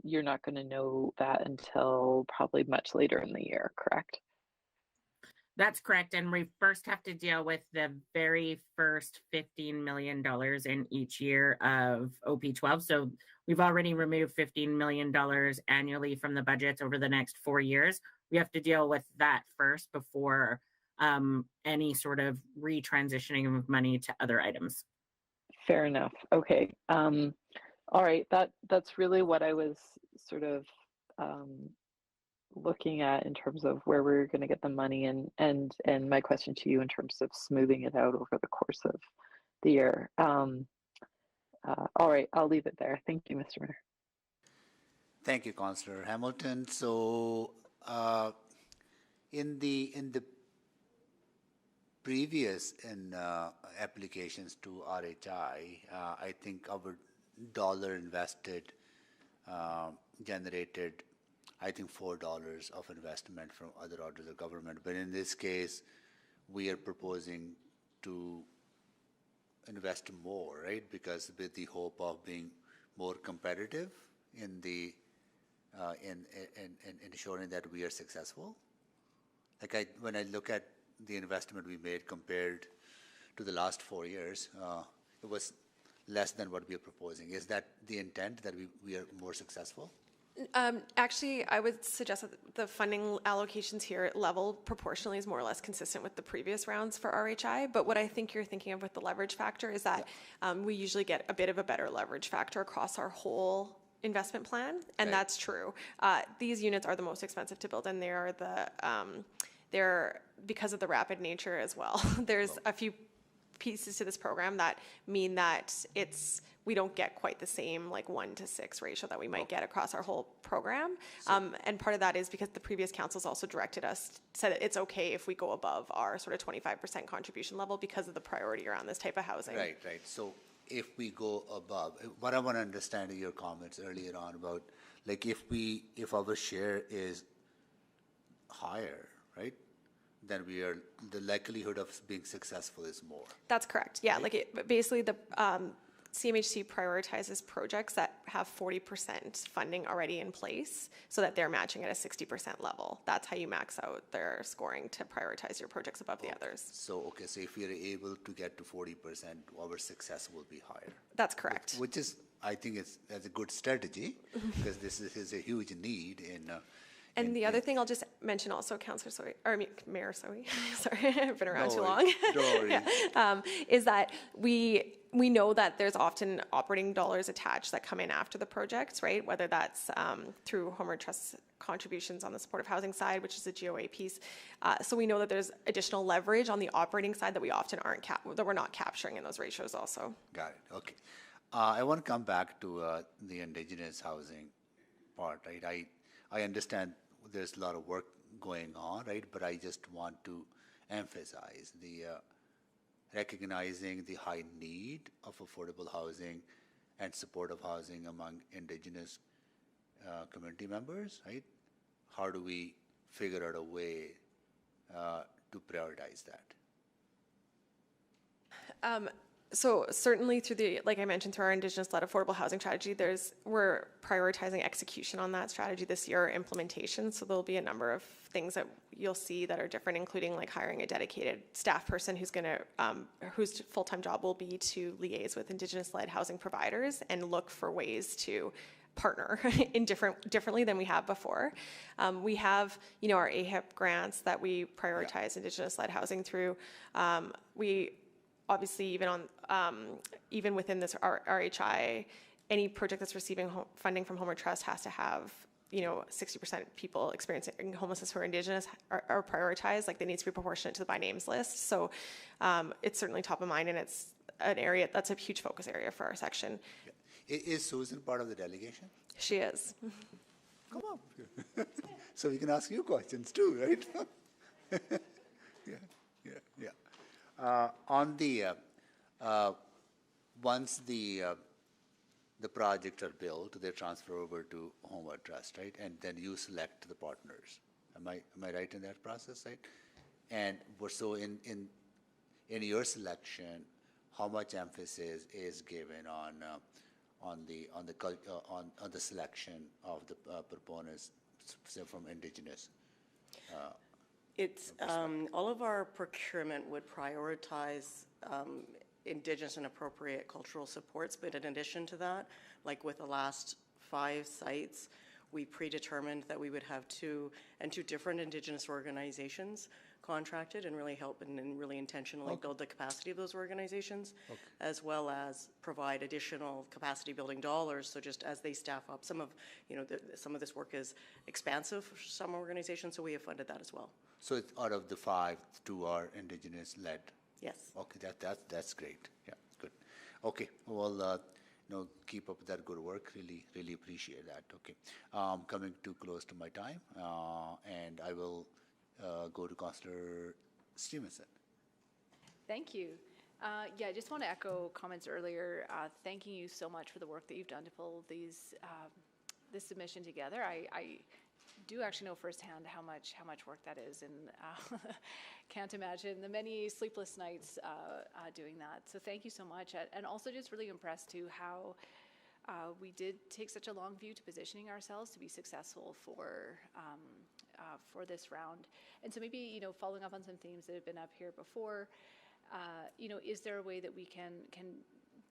you're not going to know that until probably much later in the year, correct? That's correct. And we first have to deal with the very first $15 million in each year of OP12. So we've already removed $15 million annually from the budgets over the next 4 years. We have to deal with that first before any sort of retransitioning of money to other items. Fair enough. Okay. All right. That's really what I was sort of looking at in terms of where we're going to get the money, and my question to you in terms of smoothing it out over the course of the year. All right, I'll leave it there. Thank you, Mr. Mayor. Thank you, Councillor Hamilton. So in the previous applications to RHI, I think our dollar invested generated, I think, $4 of investment from other orders of government. But in this case, we are proposing to invest more, right? Because with the hope of being more competitive in the in ensuring that we are successful. Like when I look at the investment we made compared to the last 4 years, it was less than what we are proposing. Is that the intent, that we are more successful? Actually, I would suggest that the funding allocations here level proportionally is more or less consistent with the previous rounds for RHI. But what I think you're thinking of with the leverage factor is that we usually get a bit of a better leverage factor across our whole investment plan, and that's true. These units are the most expensive to build, and they are they're because of the rapid nature as well. There's a few pieces to this program that mean that we don't get quite the same like 1-to-6 ratio that we might get across our whole program. And part of that is because the previous councils also directed us, said it's okay if we go above our sort of 25% contribution level because of the priority around this type of housing. Right. So if we go above, what I want to understand in your comments earlier on about, like if our share is higher, right, then the likelihood of being successful is more. That's correct. Yeah, like basically the CMHC prioritizes projects that have 40% funding already in place so that they're matching at a 60% level. That's how you max out their scoring to prioritize your projects above the others. So if we are able to get to 40%, our success will be higher. That's correct. Which is, I think that's a good strategy because this is a huge need in. And the other thing I'll just mention also, Mayor Sohi, sorry, I've been around too long, is that we know that there's often operating dollars attached that come in after the projects, right? Whether that's through Homeward Trust contributions on the supportive housing side, which is a GOA piece. So we know that there's additional leverage on the operating side that we often that we're not capturing in those ratios also. Got it, okay. I want to come back to the Indigenous housing part, right? I understand there's a lot of work going on, right? But I just want to emphasize the recognizing the high need of affordable housing and supportive housing among Indigenous community members, right? How do we figure out a way to prioritize that? So certainly through like I mentioned, through our Indigenous-led affordable housing strategy, we're prioritizing execution on that strategy this year, implementation. So there'll be a number of things that you'll see that are different, including like hiring a dedicated staff person whose full-time job will be to liaise with Indigenous-led housing providers and look for ways to partner in differently than we have before. We have, our AHIP grants that we prioritize Indigenous-led housing through. We obviously even within this RHI, any project that's receiving funding from Homeward Trust has to have 60% people experiencing homelessness who are Indigenous are prioritized. Like they need to be proportionate to the by names list. So it's certainly top of mind, and it's an area that's a huge focus area for our section. Yeah. Is Susan part of the delegation? She is. Come on. So we can ask you questions too, right? Yeah. On the once the projects are built, they transfer over to Homeward Trust, right? And then you select the partners. Am I right in that process, right? And so in your selection, how much emphasis is given on the selection of the proponents, say from Indigenous? It's all of our procurement would prioritize Indigenous and appropriate cultural supports, but in addition to that, like with the last 5 sites, we predetermined that we would have two different Indigenous organizations contracted and really help and really intentionally build the capacity of those organizations, as well as provide additional capacity building dollars. So just as they staff up, some of this work is expansive for some organizations, so we have funded that as well. So it's out of the 5, 2 are Indigenous led. Yes. Okay, that's great. Yeah, good. Okay, well, keep up that good work. Really appreciate that. Okay, coming too close to my time, and I will go to Councillor Stevenson. Thank you. I just want to echo comments earlier, thanking you so much for the work that you've done to pull this submission together. I do actually know firsthand how much work that is, and can't imagine the many sleepless nights doing that. So thank you so much, and also just really impressed too how we did take such a long view to positioning ourselves to be successful for this round. And so maybe following up on some themes that have been up here before, is there a way that we can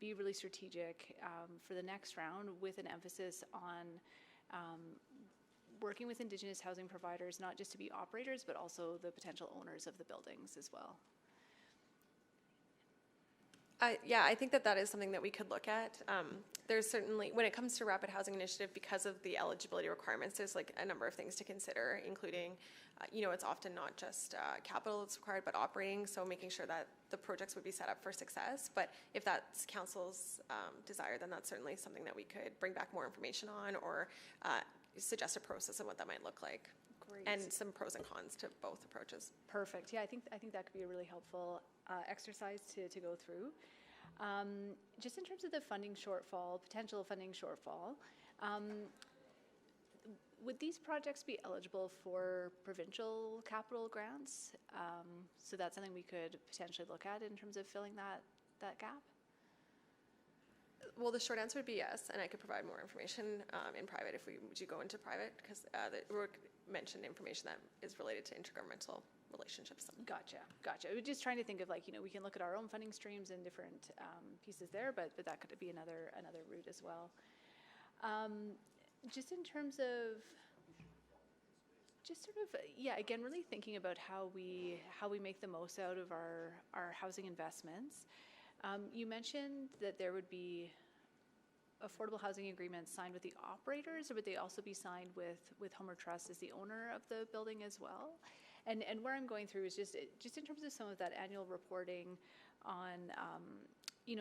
be really strategic for the next round with an emphasis on working with Indigenous housing providers, not just to be operators, but also the potential owners of the buildings as well? Yeah, I think that that is something that we could look at. There's certainly, when it comes to Rapid Housing Initiative, because of the eligibility requirements, there's like a number of things to consider, including, it's often not just capital that's required, but operating, so making sure that the projects would be set up for success. But if that's council's desire, then that's certainly something that we could bring back more information on, or suggest a process of what that might look like. Great. And some pros and cons to both approaches. Perfect. Yeah, I think that could be a really helpful exercise to go through. Just in terms of the funding shortfall, potential funding shortfall, would these projects be eligible for provincial capital grants? So that's something we could potentially look at in terms of filling that gap? Well, the short answer would be yes, and I could provide more information in private if we do go into private, because the work mentioned information that is related to intergovernmental relationships. Gotcha. We're just trying to think of we can look at our own funding streams and different pieces there, but that could be another route as well. Just in terms of, again, really thinking about how we make the most out of our housing investments. You mentioned that there would be affordable housing agreements signed with the operators, or would they also be signed with Homer Trust as the owner of the building as well? And where I'm going through is just in terms of some of that annual reporting on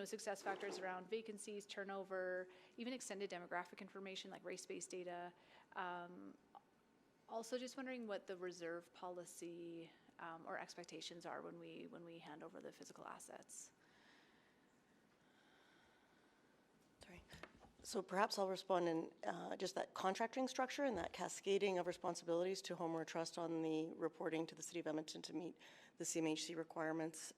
success factors around vacancies, turnover, even extended demographic information like race-based data. Also, just wondering what the reserve policy or expectations are when we hand over the physical assets. So perhaps I'll respond in just that contracting structure and that cascading of responsibilities to Homer Trust on the reporting to the City of Edmonton to meet the CMHC requirements.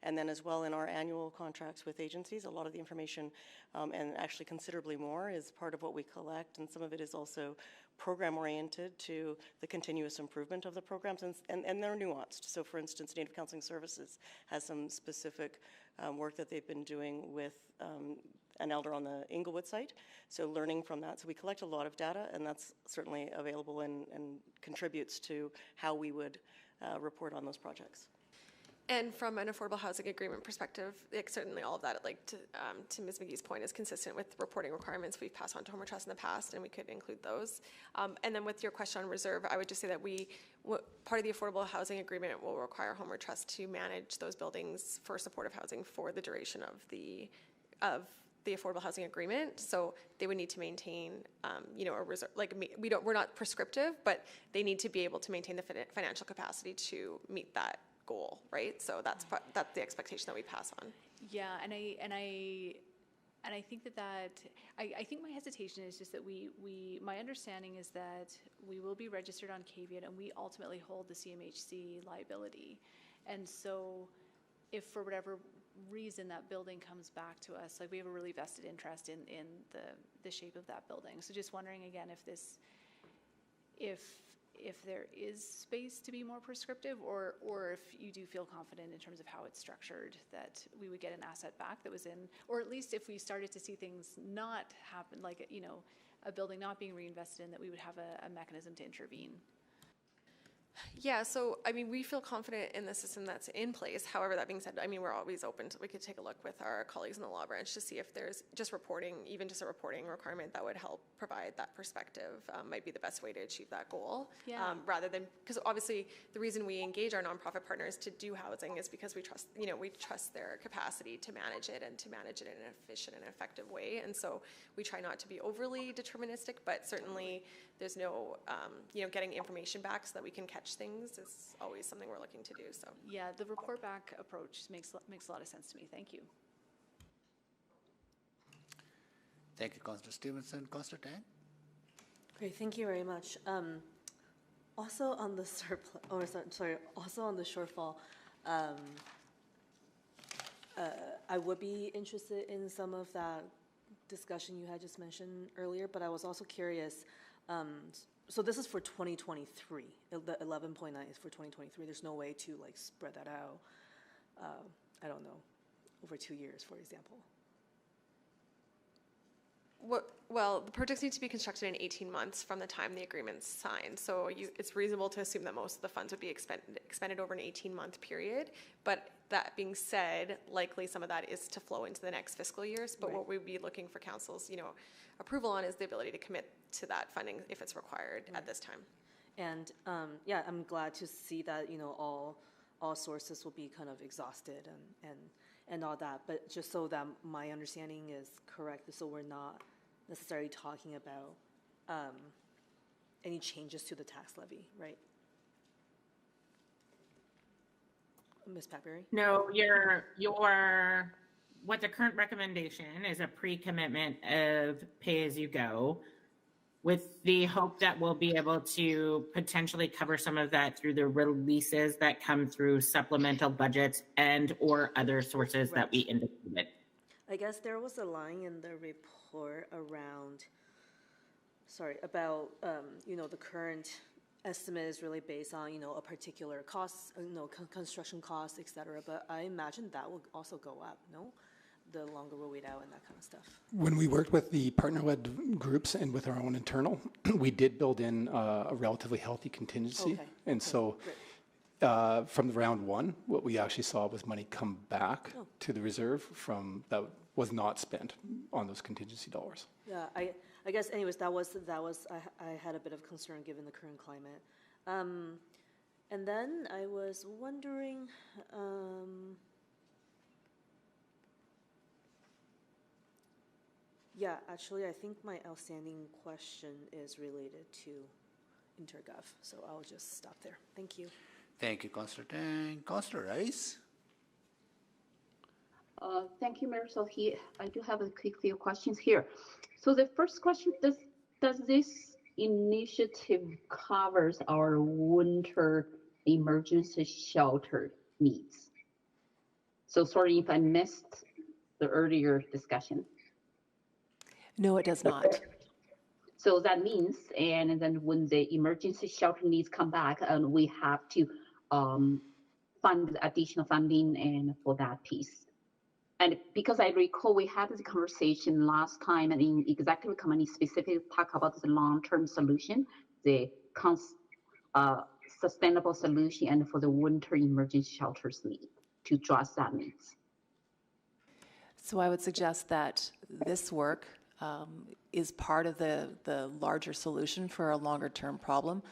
And then as well in our annual contracts with agencies, a lot of the information and actually considerably more is part of what we collect, and some of it is also program oriented to the continuous improvement of the programs, and they're nuanced. So for instance, Native Counseling Services has some specific work that they've been doing with an elder on the Inglewood site, so learning from that. So we collect a lot of data, and that's certainly available and contributes to how we would report on those projects. And from an affordable housing agreement perspective, certainly all of that, to Ms. McGee's point, is consistent with reporting requirements we've passed on to Homer Trust in the past, and we could include those. And then with your question on reserve, I would just say that part of the affordable housing agreement will require Homer Trust to manage those buildings for supportive housing for the duration of the affordable housing agreement. So they would need to maintain, a reserve. We're not prescriptive, but they need to be able to maintain the financial capacity to meet that goal, right? So that's the expectation that we pass on. Yeah, and I think I think my hesitation is just that my understanding is that we will be registered on Caveat, and we ultimately hold the CMHC liability. And so if for whatever reason that building comes back to us, we have a really vested interest in the shape of that building. So just wondering again if there is space to be more prescriptive, or if you do feel confident in terms of how it's structured that we would get an asset back that was in, or at least if we started to see things not happen, a building not being reinvested in, that we would have a mechanism to intervene. Yeah, so we feel confident in the system that's in place. However, that being said, we're always open to, we could take a look with our colleagues in the law branch to see if there's just reporting, even just a reporting requirement that would help provide that perspective might be the best way to achieve that goal. Yeah. Rather than, because obviously the reason we engage our nonprofit partners to do housing is because we trust their capacity to manage it and to manage it in an efficient and effective way. And so we try not to be overly deterministic, but certainly there's no, getting information back so that we can catch things is always something we're looking to do. So yeah, the report back approach makes a lot of sense to me. Thank you. Thank you, Councillor Stevenson. Councillor Tang? Great, thank you very much. Also on the also on the shortfall, I would be interested in some of that discussion you had just mentioned earlier, but I was also curious. So this is for 2023. The 11.9 is for 2023. There's no way to spread that out. I don't know, over 2 years, for example. Well, the projects need to be constructed in 18 months from the time the agreement's signed. So it's reasonable to assume that most of the funds would be expended over an 18-month period. But that being said, likely some of that is to flow into the next fiscal years. But what we'd be looking for council's, approval on is the ability to commit to that funding if it's required at this time. And yeah, I'm glad to see that all sources will be kind of exhausted and all that. But just so that my understanding is correct, so we're not necessarily talking about any changes to the tax levy, right? Ms. Patberry? No, what the current recommendation is a pre-commitment of pay-as-you-go, with the hope that we'll be able to potentially cover some of that through the releases that come through supplemental budgets and or other sources that we indicated. I guess there was a line in the report about the current estimate is really based on a particular cost, construction costs, etc. But I imagine that will also go up, no? The longer we wait out and that kind of stuff. When we worked with the partner-led groups and with our own internal, we did build in a relatively healthy contingency. Okay. And so from the round one, what we actually saw was money come back to the reserve from that was not spent on those contingency dollars. Yeah, I guess anyways, that was I had a bit of concern given the current climate. And then I was wondering, yeah, actually, I think my outstanding question is related to Intergov, so I'll just stop there. Thank you. Thank you, Councillor Tang. Councillor Rice? Thank you, Mayor. So I do have a few questions here. So the first question, does this initiative covers our winter emergency shelter needs? So sorry if I missed the earlier discussion. No, it does not. So that means, and then when the emergency shelter needs come back, we have to fund additional funding and for that piece. And because I recall we had this conversation last time, and in executive committee specifically talk about the long-term solution, the sustainable solution, and for the winter emergency shelters need to address that needs. So I would suggest that this work is part of the larger solution for a longer-term problem.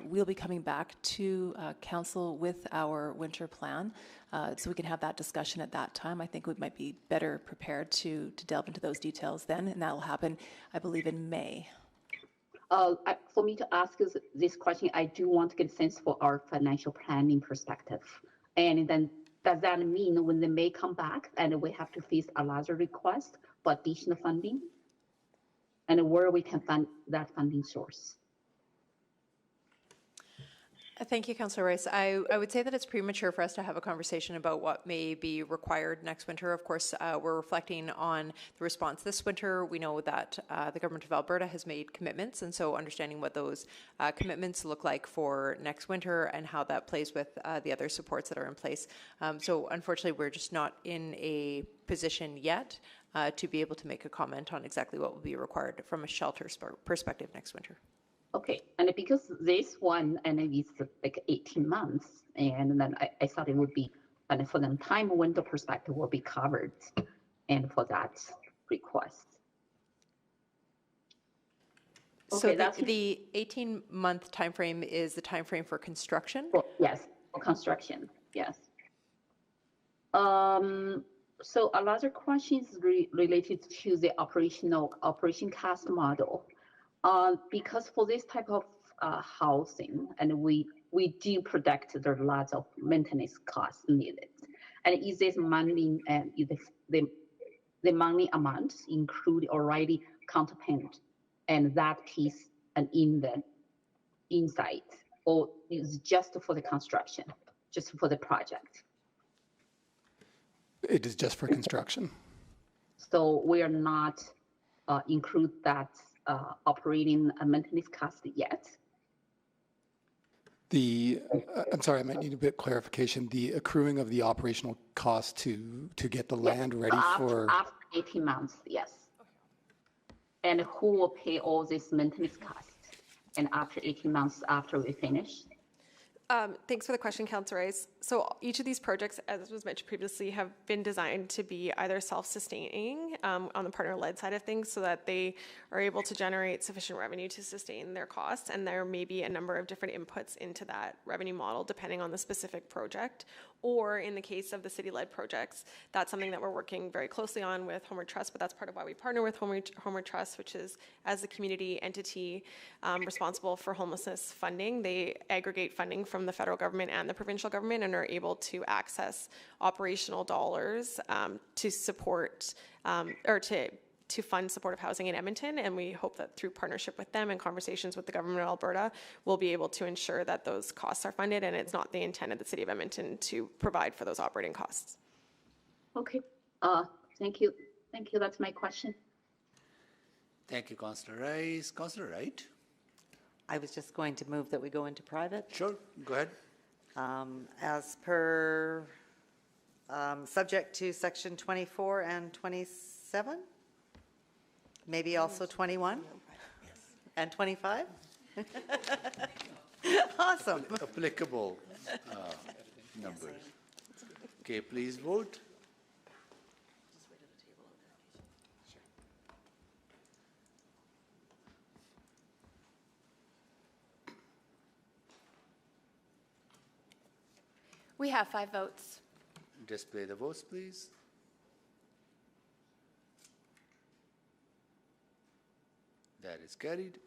We'll be coming back to council with our winter plan, so we can have that discussion at that time. I think we might be better prepared to delve into those details then, and that will happen, I believe, in May. For me to ask this question, I do want to get a sense for our financial planning perspective. And then does that mean when they may come back and we have to face a larger request for additional funding? And where we can find that funding source? Thank you, Councillor Rice. I would say that it's premature for us to have a conversation about what may be required next winter. Of course, we're reflecting on the response this winter. We know that the Government of Alberta has made commitments, and so understanding what those commitments look like for next winter and how that plays with the other supports that are in place. So unfortunately, we're just not in a position yet to be able to make a comment on exactly what will be required from a shelter perspective next winter. Okay, and because this one, and it's like 18 months, and then I thought it would be, and for the time window perspective will be covered, and for that request. Okay, so the 18-month timeframe is the timeframe for construction? Well, yes, for construction, yes. So a larger question is related to the operation cost model. Because for this type of housing, and we do predict there are lots of maintenance costs needed. And is this money and the money amount include already counterpayment and that piece and in the inside, or is just for the construction, just for the project? It is just for construction. So we are not include that operating and maintenance cost yet. I'm sorry, I might need a bit of clarification. The accruing of the operational cost to get the land ready for... After 18 months, yes. And who will pay all this maintenance cost? And after 18 months after we finish? Thanks for the question, Councillor Rice. So each of these projects, as was mentioned previously, have been designed to be either self-sustaining on the partner-led side of things so that they are able to generate sufficient revenue to sustain their costs. And there may be a number of different inputs into that revenue model depending on the specific project. Or in the case of the city-led projects, that's something that we're working very closely on with Homeward Trust, but that's part of why we partner with Homeward Trust, which is as the community entity responsible for homelessness funding. They aggregate funding from the federal government and the provincial government and are able to access operational dollars to support or to fund supportive housing in Edmonton, and we hope that through partnership with them and conversations with the government of Alberta, we'll be able to ensure that those costs are funded, and it's not the intent of the City of Edmonton to provide for those operating costs. Okay, thank you. Thank you, that's my question. Thank you, Councillor Rice. Councillor Wright? I was just going to move that we go into private. Sure, go ahead. As per, subject to section 24 and 27? Maybe also 21 and 25? Awesome. Applicable numbers. Okay, please vote. We have 5 votes. Display the votes, please. That is carried.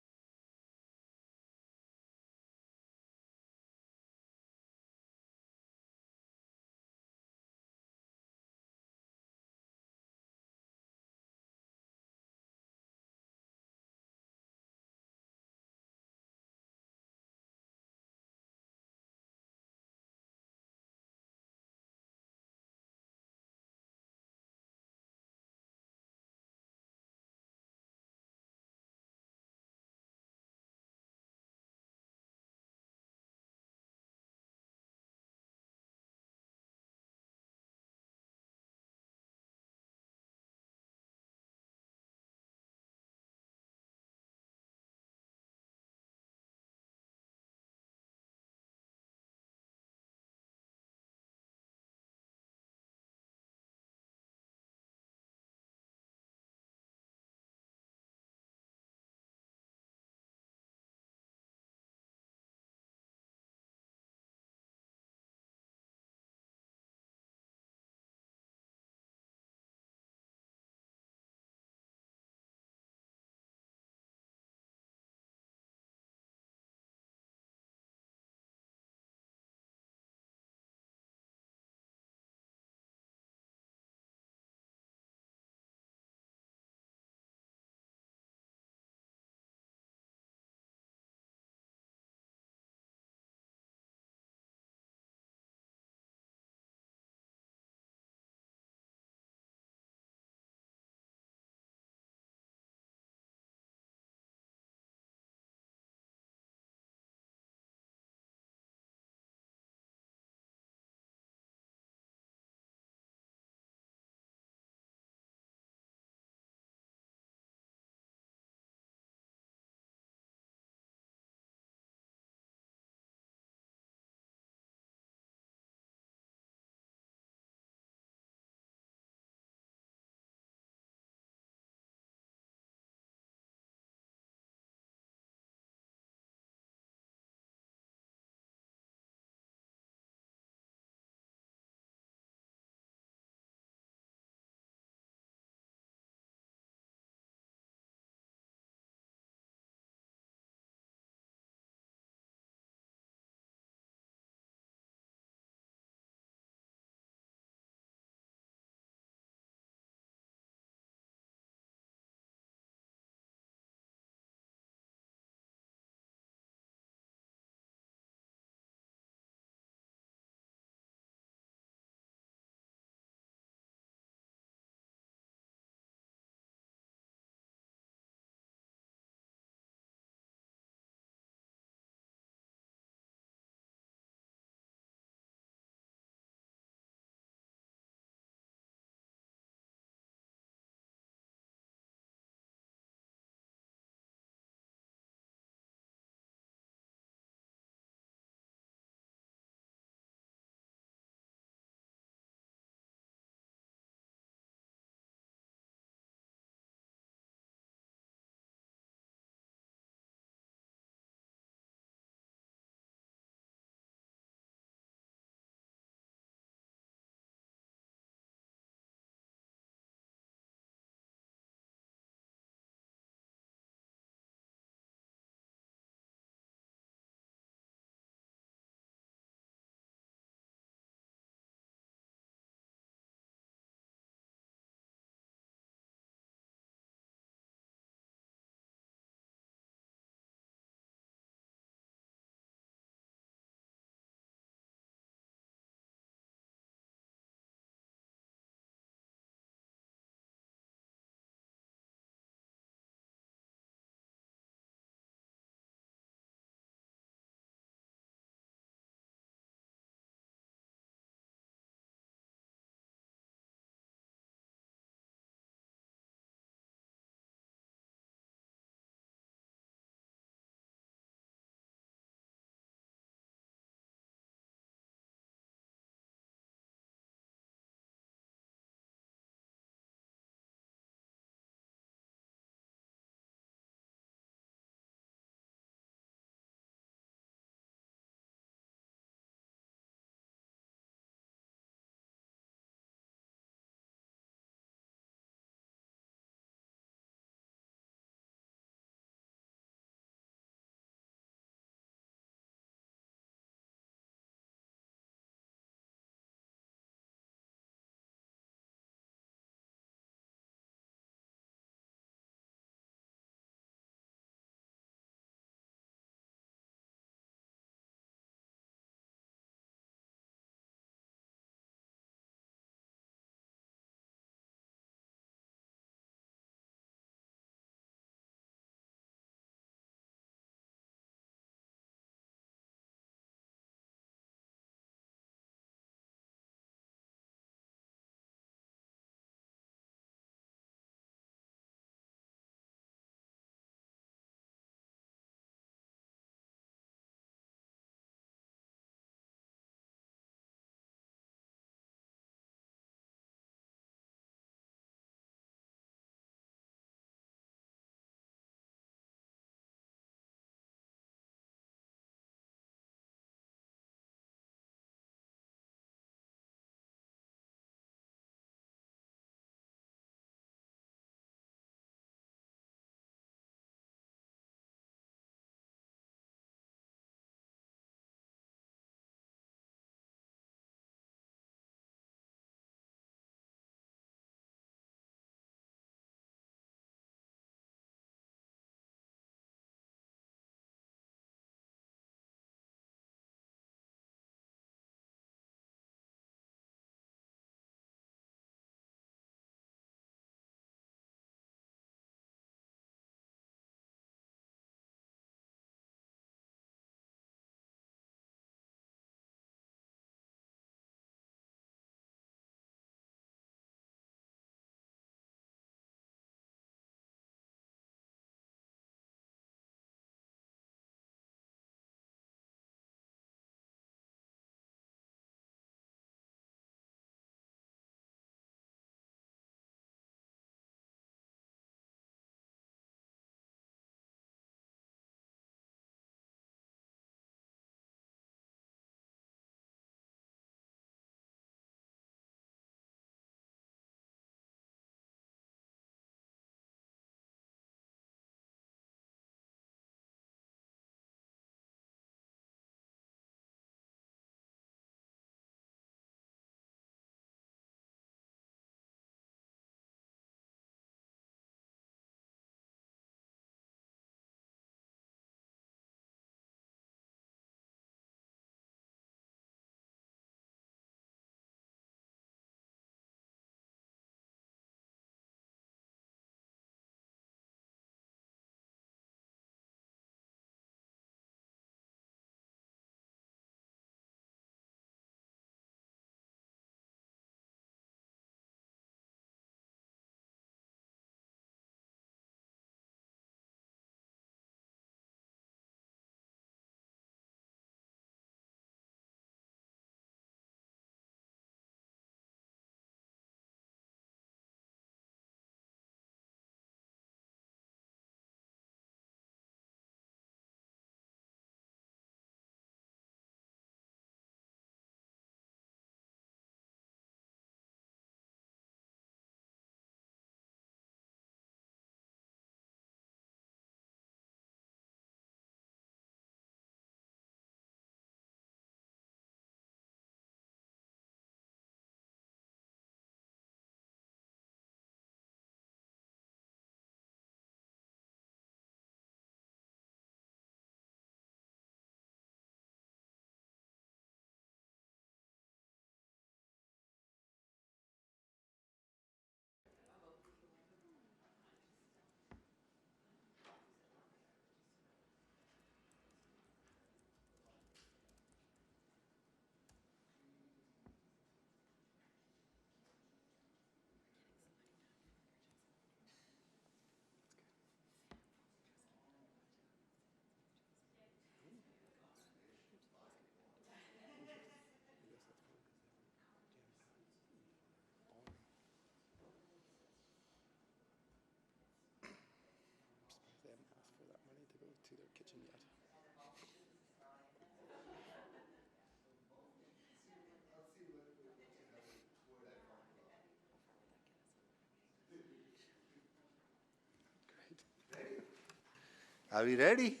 Are we ready?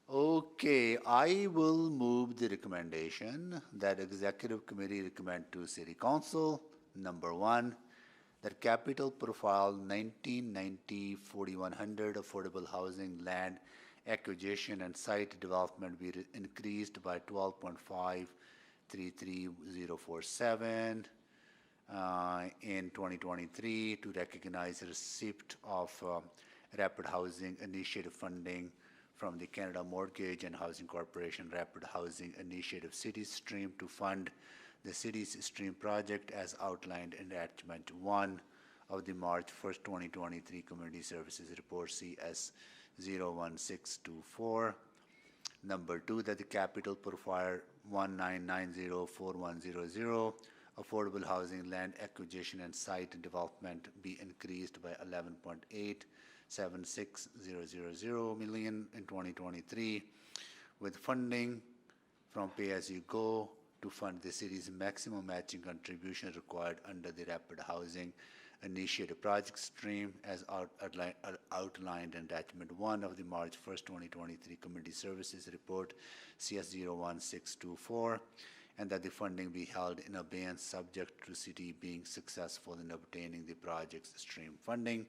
Okay, I will move the recommendation that Executive Committee recommend to City Council, number 1, that capital profile 1990-4100 affordable housing land acquisition and site development be increased by 12.533047 in 2023 to recognize the receipt of Rapid Housing Initiative funding from the Canada Mortgage and Housing Corporation Rapid Housing Initiative City Stream to fund the City's Stream project as outlined in Attachment 1 of the March 1st, 2023 Community Services Report CS 01624. Number 2, that the capital profile 19904100 affordable housing land acquisition and site development be increased by 11.876000 million in 2023 with funding from pay-as-you-go to fund the city's maximum matching contribution required under the Rapid Housing Initiative project stream as outlined in Attachment 1 of the March 1st, 2023 Community Services Report CS 01624, and that the funding be held in abeyance subject to city being successful in obtaining the project's stream funding.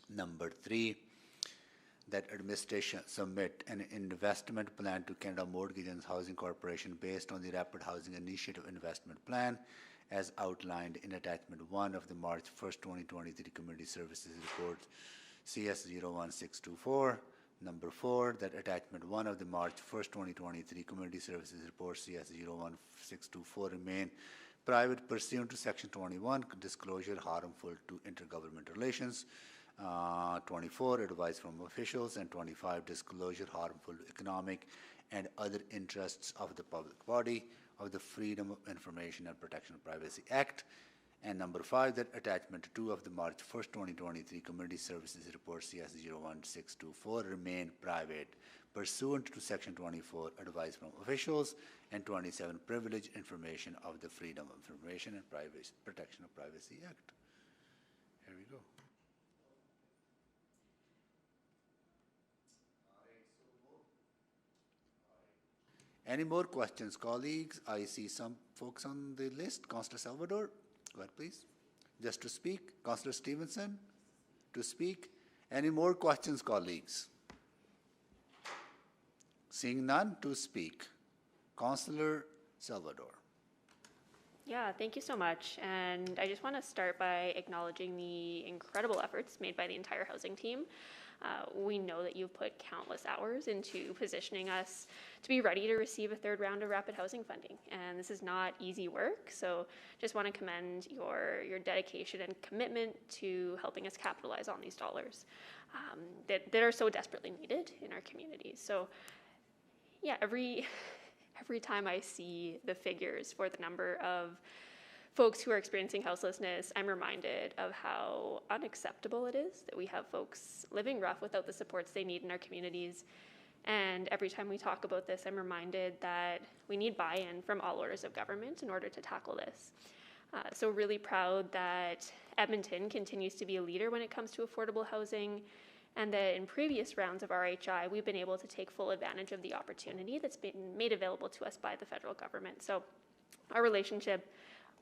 Number 3, that administration submit an investment plan to Canada Mortgage and Housing Corporation based on the Rapid Housing Initiative investment plan as outlined in Attachment 1 of the March 1st, 2023 Community Services Report CS 01624. Number 4, that Attachment 1 of the March 1st, 2023 Community Services Report CS 01624 remain private pursuant to Section 21, disclosure harmful to intergovernmental relations. 24, advice from officials, and 25, disclosure harmful to economic and other interests of the public body of the Freedom of Information and Protection of Privacy Act. And number 5, that Attachment 2 of the March 1st, 2023 Community Services Report CS 01624 remain private pursuant to Section 24, advice from officials, and 27, privileged information of the Freedom of Information and Protection of Privacy Act. Here we go. Any more questions, colleagues? I see some folks on the list. Councillor Salvador, go ahead, please. Just to speak. Councillor Stevenson, to speak. Any more questions, colleagues? Seeing none, to speak. Councillor Salvador. Yeah, thank you so much. And I just want to start by acknowledging the incredible efforts made by the entire housing team. We know that you've put countless hours into positioning us to be ready to receive a third round of rapid housing funding. And this is not easy work. So just want to commend your dedication and commitment to helping us capitalize on these dollars that are so desperately needed in our communities. So yeah, every time I see the figures for the number of folks who are experiencing houselessness, I'm reminded of how unacceptable it is that we have folks living rough without the supports they need in our communities. And every time we talk about this, I'm reminded that we need buy-in from all orders of government in order to tackle this. So really proud that Edmonton continues to be a leader when it comes to affordable housing, and that in previous rounds of RHI, we've been able to take full advantage of the opportunity that's been made available to us by the federal government. So our relationship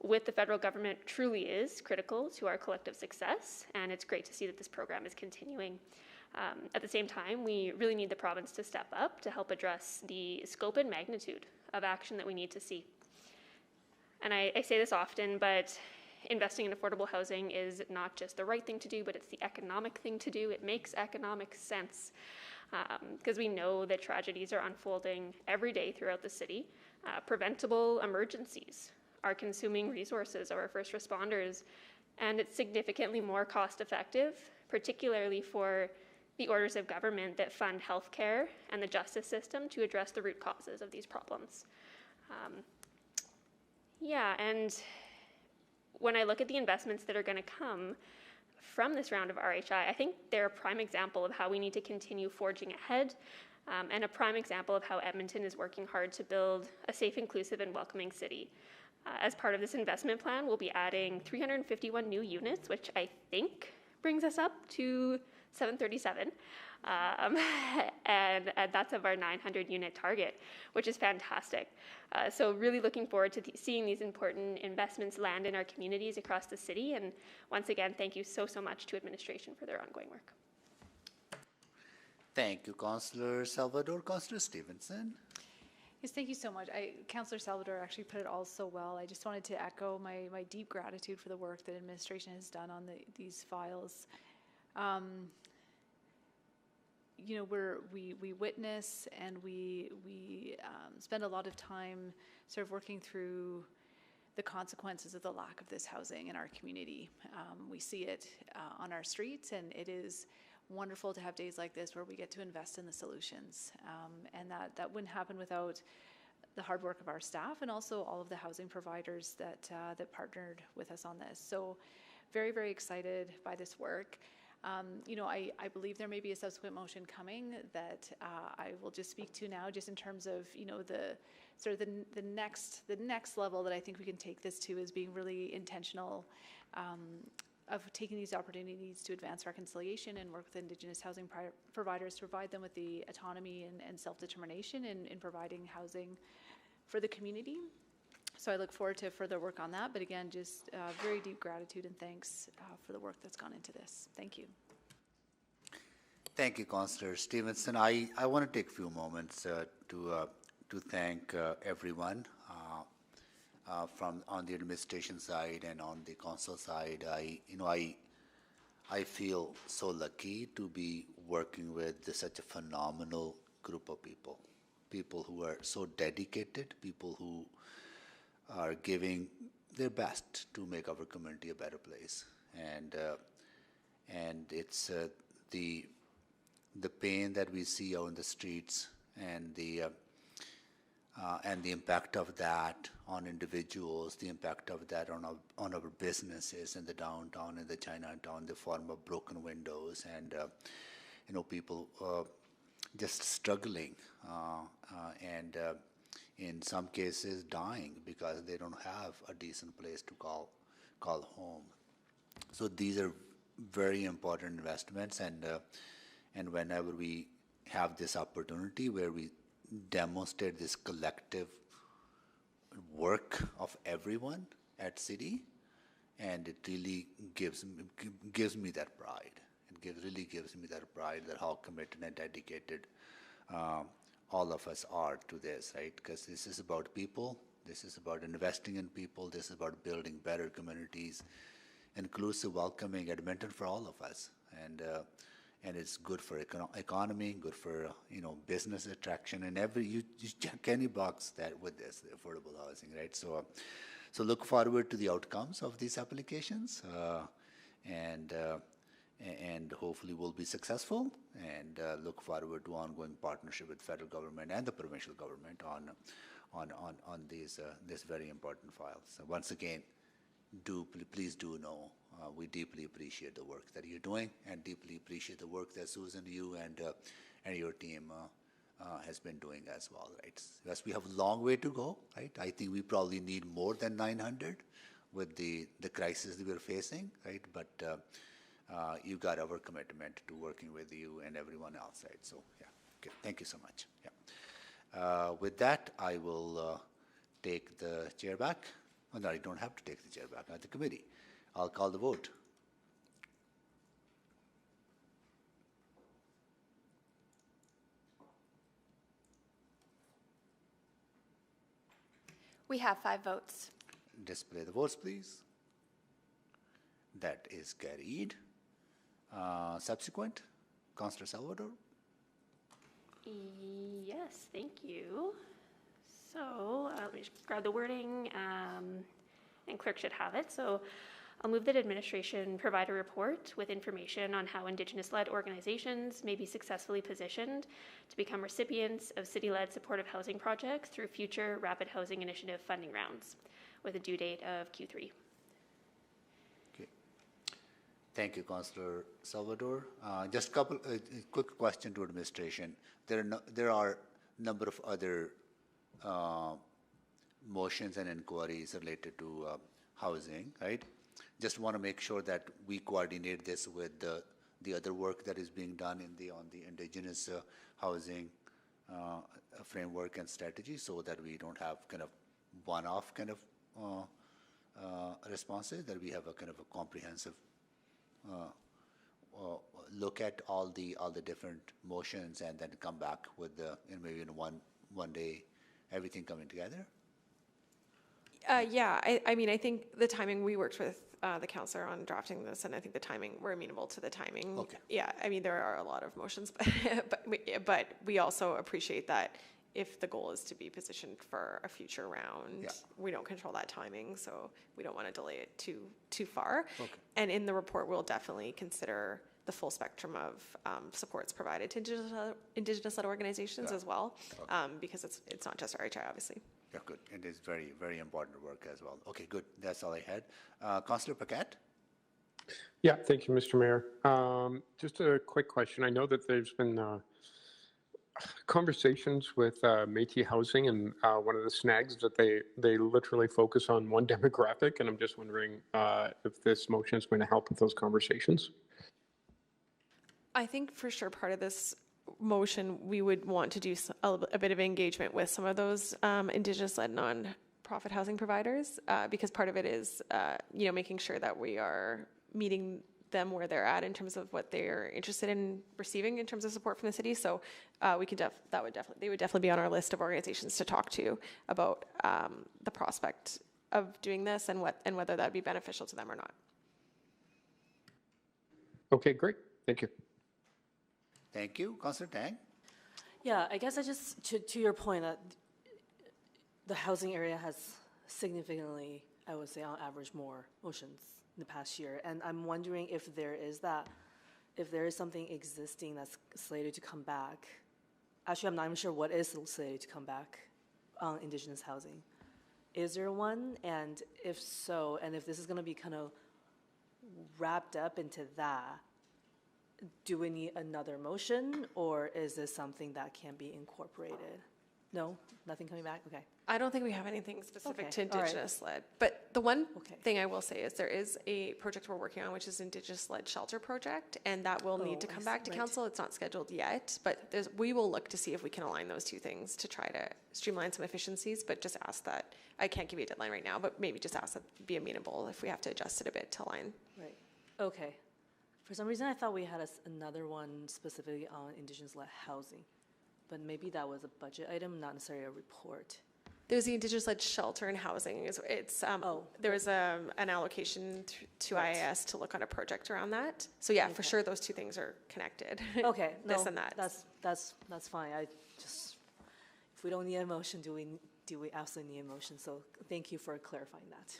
with the federal government truly is critical to our collective success, and it's great to see that this program is continuing. At the same time, we really need the province to step up to help address the scope and magnitude of action that we need to see. And I say this often, but investing in affordable housing is not just the right thing to do, but it's the economic thing to do. It makes economic sense because we know that tragedies are unfolding every day throughout the city. Preventable emergencies are consuming resources of our first responders, and it's significantly more cost effective, particularly for the orders of government that fund healthcare and the justice system to address the root causes of these problems. And when I look at the investments that are going to come from this round of RHI, I think they're a prime example of how we need to continue forging ahead, and a prime example of how Edmonton is working hard to build a safe, inclusive, and welcoming city. As part of this investment plan, we'll be adding 351 new units, which I think brings us up to 737. and that's of our 900 unit target, which is fantastic. So really looking forward to seeing these important investments land in our communities across the city. And once again, thank you so much to administration for their ongoing work. Thank you, Councillor Salvador. Councillor Stevenson. Yes, thank you so much. Councillor Salvador actually put it all so well. I just wanted to echo my deep gratitude for the work that administration has done on these files. You know, we witness and we spend a lot of time sort of working through the consequences of the lack of this housing in our community. We see it on our streets, and it is wonderful to have days like this where we get to invest in the solutions. And that wouldn't happen without the hard work of our staff and also all of the housing providers that partnered with us on this. So very, very excited by this work. You know, I believe there may be a subsequent motion coming that I will just speak to now, just in terms of, you know, the sort of the next level that I think we can take this to is being really intentional of taking these opportunities to advance reconciliation and work with Indigenous housing providers to provide them with the autonomy and self-determination in providing housing for the community. So I look forward to further work on that. But again, just very deep gratitude and thanks for the work that's gone into this. Thank you. Thank you, Councillor Stevenson. I want to take a few moments to thank everyone from on the administration side and on the council side. I feel so lucky to be working with such a phenomenal group of people who are so dedicated, people who are giving their best to make our community a better place. And it's the pain that we see out in the streets and the impact of that on individuals, the impact of that on our businesses in the downtown, in the Chinatown, the form of broken windows, and you know, people just struggling and in some cases dying because they don't have a decent place to call home. So these are very important investments, and whenever we have this opportunity where we demonstrate this collective work of everyone at City, and it really gives me that pride. Really gives me that pride that how committed and dedicated all of us are to this, right? Because this is about people, this is about investing in people, this is about building better communities, inclusive, welcoming Edmonton for all of us, and it's good for economy, good for business attraction, and you check any box that with this, the affordable housing, right? So look forward to the outcomes of these applications, and hopefully we'll be successful, and look forward to ongoing partnership with federal government and the provincial government on these this very important files. So once again, please do know we deeply appreciate the work that you're doing, and deeply appreciate the work that Susan, you and your team has been doing as well, right? Yes, we have a long way to go, right? I think we probably need more than 900 with the crisis that we're facing, right? But you got our commitment to working with you and everyone else, right? So yeah, okay. Thank you so much. Yeah. With that, I will take the chair back. Oh, no, I don't have to take the chair back at the committee. I'll call the vote. We have 5 votes. Display the votes, please. That is carried. Subsequent, Councillor Salvador. Yes, thank you. So let me just grab the wording, and clerk should have it. So I'll move that administration provide a report with information on how Indigenous-led organizations may be successfully positioned to become recipients of city-led supportive housing projects through future Rapid Housing Initiative funding rounds, with a due date of Q3. Okay. Thank you, Councillor Salvador. Just a couple quick question to administration. There are a number of other motions and inquiries related to housing, right? Just want to make sure that we coordinate this with the the other work that is being done on the indigenous housing framework and strategy, so that we don't have kind of one-off kind of responses, that we have a kind of a comprehensive look at all the different motions and then come back with maybe in one day everything coming together. Yeah, I mean, I think the timing, we worked with the counselor on drafting this, and I think the timing, we're amenable to the timing. Okay. Yeah, I mean, there are a lot of motions, but we also appreciate that if the goal is to be positioned for a future round, we don't control that timing, so we don't want to delay it too far. Okay. And in the report, we'll definitely consider the full spectrum of supports provided to Indigenous-led organizations as well, because it's not just RHI, obviously. Yeah, good. It is very, very important work as well. Okay, good. That's all I had. Councillor Paquette? Yeah, thank you, Mr. Mayor. Just a quick question. I know that there's been conversations with Métis Housing, and one of the snags that they literally focus on one demographic, and I'm just wondering if this motion is going to help with those conversations. I think for sure part of this motion, we would want to do a bit of engagement with some of those Indigenous-led non-profit housing providers, because part of it is, making sure that we are meeting them where they're at in terms of what they're interested in receiving in terms of support from the city. So they would definitely be on our list of organizations to talk to about the prospect of doing this and whether that'd be beneficial to them or not. Okay, great. Thank you. Thank you. Councillor Tang? Yeah, I guess to your point that the housing area has significantly, I would say on average, more motions in the past year. And I'm wondering if there is something existing that's slated to come back. Actually, I'm not even sure what is slated to come back on Indigenous housing. Is there one? And if so, and if this is going to be kind of wrapped up into that, do we need another motion, or is this something that can be incorporated? No? Nothing coming back? Okay. I don't think we have anything specific to Okay, all right. Indigenous-led. But the one thing I will say is there is a project we're working on, which is Indigenous-led shelter project, and that will need to come back to council. It's not scheduled yet, but we will look to see if we can align those two things to try to streamline some efficiencies, but just ask that, I can't give you a deadline right now, but maybe just ask that be amenable if we have to adjust it a bit to align. Right. Okay. For some reason, I thought we had another one specifically on Indigenous-led housing, but maybe that was a budget item, not necessarily a report. There's the Indigenous-led shelter and housing. There was an allocation to IAS to look on a project around that. So yeah, for sure, those two things are connected. Okay, this no, and that. That's fine. If we don't need a motion, do we absolutely need a motion? So thank you for clarifying that.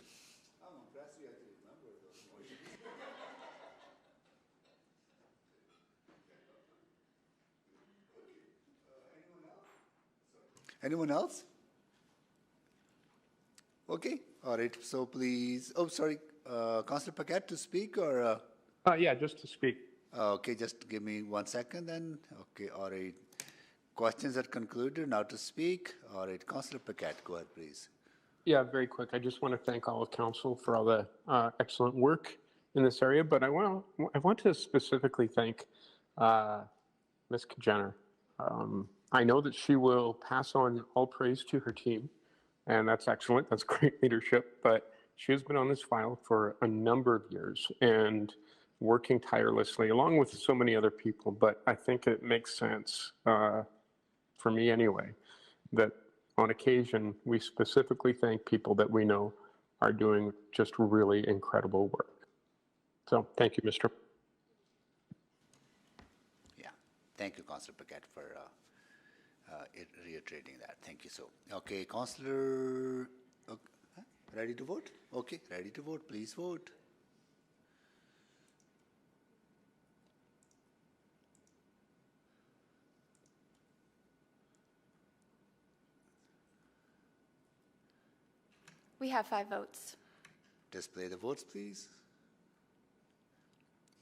I'm impressed you actually remember those motions. Anyone else? Okay, all right, so please, Councillor Paquette to speak or? Yeah, just to speak. Okay, just give me 1 second then. Okay, all right. Questions are concluded, now to speak. All right, Councillor Paquette, go ahead, please. Yeah, very quick. I just want to thank all of council for all the excellent work in this area, but I want to specifically thank Ms. Kajener. I know that she will pass on all praise to her team, and that's excellent. That's great leadership, but she has been on this file for a number of years and working tirelessly along with so many other people. But I think it makes sense, for me anyway, that on occasion we specifically thank people that we know are doing just really incredible work. So thank you, Mr. Yeah, thank you, Councillor Paquette, for reiterating that. Thank you. So, okay, Councillor, ready to vote? Okay, ready to vote. Please vote. We have 5 votes. Display the votes, please.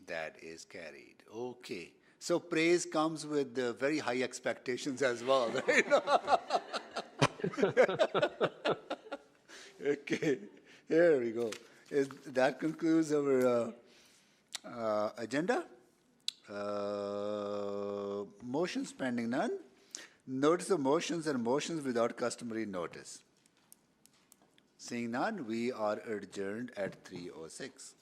That is carried. Okay. So praise comes with very high expectations as well, right? Okay, here we go. That concludes our agenda. Motions pending none. Notice of motions and motions without customary notice. Seeing none, we are adjourned at 3:06.